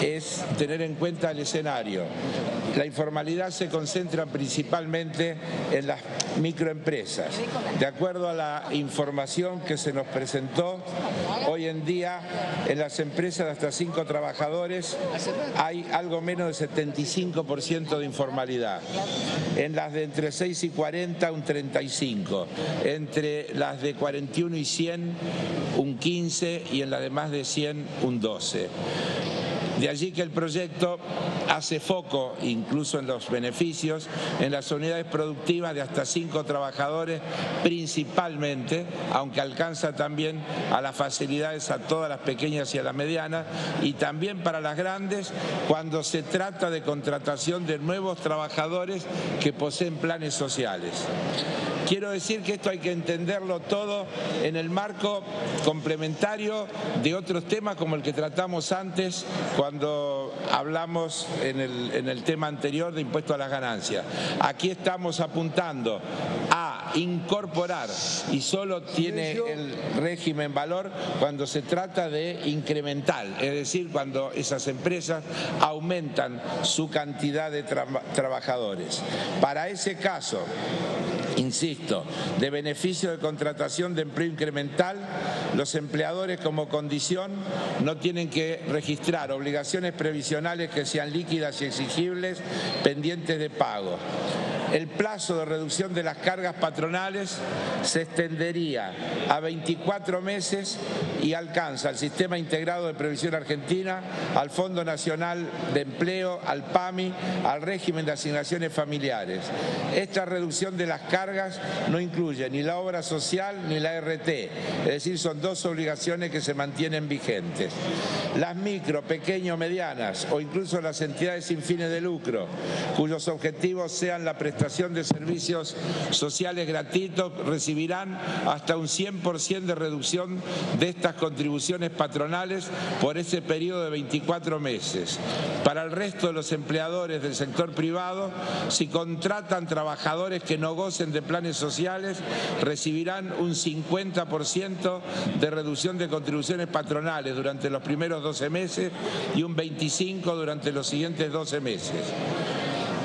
es tener en cuenta el escenario. La informalidad se concentra principalmente en las microempresas. De acuerdo a la información que se nos presentó, hoy en día en las empresas de hasta 5 trabajadores hay algo menos de 75% de informalidad. En las de entre 6 y 40, un 35%. Entre las de 41 y 100, un 15%, y en las de más de 100, un 12%. De allí que el proyecto hace foco, incluso en los beneficios, en las unidades productivas de hasta 5 trabajadores principalmente, aunque alcanza también a las facilidades a todas las pequeñas y a las medianas, y también para las grandes cuando se trata de contratación de nuevos trabajadores que poseen planes sociales. Quiero decir que esto hay que entenderlo todo en el marco complementario de otros temas como el que tratamos antes cuando hablamos en el tema anterior de impuesto a las ganancias. Aquí estamos apuntando a incorporar, y solo tiene el régimen valor cuando se trata de incremental, es decir, cuando esas empresas aumentan su cantidad de trabajadores. Para ese caso, insisto, de beneficio de contratación de empleo incremental, los empleadores como condición no tienen que registrar obligaciones previsionales que sean líquidas y exigibles pendientes de pago. El plazo de reducción de las cargas patronales se extendería a 24 meses y alcanza al Sistema Integrado de Previsión Argentina, al Fondo Nacional de Empleo, al PAMI, al régimen de asignaciones familiares. Esta reducción de las cargas no incluye ni la obra social ni la RT, es decir, son 2 obligaciones que se mantienen vigentes. Las micro, pequeño, medianas o incluso las entidades sin fines de lucro, cuyos objetivos sean la prestación de servicios sociales gratuitos, recibirán hasta un 100% de reducción de estas contribuciones patronales por ese periodo de 24 meses. Para el resto de los empleadores del sector privado, si contratan trabajadores que no gocen de planes sociales, recibirán un 50% de reducción de contribuciones patronales durante los primeros 12 meses y un 25% durante los siguientes 12 meses.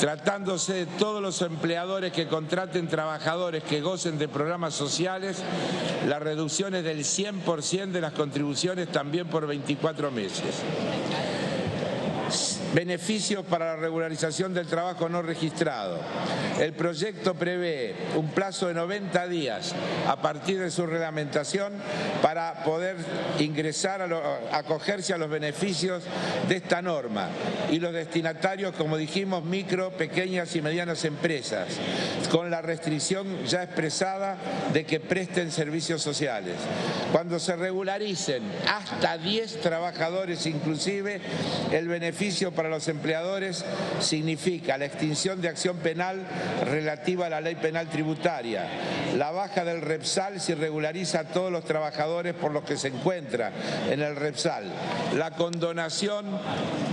Tratándose de todos los empleadores que contraten trabajadores que gocen de programas sociales, la reducción es del 100% de las contribuciones también por 24 meses. Beneficios para la regularización del trabajo no registrado. El proyecto prevé un plazo de 90 días a partir de su reglamentación para poder ingresar, acogerse a los beneficios de esta norma. Y los destinatarios, como dijimos, micro, pequeñas y medianas empresas, con la restricción ya expresada de que presten servicios sociales. Cuando se regularicen hasta 10 trabajadores inclusive, el beneficio para los empleadores significa la extinción de acción penal relativa a la ley penal tributaria, la baja del REPSAL si regulariza a todos los trabajadores por los que se encuentra en el REPSAL, la condonación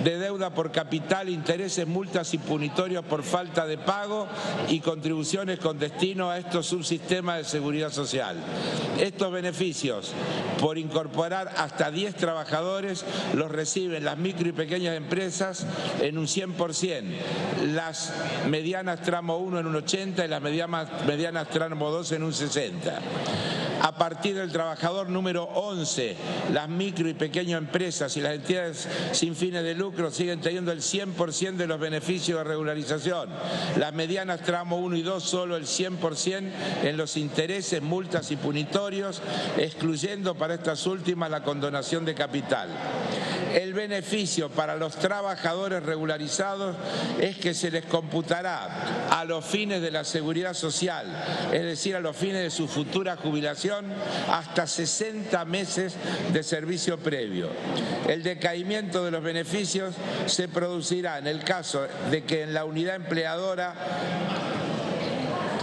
de deuda por capital, intereses, multas y punitorios por falta de pago y contribuciones con destino a estos subsistemas de seguridad social. Estos beneficios, por incorporar hasta 10 trabajadores, los reciben las micro y pequeñas empresas en un 100%, las medianas tramo 1 en un 80% y las medianas tramo 2 en un 60%. A partir del trabajador número 11, las micro y pequeñas empresas y las entidades sin fines de lucro siguen teniendo el 100% de los beneficios de regularización. Las medianas tramo 1 y 2 solo el 100% en los intereses, multas y punitorios, excluyendo para estas últimas la condonación de capital. El beneficio para los trabajadores regularizados es que se les computará a los fines de la seguridad social, es decir, a los fines de su futura jubilación, hasta 60 meses de servicio previo. El decaimiento de los beneficios se producirá en el caso de que en la unidad empleadora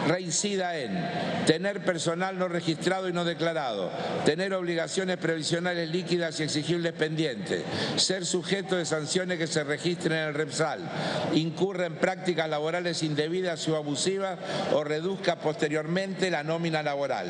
reincida en tener personal no registrado y no declarado, tener obligaciones previsionales líquidas y exigibles pendientes, ser sujeto de sanciones que se registren en el REPSAL, incurra en prácticas laborales indebidas o abusivas o reduzca posteriormente la nómina laboral.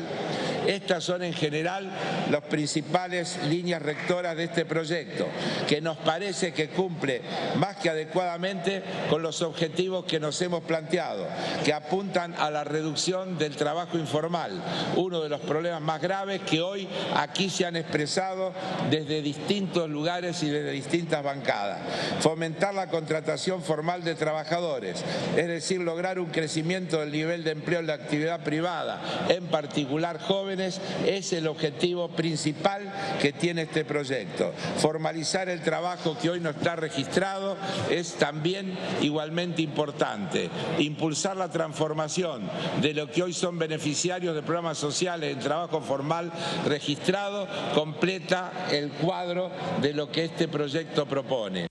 Estas son en general las principales líneas rectoras de este proyecto, que nos parece que cumple más que adecuadamente con los objetivos que nos hemos planteado, que apuntan a la reducción del trabajo informal, uno de los problemas más graves que hoy aquí se han expresado desde distintos lugares y desde distintas bancadas. Fomentar la contratación formal de trabajadores, es decir, lograr un crecimiento del nivel de empleo en la actividad privada, en particular jóvenes, es el objetivo principal que tiene este proyecto. Formalizar el trabajo que hoy no está registrado es también igualmente importante. Impulsar la transformación de lo que hoy son beneficiarios de programas sociales en trabajo formal registrado completa el cuadro de lo que este proyecto propone.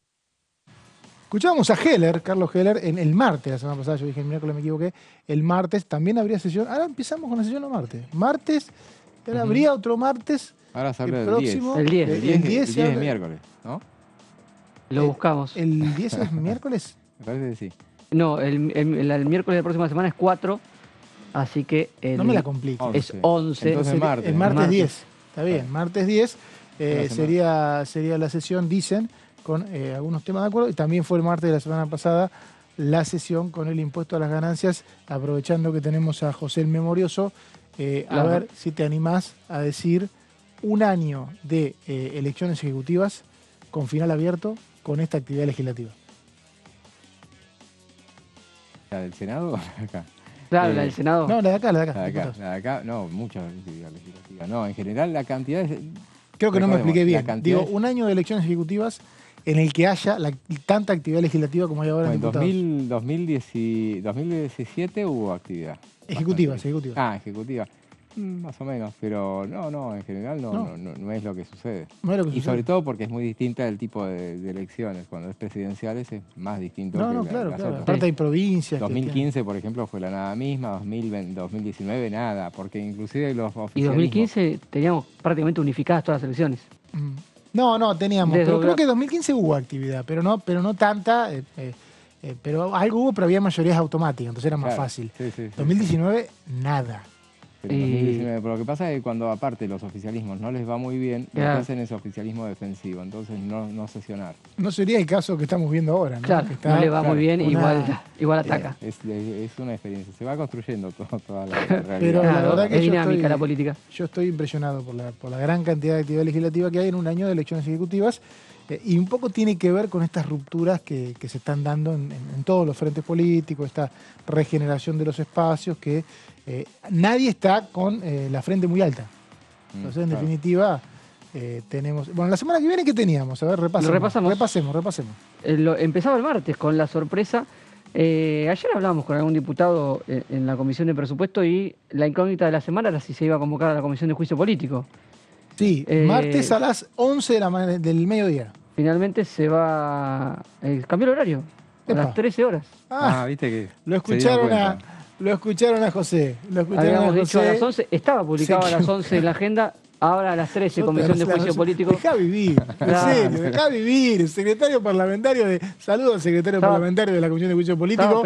Escuchábamos a Heller, Carlos Heller, en el martes, la semana pasada, yo dije el miércoles, me equivoqué, el martes también habría sesión, ahora empezamos con la sesión los martes. Martes, ahora habría otro martes. Ahora se habla el del próximo, 10. El 10 es miércoles, ¿no? Lo buscamos. ¿El 10 es miércoles? Me parece que sí. No, el miércoles de la próxima semana es 4, así que... no me la complique. Es 11. Entonces el martes 10, está bien, martes 10 sería la sesión, dicen, con algunos temas de acuerdo, y también fue el martes de la semana pasada la sesión con el impuesto a las ganancias, aprovechando que tenemos a José el Memorioso, a ver si te animás a decir un año de elecciones ejecutivas con final abierto con esta actividad legislativa. ¿La del Senado o la de acá? Claro, la del Senado. No, la de acá. La de acá, no, mucha actividad legislativa. No, en general la cantidad es... Creo que no me expliqué bien. Digo, un año de elecciones ejecutivas en el que haya tanta actividad legislativa como hay ahora en diputados. En 2017 hubo actividad. Ejecutiva. Ejecutiva. Más o menos, pero no, en general no es lo que sucede. No es lo que sucede. Sobre todo porque es muy distinta el tipo de elecciones. Cuando es presidenciales es más distinto que claro. las otras. Aparte hay provincias. 2015, por ejemplo, fue la nada misma, 2019 nada, porque inclusive los oficialismos... Y 2015 teníamos prácticamente unificadas todas las elecciones. No, teníamos, pero creo que en 2015 hubo actividad, pero no tanta, pero algo hubo, pero había mayorías automáticas, entonces era más fácil. Sí. 2019, nada. Pero 2019, pero lo que pasa es que cuando aparte los oficialismos no les va muy bien, lo que hacen es oficialismo defensivo, entonces no sesionar. No sería el caso que estamos viendo ahora, ¿no? Claro, no le va muy bien, igual ataca. Es una experiencia, se va construyendo toda la realidad. Pero la verdad que es dinámica la política. Yo estoy impresionado por la gran cantidad de actividad legislativa que hay en un año de elecciones ejecutivas, y un poco tiene que ver con estas rupturas que se están dando en todos los frentes políticos, esta regeneración de los espacios que... nadie está con la frente muy alta. Entonces, en definitiva, tenemos... Bueno, la semana que viene, ¿qué teníamos? A ver, repasemos. Empezaba el martes con la sorpresa. Ayer hablábamos con algún diputado en la Comisión de Presupuesto y la incógnita de la semana era si se iba a convocar a la Comisión de Juicio Político. Sí, martes a las 11 del mediodía. Finalmente se va... cambió el horario, a las 13 horas. Viste que... Lo escucharon a José. Habíamos dicho a las 11, estaba publicado a las 11 en la agenda, ahora a las 13, Comisión de Juicio Político. Dejá vivir, en serio, dejá vivir. Secretario parlamentario saludo al secretario parlamentario de la Comisión de Juicio Político.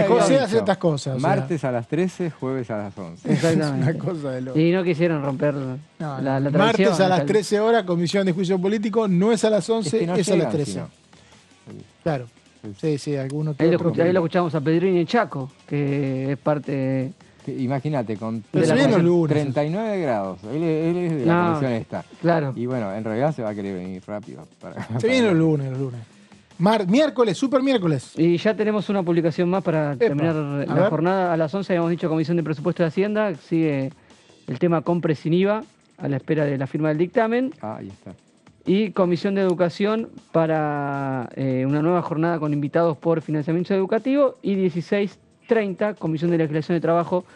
José hace estas cosas. Martes a las 13, jueves a las 11. Exactamente. Es una cosa de loco. Y no quisieron romper la tradición. Martes a las 13 horas, Comisión de Juicio Político, no es a las 11, es a las 13. Claro. Sí, algunos. Ahí lo escuchamos a Pedrini en Chaco, que es parte... Imagínate, con 39 grados. Él es de la comisión esta. Claro. Y bueno, en realidad se va a querer venir rápido. Se vienen los lunes. Miércoles, super miércoles. Y ya tenemos una publicación más para terminar la jornada. A las 11 habíamos dicho Comisión de Presupuesto de Hacienda. Sigue el tema compra sin IVA a la espera de la firma del dictamen. Ahí está. Y Comisión de Educación para una nueva jornada con invitados por financiamiento educativo. Y 16:30, Comisión de Legislación de Trabajo.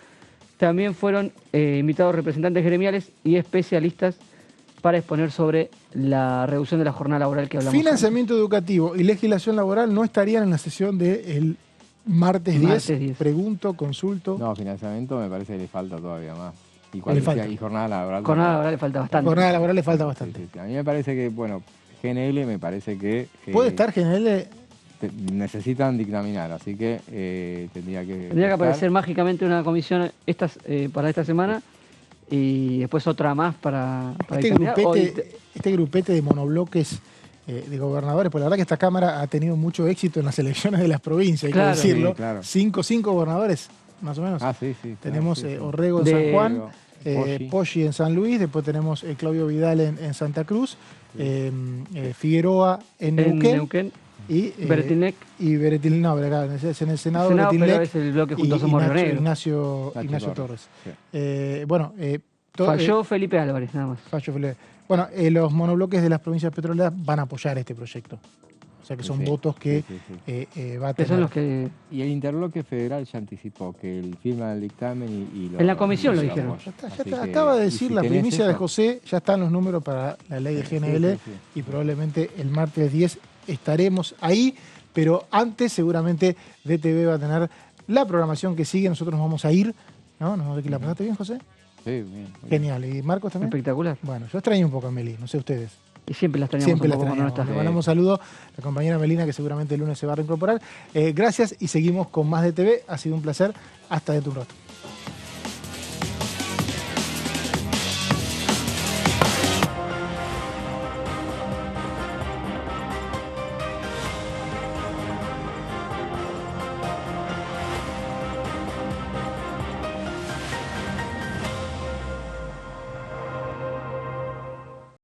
También fueron invitados representantes gremiales y especialistas para exponer sobre la reducción de la jornada laboral que hablamos. Financiamiento educativo y legislación laboral no estarían en la sesión del Martes 10, pregunto, consulto. No, financiamiento me parece que le falta todavía más. Y jornada laboral. Jornada laboral le falta bastante. Jornada laboral le falta bastante. Sí. A mí me parece que, bueno, GNL me parece que... ¿Puede estar GNL? Necesitan dictaminar, así que tendría que aparecer mágicamente una comisión para esta semana y después otra más para este grupete de monobloques de gobernadores, pues la verdad que esta Cámara ha tenido mucho éxito en las elecciones de las provincias, hay que decirlo. Sí, claro. Cinco gobernadores, más o menos. Sí. Tenemos Orrego en San Juan, Poggi en San Luis, después tenemos Claudio Vidal en Santa Cruz, Figueroa en Neuquén. Y Beretilnec. No, pero acá es en el Senado, pero es el bloque junto a Somos Río Negro. Ignacio Torres. Sí. Falló Felipe Álvarez, nada más. Falló Felipe. Bueno, los monobloques de las provincias petroleras van a apoyar este proyecto. O sea que son votos que va a tener. Son los que... Y el Interbloque Federal ya anticipó que él firma el dictamen y en la comisión lo dijeron. Ya está. Acaba de decir la primicia de José, ya están los números para la ley de GNL y probablemente el martes 10 estaremos ahí, pero antes seguramente DTV va a tener la programación que sigue, nosotros nos vamos a ir, ¿no? ¿La pasaste bien, José? Sí, bien. Genial. ¿Y Marcos también? Espectacular. Bueno, yo extraño un poco a Meli, no sé ustedes. Y siempre la extrañamos. Le mandamos un saludo a la compañera Melina, que seguramente el lunes se va a reincorporar. Gracias y seguimos con más DTV. Ha sido un placer. Hasta dentro de un rato.